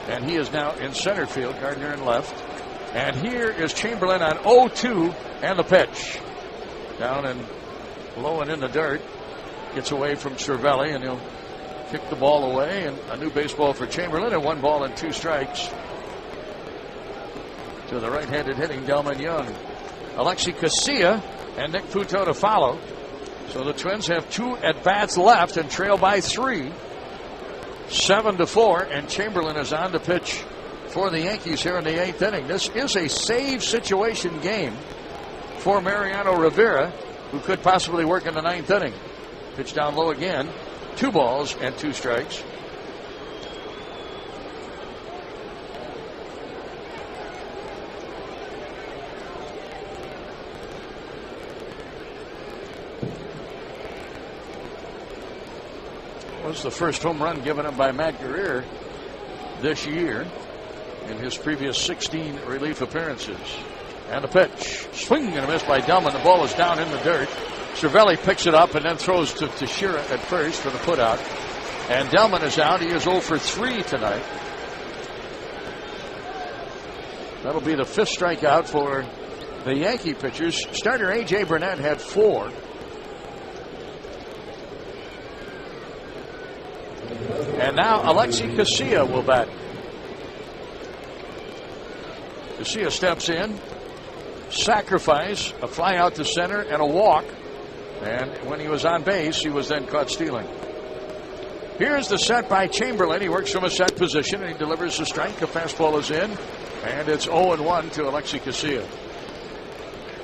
and he is now in center field. Gardner in left. And here is Chamberlain on 0-2, and the pitch. Down and low and in the dirt. Gets away from Cervelli, and he'll kick the ball away. And a new baseball for Chamberlain, and 1 ball and 2 strikes to the right-handed hitting Delman Young. Alexi Casilla and Nick Puto to follow. So the Twins have 2 at-bats left and trail by 3. 7-4, and Chamberlain is on to pitch for the Yankees here in the 8th inning. This is a save situation game for Mariano Rivera, who could possibly work in the 9th inning. Pitch down low again. 2 balls and 2 strikes. Was the first home run given him by Matt Guerrier this year in his previous 16 relief appearances. And the pitch. Swing and a miss by Delman. The ball is down in the dirt. Cervelli picks it up and then throws to Teixeira at first for the putout. And Delman is out. He is 0 for 3 tonight. That'll be the 5th strikeout for the Yankee pitchers. Starter A.J. Burnett had 4. And now Alexi Casilla will bat. Casilla steps in. Sacrifice, a fly out to center, and a walk. And when he was on base, he was then caught stealing. Here's the set by Chamberlain. He works from a set position, and he delivers the strike. A fastball is in, and it's 0-1 to Alexi Casilla.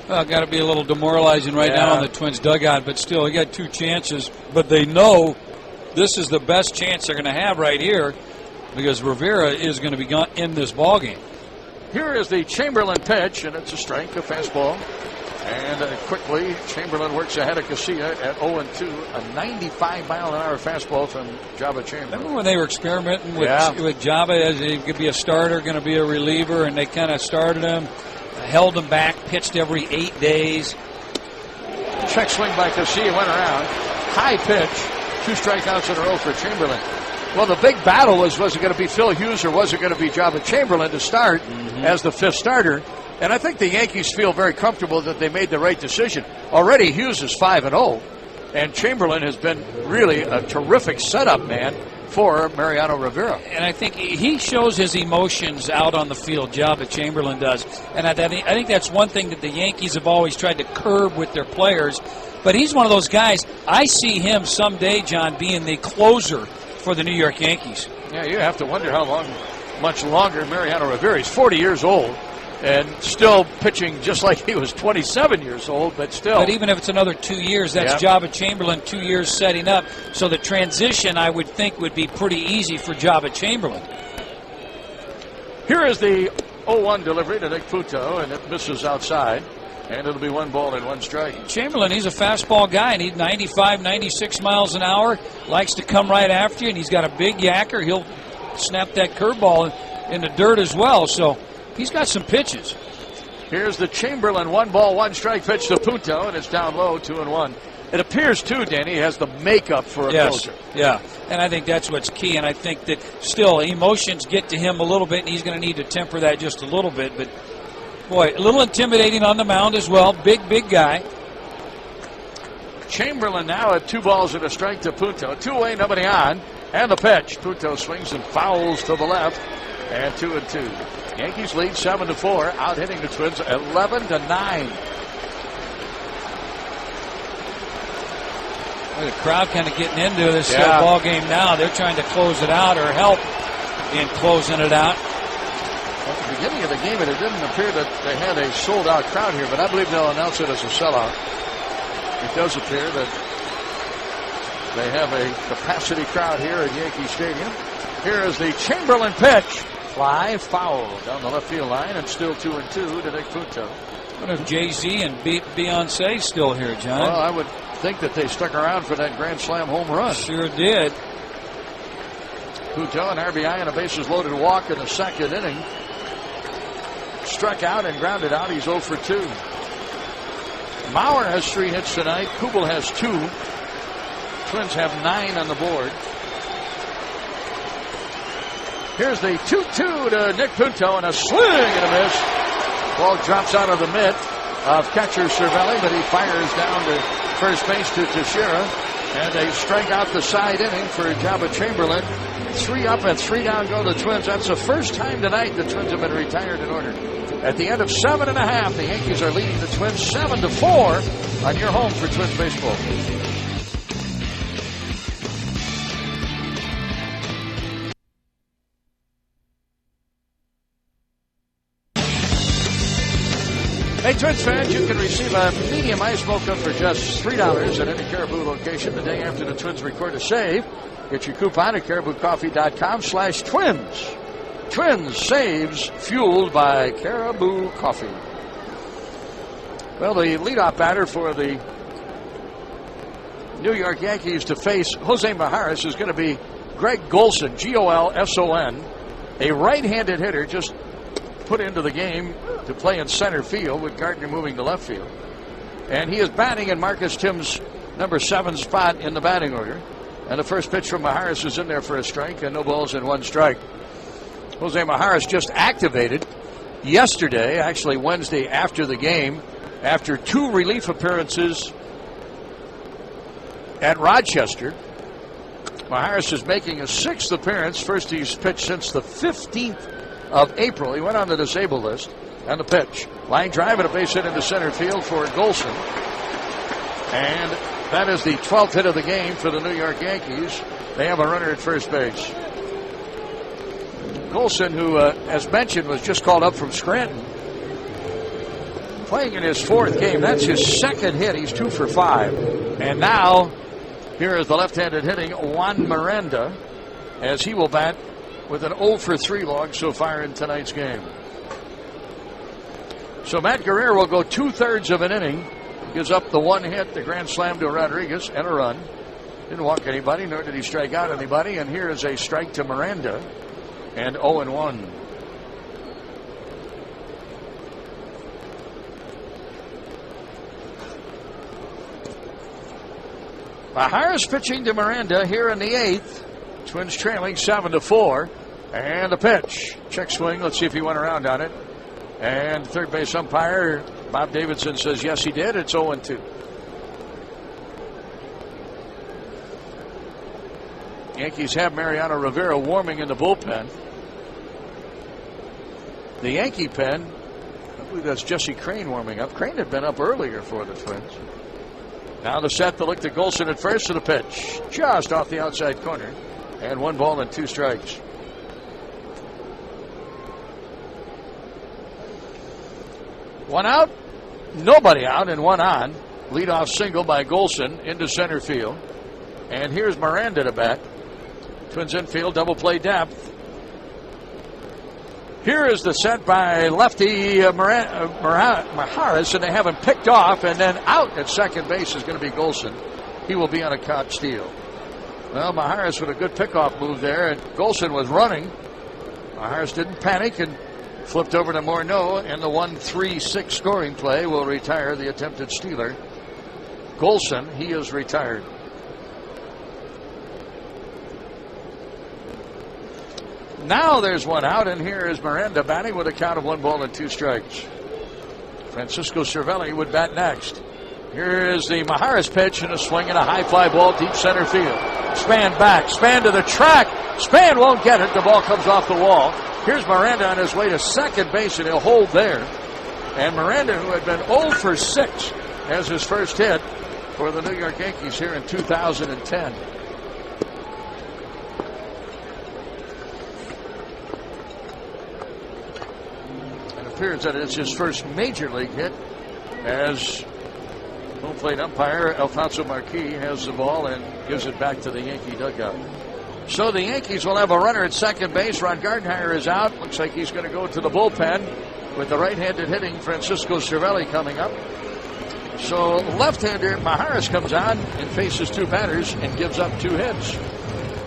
Well, got to be a little demoralizing right now in the Twins dugout, but still, he got 2 chances. But they know this is the best chance they're going to have right here, because Rivera is going to be in this ballgame. Here is the Chamberlain pitch, and it's a strike, a fastball. And quickly, Chamberlain works ahead of Casilla at 0-2. A 95-mile-an-hour fastball from Jabba Chamberlain. Remember when they were experimenting with Jabba as he could be a starter, going to be a reliever, and they kind of started him, held him back, pitched every 8 days. Check swing by Casilla, went around. High pitch, 2 strikeouts in a row for Chamberlain. Well, the big battle was it going to be Phil Hughes or was it going to be Jabba Chamberlain to start as the 5th starter? And I think the Yankees feel very comfortable that they made the right decision. Already Hughes is 5-0, and Chamberlain has been really a terrific setup man for Mariano Rivera. And I think he shows his emotions out on the field, Jabba Chamberlain does. And I think that's one thing that the Yankees have always tried to curb with their players. But he's one of those guys, I see him someday, John, being the closer for the New York Yankees. Yeah, you have to wonder how much longer Mariano Rivera. He's 40 years old and still pitching just like he was 27 years old, but still. But even if it's another 2 years, that's Jabba Chamberlain 2 years setting up. So the transition, I would think, would be pretty easy for Jabba Chamberlain. Here is the 0-1 delivery to Nick Puto, and it misses outside. And it'll be 1 ball and 1 strike. Chamberlain, he's a fastball guy, and he's 95, 96 miles an hour. Likes to come right after you, and he's got a big yacker. He'll snap that curveball in the dirt as well. So he's got some pitches. Here's the Chamberlain 1 ball, 1 strike pitch to Puto, and it's down low, 2-1. It appears, too, Danny, he has the makeup for a closer. Yeah, and I think that's what's key. And I think that still emotions get to him a little bit, and he's going to need to temper that just a little bit. But boy, a little intimidating on the mound as well. Big guy. Chamberlain now at 2 balls and a strike to Puto. 2-away, nobody on. And the pitch. Puto swings and fouls to the left. And 2-2. Yankees lead 7-4. Out hitting the Twins 11-9. The crowd kind of getting into this ball game now. They're trying to close it out or help in closing it out. At the beginning of the game, it didn't appear that they had a sold-out crowd here, but I believe they'll announce it as a sellout. It does appear that they have a capacity crowd here at Yankee Stadium. Here is the Chamberlain pitch. Fly, foul down the left field line, and still 2-2 to Nick Punto. What if Jay-Z and Beyonce still here, John? Well, I would think that they stuck around for that grand slam home run. Sure did. Punto, an RBI and a bases loaded walk in the second inning. Struck out and grounded out. He's 0 for 2. Mauer has 3 hits tonight. Kubel has 2. Twins have 9 on the board. Here's the 2-2 to Nick Punto, and a swing and a miss. Ball drops out of the mitt of catcher Cervelli, but he fires down to first base to Teixeira. And they strike out the side inning for Jabba Chamberlain. 3 up and 3 down go the Twins. That's the first time tonight the Twins have been retired in order. At the end of 7.5, the Yankees are leading the Twins 7-4 on your home for Twins baseball. Hey, Twins fans, you can receive a medium ice mocha for just $3 at any Caribou location the day after the Twins record a save. Get your coupon at CaribouCoffee.com/Twins. Twins saves fueled by Caribou Coffee. Well, the leadoff batter for the New York Yankees to face Jose Mijares is going to be Greg Golson, Golson, a right-handed hitter just put into the game to play in center field with Gardner moving to left field. And he is batting in Marcus Tim's number 7 spot in the batting order. And the first pitch from Mijares is in there for a strike, and no balls and 1 strike. Jose Mijares just activated yesterday, actually Wednesday after the game, after 2 relief appearances at Rochester. Mijares is making his 6th appearance. First he's pitched since the 15th of April. He went on the disabled list. And the pitch. Line drive and a base hit into center field for Golson. And that is the 12th hit of the game for the New York Yankees. They have a runner at first base. Golson, who, as mentioned, was just called up from Scranton, playing in his 4th game. That's his 2nd hit. He's 2 for 5. And now, here is the left-handed hitting Juan Miranda, as he will bat with an 0 for 3 log so far in tonight's game. So Matt Guerrero will go 2/3 of an inning. Gives up the 1 hit, the grand slam to Rodriguez, and a run. Didn't walk anybody, nor did he strike out anybody. And here is a strike to Miranda, and 0-1. Mijares pitching to Miranda here in the 8th. Twins trailing 7-4. And the pitch. Check swing. Let's see if he went around on it. And third base umpire Bob Davidson says yes, he did. It's 0-2. Yankees have Mariano Rivera warming in the bullpen. The Yankee pen, I believe that's Jesse Crane warming up. Crane had been up earlier for the Twins. Now the set to look to Golson at first, to the pitch. Just off the outside corner. And 1 ball and 2 strikes. One out, nobody out, and 1 on. Leadoff single by Golson into center field. And here's Miranda to bat. Twins infield, double play depth. Here is the set by lefty Mijares, and they have him picked off, and then out at second base is going to be Golson. He will be on a caught steal. Well, Mijares with a good pickoff move there, and Golson was running. Mijares didn't panic and flipped over to Morneau, and the 1-3-6 scoring play will retire the attempted stealer. Golson, he is retired. Now there's 1 out, and here is Miranda batting with a count of 1 ball and 2 strikes. Francisco Cervelli would bat next. Here is the Mijares pitch, and a swing and a high fly ball deep center field. Span back, Span to the track. Span won't get it. The ball comes off the wall. Here's Miranda on his way to second base, and he'll hold there. And Miranda, who had been 0 for 6 as his first hit, for the New York Yankees here in 2010. It appears that it's his first major league hit as home plate umpire Alfonso Marquis has the ball and gives it back to the Yankee dugout. So the Yankees will have a runner at second base. Ron Gardenhire is out. Looks like he's going to go to the bullpen with the right-handed hitting Francisco Cervelli coming up. So left-hander Maharis comes on and faces two batters and gives up two hits.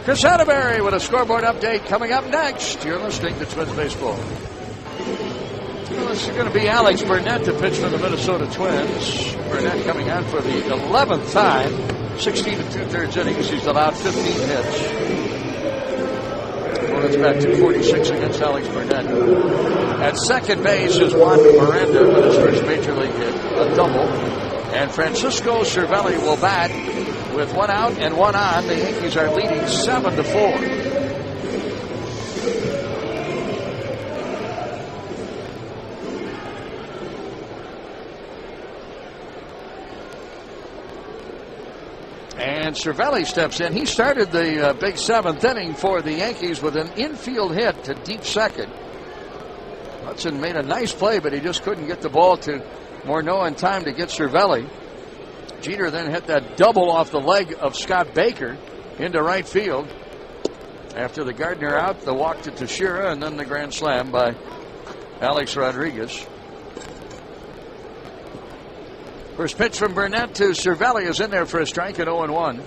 Chris Atterbury with a scoreboard update coming up next. You're listening to Twins Baseball. Well, this is going to be Alex Burnett to pitch for the Minnesota Twins. Burnett coming on for the 11th time. 16 2/3 innings. He's allowed 15 hits. Well, that's about 246 against Alex Burnett. At second base is Juan Miranda with his first major league hit, a double. And Francisco Cervelli will bat with one out and one on. The Yankees are leading 7-4. And Cervelli steps in. He started the big seventh inning for the Yankees with an infield hit to deep second. Hudson made a nice play, but he just couldn't get the ball to Morneau in time to get Cervelli. Jeter then hit that double off the leg of Scott Baker into right field. After the Gardner out, the walk to Teixeira, and then the grand slam by Alex Rodriguez. First pitch from Burnett to Cervelli is in there for a strike at 0-1.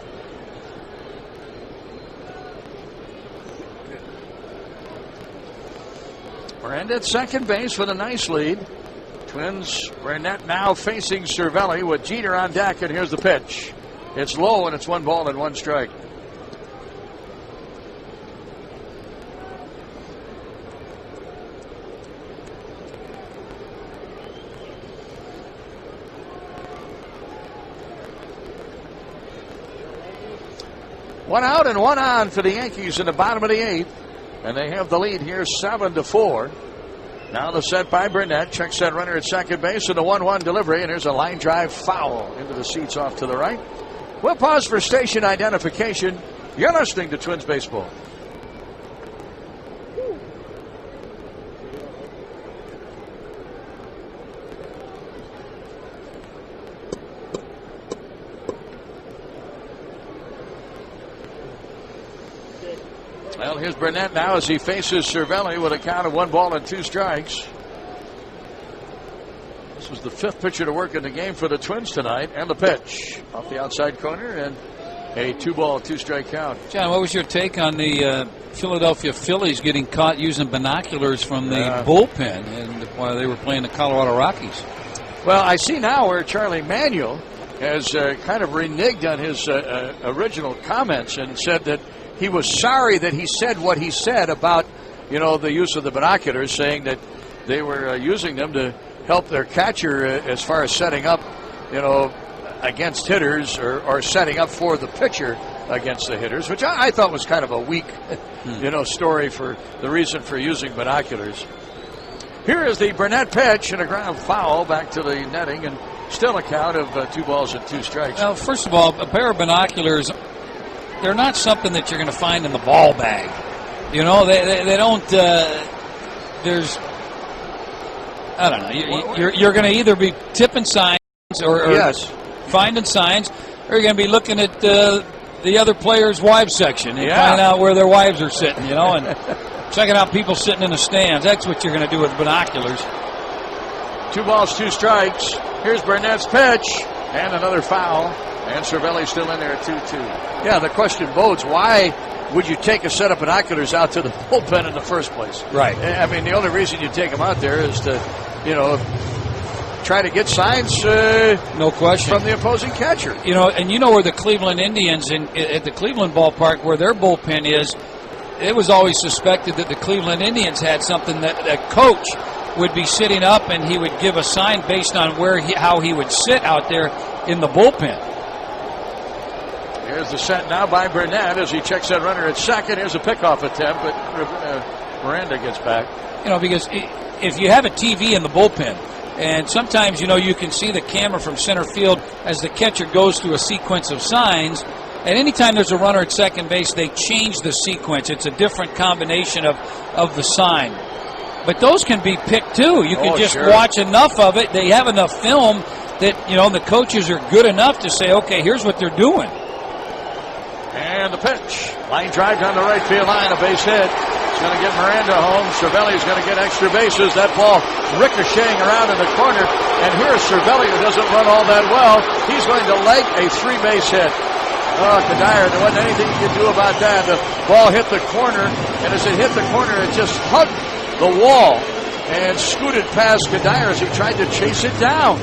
Miranda at second base with a nice lead. Twins, Burnett now facing Cervelli with Jeter on deck, and here's the pitch. It's low, and it's 1-1 strike. One out and one on for the Yankees in the bottom of the eighth. And they have the lead here 7-4. Now the set by Burnett. Checks that runner at second base and a 1-1 delivery. And there's a line drive foul into the seats off to the right. We'll pause for station identification. You're listening to Twins Baseball. Well, here's Burnett now as he faces Cervelli with a count of 1-2 strikes. This was the fifth pitcher to work in the game for the Twins tonight. And the pitch off the outside corner and a 2-2 strike count. John, what was your take on the Philadelphia Phillies getting caught using binoculars from the bullpen and while they were playing the Colorado Rockies? Well, I see now where Charlie Manuel has kind of reneged on his original comments and said that he was sorry that he said what he said about, the use of the binoculars, saying that they were using them to help their catcher as far as setting up, against hitters or setting up for the pitcher against the hitters, which I thought was kind of a weak, story for the reason for using binoculars. Here is the Burnett pitch and a ground foul back to the netting, and still a count of 2-2 strikes. Well, first of all, a pair of binoculars, they're not something that you're going to find in the ball bag. They don't. There's, I don't know. You're going to either be tipping signs or yes, finding signs, or you're going to be looking at the other players' wives section and finding out where their wives are sitting. And checking out people sitting in the stands. That's what you're going to do with binoculars. 2-2 strikes. Here's Burnett's pitch and another foul. And Cervelli's still in there at 2-2. Yeah, the question bodes, why would you take a set of binoculars out to the bullpen in the first place? Right. I mean, the only reason you take them out there is to, try to get signs no question from the opposing catcher. And where the Cleveland Indians at the Cleveland ballpark, where their bullpen is, it was always suspected that the Cleveland Indians had something that a coach would be sitting up and he would give a sign based on how he would sit out there in the bullpen. Here's the set now by Burnett as he checks that runner at second. Here's a pickoff attempt, but Miranda gets back. Because if you have a TV in the bullpen, And sometimes, you can see the camera from center field as the catcher goes through a sequence of signs. And anytime there's a runner at second base, they change the sequence. It's a different combination of the sign. But those can be picked too. You can just watch enough of it. They have enough film that, the coaches are good enough to say, okay, here's what they're doing. And the pitch. Line drive down the right field line, a base hit. It's going to get Miranda home. Cervelli's going to get extra bases. That ball ricocheting around in the corner. And here's Cervelli, who doesn't run all that well. He's going to leg a 3-base hit. Oh, Kadire, there wasn't anything you could do about that. The ball hit the corner, and as it hit the corner, it just hugged the wall and scooted past Kadire as he tried to chase it down.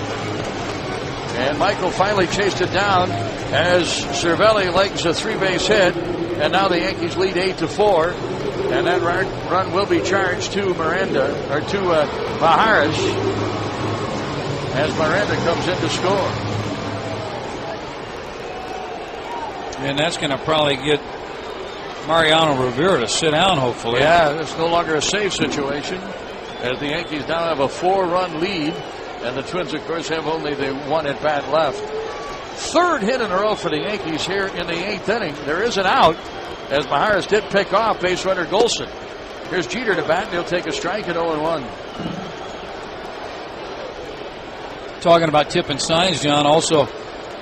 And Michael finally chased it down as Cervelli legs a 3-base hit, and now the Yankees lead 8-4. And that run will be charged to Miranda, or to Maharaj, as Miranda comes in to score. And that's going to probably get Mariano Rivera to sit down, hopefully. Yeah, it's no longer a save situation, as the Yankees now have a 4-run lead, and the Twins, of course, have only the 1 at bat left. Third hit in a row for the Yankees here in the 8th inning. There is an out, as Maharis did pick off base runner Golson. Here's Jeter to bat, and he'll take a strike at 0-1. Talking about tipping signs, John, also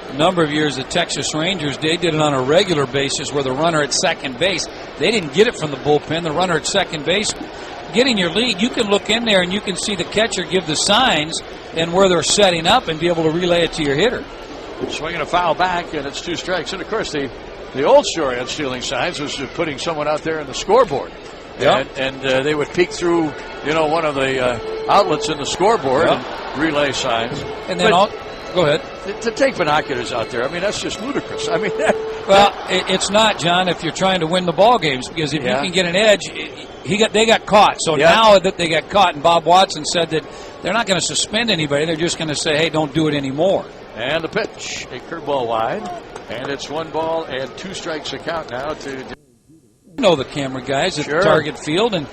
a number of years the Texas Rangers, they did it on a regular basis where the runner at second base, they didn't get it from the bullpen. The runner at second base, getting your lead, you can look in there and you can see the catcher give the signs and where they're setting up and be able to relay it to your hitter. Swinging a foul back, and it's 2 strikes. And, of course, the old story on stealing signs was putting someone out there on the scoreboard. Yep. And they would peek through, one of the outlets in the scoreboard and relay signs. And then go ahead. To take binoculars out there, I mean, that's just ludicrous. I mean, well, it's not, John, if you're trying to win the ball games, because if you can get an edge, they got caught. So now that they got caught, and Bob Watson said that they're not going to suspend anybody. They're just going to say, hey, don't do it anymore. And the pitch, a curveball wide, and it's 1 ball and 2 strikes a count now to. The camera guys at Target Field, and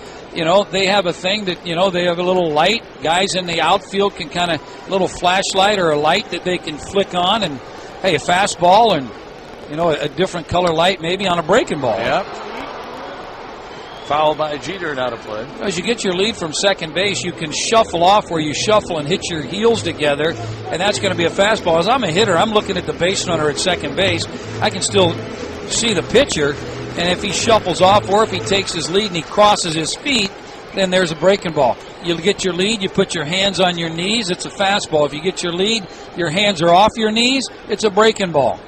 they have a thing that they have a little light. Guys in the outfield can kind of little flashlight or a light that they can flick on, and hey, a fastball and a different color light maybe on a breaking ball. Yep. Foul by Jeter, now to play. As you get your lead from second base, you can shuffle off where you shuffle and hit your heels together, and that's going to be a fastball. As I'm a hitter, I'm looking at the base runner at second base. I can still see the pitcher, and if he shuffles off or if he takes his lead and he crosses his feet, then there's a breaking ball. You get your lead, you put your hands on your knees, it's a fastball. If you get your lead, your hands are off your knees, it's a breaking ball.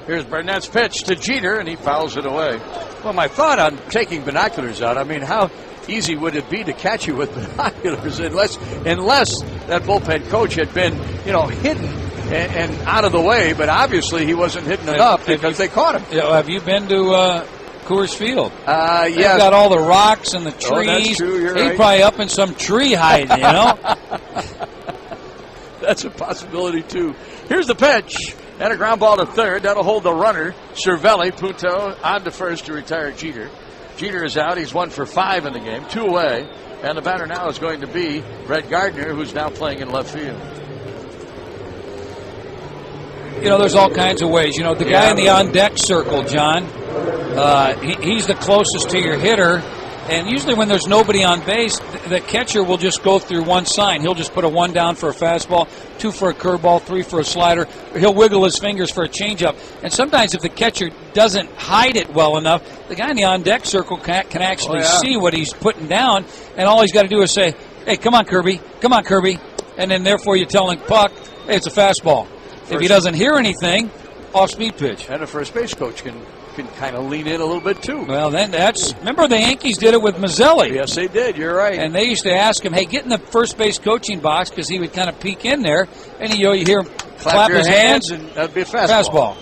Here's Burnett's pitch to Jeter, and he fouls it away. Well, my thought on taking binoculars out, I mean, how easy would it be to catch you with binoculars unless that bullpen coach had been, hidden and out of the way, but obviously he wasn't hidden enough because they caught him. Have you been to Coors Field? Yes. They've got all the rocks and the trees. Oh, that's true. You're He's right. probably up in some tree hiding, That's a possibility, too. Here's the pitch. And a ground ball to third. That'll hold the runner. Cervelli, Punto on to first to retire Jeter. Jeter is out. He's 1 for 5 in the game. 2 away. And the batter now is going to be Brett Gardner, who's now playing in left field. There's all kinds of ways. The guy in the on-deck circle, John, he's the closest to your hitter. And usually when there's nobody on base, the catcher will just go through one sign. He'll just put a 1 down for a fastball, 2 for a curveball, 3 for a slider. Or he'll wiggle his fingers for a changeup. And sometimes if the catcher doesn't hide it well enough, the guy in the on-deck circle can actually see what he's putting down. And all he's got to do is say, hey, come on, Kirby. Come on, Kirby. And then therefore you're telling Puck, hey, it's a fastball. If he doesn't hear anything, off-speed pitch. And a first base coach can kind of lean in a little bit, too. Well, then remember the Yankees did it with Mazzelli. Yes, they did. You're right. And they used to ask him, hey, get in the first base coaching box, because he would kind of peek in there, and you hear him clap his hands, and that'd be a fastball.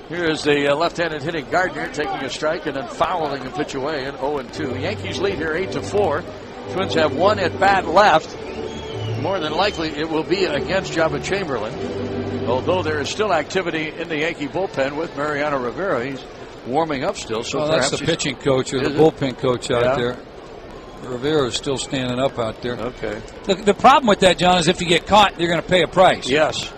Here's the left-handed hitting Gardner taking a strike and then fouling a pitch away at 0-2. Yankees lead here 8-4. Twins have 1 at bat left. More than likely, it will be against Jabba Chamberlain. Although there is still activity in the Yankee bullpen with Mariano Rivera. He's warming up still. So that's the pitching coach or the bullpen coach out there. Rivera is still standing up out there. Okay. The problem with that, John, is if you get caught, you're going to pay a price. Yes.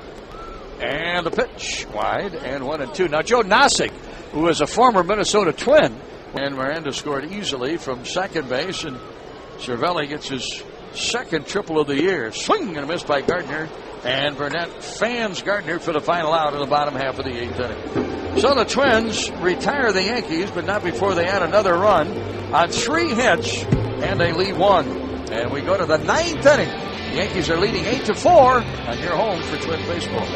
And the pitch wide and 1-2. Now Joe Nosek, who is a former Minnesota Twin, and Miranda scored easily from second base, and Cervelli gets his second triple of the year. Swing and a miss by Gardner, and Burnett fans Gardner for the final out in the bottom half of the 8th inning. So the Twins retire the Yankees, but not before they add another run on 3 hits, and they lead 1. And we go to the 9th inning. The Yankees are leading 8-4 on your home for Twins baseball.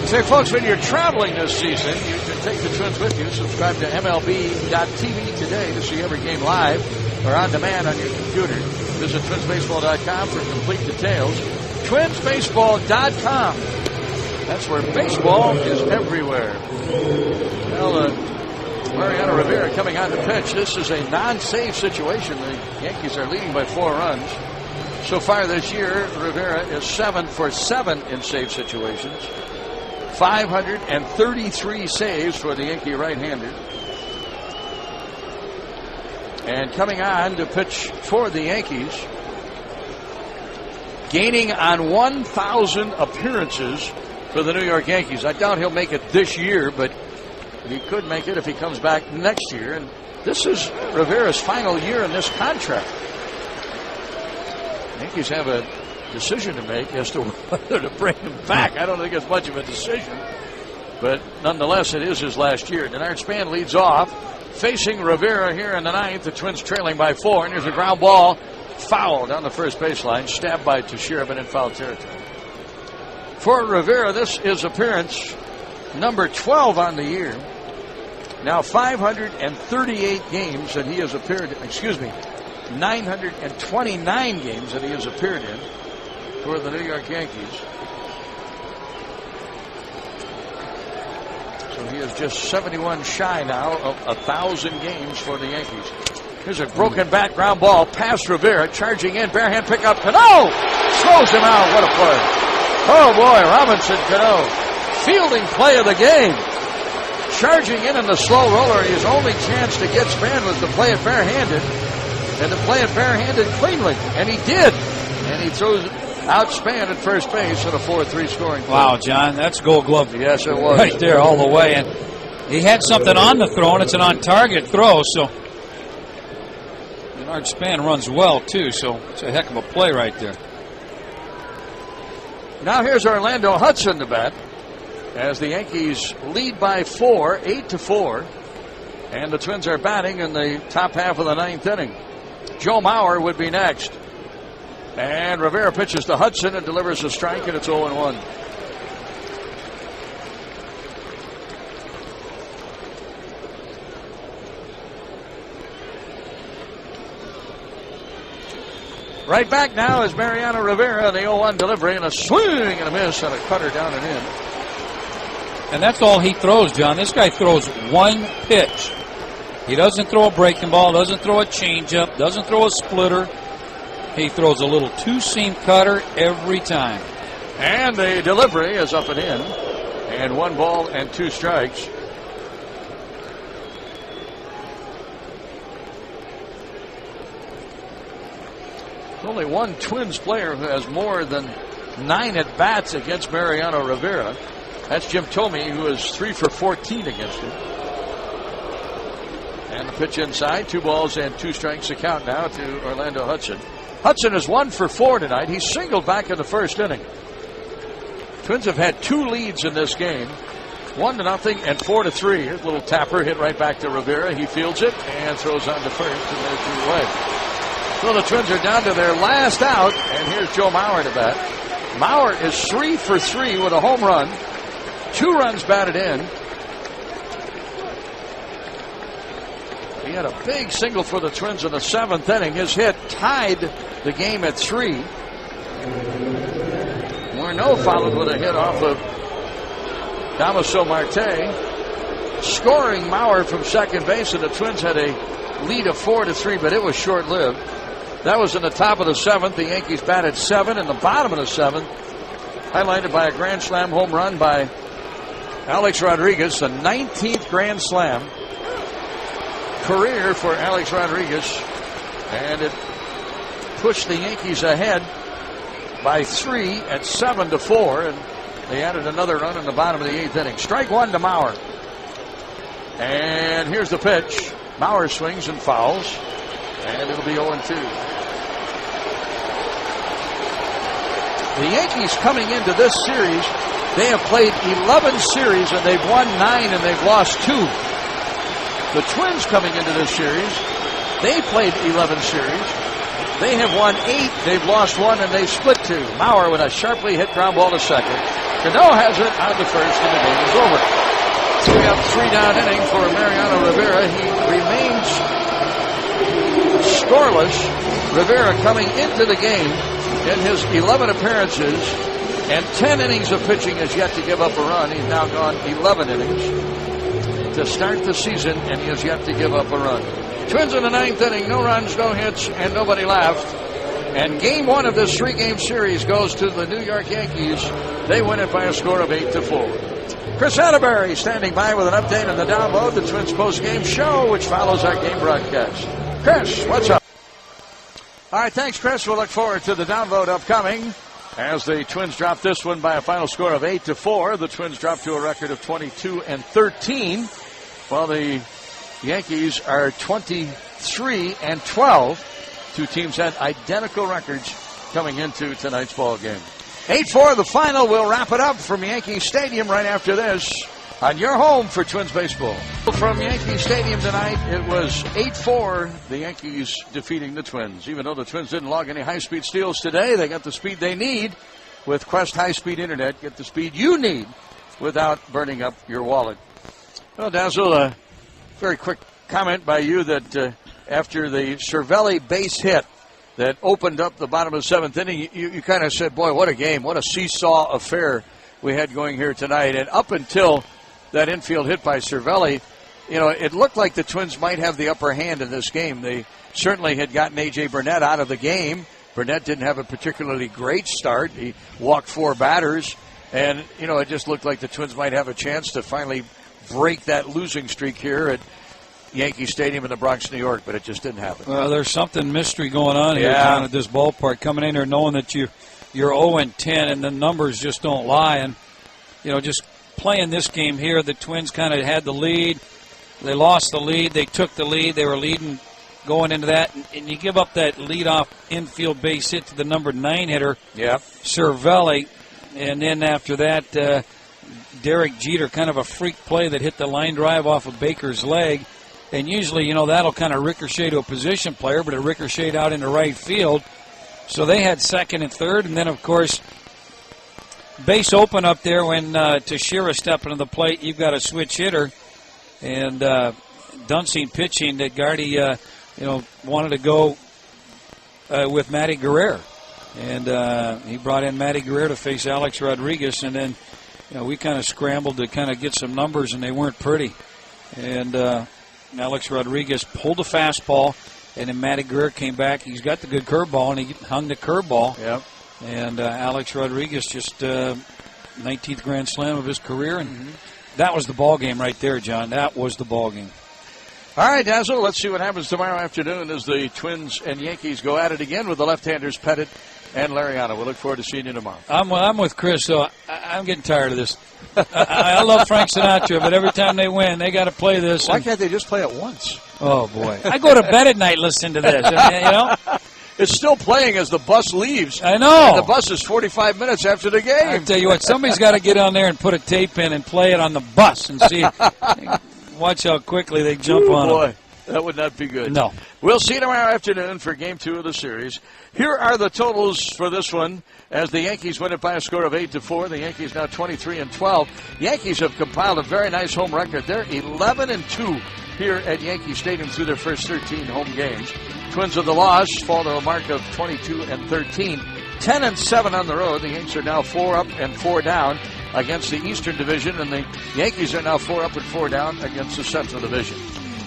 Say, folks, when you're traveling this season, you can take the Twins with you. Subscribe to MLB.TV today to see every game live or on demand on your computer. Visit TwinsBaseball.com for complete details. TwinsBaseball.com. That's where baseball is everywhere. Well, Mariano Rivera coming on the pitch. This is a non-save situation. The Yankees are leading by 4 runs. So far this year, Rivera is 7 for 7 in save situations. 533 saves for the Yankee right-hander. And coming on to pitch for the Yankees, gaining on 1,000 appearances for the New York Yankees. I doubt he'll make it this year, but he could make it if he comes back next year. And this is Rivera's final year in this contract. The Yankees have a decision to make as to whether to bring him back. I don't think it's much of a decision, but nonetheless, it is his last year. Denard Span leads off, facing Rivera here in the 9th. The Twins trailing by 4, and there's a ground ball foul down the first baseline, stabbed by Teixeira, but in foul territory. For Rivera, this is appearance number 12 on the year. Now 538 games that he has appeared, 929 games that he has appeared in for the New York Yankees. So he is just 71 shy now of 1,000 games for the Yankees. Here's a broken bat ground ball past Rivera, charging in, barehand pickup. Cano throws him out. What a play! Oh boy, Robinson Cano, fielding play of the game. Charging in the slow roller, his only chance to get Span was to play it barehanded, and to play it barehanded cleanly, and he did. And he throws out Span at first base at a 4-3 scoring play. Wow, John, that's Gold Glove. Yes, it was. Right there all the way. And he had something on the throw, and it's an on-target throw, so Denard Span runs well, too, so it's a heck of a play right there. Now here's Orlando Hudson to bat as the Yankees lead by 4, 8-4, and the Twins are batting in the top half of the 9th inning. Joe Mauer would be next. And Rivera pitches to Hudson and delivers a strike, and it's 0-1. Right back now is Mariano Rivera, the 0-1 delivery, and a swing and a miss and a cutter down and in. And that's all he throws, John. This guy throws one pitch. He doesn't throw a breaking ball, doesn't throw a changeup, doesn't throw a splitter. He throws a little two-seam cutter every time. And the delivery is up and in. And 1 ball and 2 strikes. Only one Twins player who has more than 9 at-bats against Mariano Rivera. That's Jim Thome, who is 3 for 14 against him. And the pitch inside, 2 balls and 2 strikes to count now to Orlando Hudson. Hudson is 1 for 4 tonight. He singled back in the first inning. Twins have had 2 leads in this game, 1-0 and 4-3. Here's a little tapper hit right back to Rivera. He fields it and throws on to first, and they're 2 away. So the Twins are down to their last out, and here's Joe Mauer to bat. Mauer is 3 for 3 with a home run, 2 runs batted in. He had a big single for the Twins in the 7th inning. His hit tied the game at 3. Morneau followed with a hit off of Damaso Marte, scoring Mauer from second base, and the Twins had a lead of 4-3, but it was short-lived. That was in the top of the 7th. The Yankees batted 7 in the bottom of the 7th, highlighted by a grand slam home run by Alex Rodriguez, the 19th grand slam career for Alex Rodriguez, and it pushed the Yankees ahead by 3 at 7-4, and they added another run in the bottom of the 8th inning. Strike 1 to Mauer. And here's the pitch. Mauer swings and fouls, and it'll be 0-2. The Yankees coming into this series, they have played 11 series, and they've won 9 and they've lost 2. The Twins coming into this series, they played 11 series. They have won 8, they've lost 1, and they've split 2. Mauer with a sharply hit ground ball to second. Cano has it on to first, and the game is over. So we have a 3-down inning for Mariano Rivera. He remains scoreless. Rivera coming into the game in his 11 appearances and 10 innings of pitching has yet to give up a run. He's now gone 11 innings to start the season, and he has yet to give up a run. Twins in the 9th inning, no runs, no hits, and nobody left. And game 1 of this 3-game series goes to the New York Yankees. They win it by a score of 8-4. Chris Atterbury standing by with an update on the download, the Twins post-game show, which follows our game broadcast. Chris, what's up? All right, thanks, Chris. We'll look forward to the download upcoming as the Twins drop this one by a final score of 8-4. The Twins drop to a record of 22-13, while the Yankees are 23-12. Two teams had identical records coming into tonight's ball game. 8-4, the final. We'll wrap it up from Yankee Stadium right after this on your home for Twins baseball. From Yankee Stadium tonight, it was 8-4, the Yankees defeating the Twins. Even though the Twins didn't log any high-speed steals today, they got the speed they need with Quest high-speed internet. Get the speed you need without burning up your wallet. Well, Dazzle, a very quick comment by you that after the Cervelli base hit that opened up the bottom of the 7th inning, you kind of said, boy, what a game, what a seesaw affair we had going here tonight. And up until that infield hit by Cervelli, you know, it looked like the Twins might have the upper hand in this game. They certainly had gotten A.J. Burnett out of the game. Burnett didn't have a particularly great start. He walked 4 batters. And, you know, it just looked like the Twins might have a chance to finally break that losing streak here at Yankee Stadium in the Bronx, New York, but it just didn't happen. Well, there's something mystery going on here down at this ballpark. Coming in here knowing that you're 0-10 and the numbers just don't lie. And, you know, just playing this game here, the Twins kind of had the lead. They lost the lead. They took the lead. They were leading going into that. And you give up that leadoff infield base hit to the number 9 hitter, Cervelli. And then after that, Derek Jeter, kind of a freak play that hit the line drive off of Baker's leg. And usually, you know, that'll kind of ricochet to a position player, but it ricocheted out into right field. So they had second and third. And then, of course, base open up there when Teixeira stepped into the plate. You've got a switch hitter. And Dunsing pitching that Gardy, wanted to go with Matty Guerrero. And he brought in Matty Guerrero to face Alex Rodriguez. And then, you know, we kind of scrambled to kind of get some numbers, and they weren't pretty. And Alex Rodriguez pulled a fastball, and then Matty Guerrero came back. He's got the good curveball, and he hung the curveball. Yep. And Alex Rodriguez just 19th grand slam of his career, and that was the ball game right there, John. That was the ball game. All right, Dazzle, let's see what happens tomorrow afternoon as the Twins and Yankees go at it again with the left-handers Pettit and Lariano. We'll look forward to seeing you tomorrow. I'm with Chris, so I'm getting tired of this. I love Frank Sinatra, but every time they win, they got to play this. Why can't they just play it once? Oh, boy. I go to bed at night listening to this, you know. It's still playing as the bus leaves. I know. And the bus is 45 minutes after the game. I tell you what, somebody's got to get on there and put a tape in and play it on the bus and see. Watch how quickly they jump on boy. them. That would not be good. No. We'll see you tomorrow afternoon for Game 2 of the series. Here are the totals for this one as the Yankees win it by a score of 8-4. The Yankees now 23-12. Yankees have compiled a very nice home record. They're 11-2 here at Yankee Stadium through their first 13 home games. Twins of the loss fall to a mark of 22-13. 10-7 on the road. The Yankees are now 4 up and 4 down against the Eastern Division, and the Yankees are now 4 up and 4 down against the Central Division.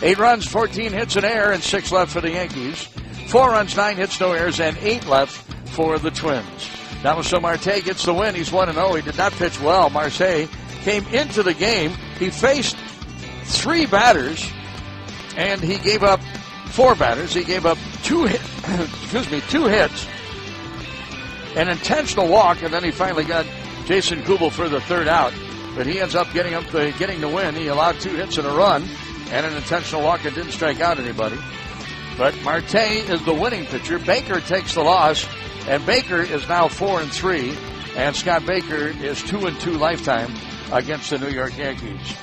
8 runs, 14 hits in air, and 6 left for the Yankees. 4 runs, 9 hits, no errors, and 8 left for the Twins. Dalmaso Marte gets the win. He's 1-0. He did not pitch well. Marte came into the game. He faced 3 batters, and he gave up 4 batters. He gave up 2 hits, an intentional walk, and then he finally got Jason Kubel for the 3rd out. But he ends up getting the win. He allowed 2 hits and a run and an intentional walk and didn't strike out anybody. But Marte is the winning pitcher. Baker takes the loss, and Baker is now 4-3, and Scott Baker is 2-2 lifetime against the New York Yankees.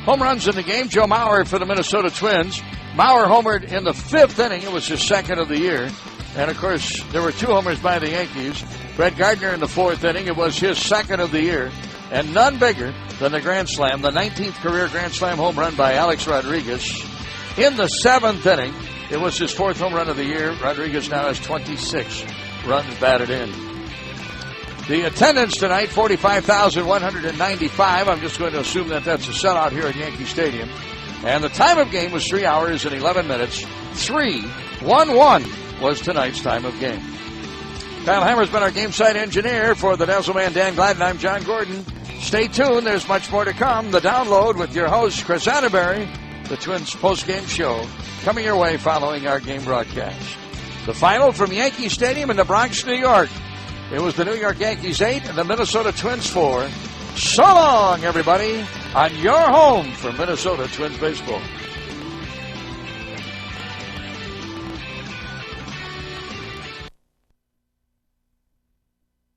Home runs in the game. Joe Mauer for the Minnesota Twins. Mauer homered in the 5th inning. It was his 2nd of the year. And, of course, there were 2 homers by the Yankees. Brett Gardner in the 4th inning. It was his 2nd of the year. And none bigger than the Grand Slam, the 19th career Grand Slam home run by Alex Rodriguez. In the 7th inning, it was his 4th home run of the year. Rodriguez now has 26 runs batted in. The attendance tonight, 45,195. I'm just going to assume that that's a sellout here at Yankee Stadium. And the time of game was 3 hours and 11 minutes. 3-1-1 was tonight's time of game. Kyle Hammer's been our game site engineer. For the Dazzle Man Dan Gladden, I'm John Gordon. Stay tuned. There's much more to come. The Download with your host, Chris Atterbury. The Twins postgame show coming your way following our game broadcast. The final from Yankee Stadium in the Bronx, New York. It was the New York Yankees 8 and the Minnesota Twins 4. So long, everybody, on your home for Minnesota Twins baseball.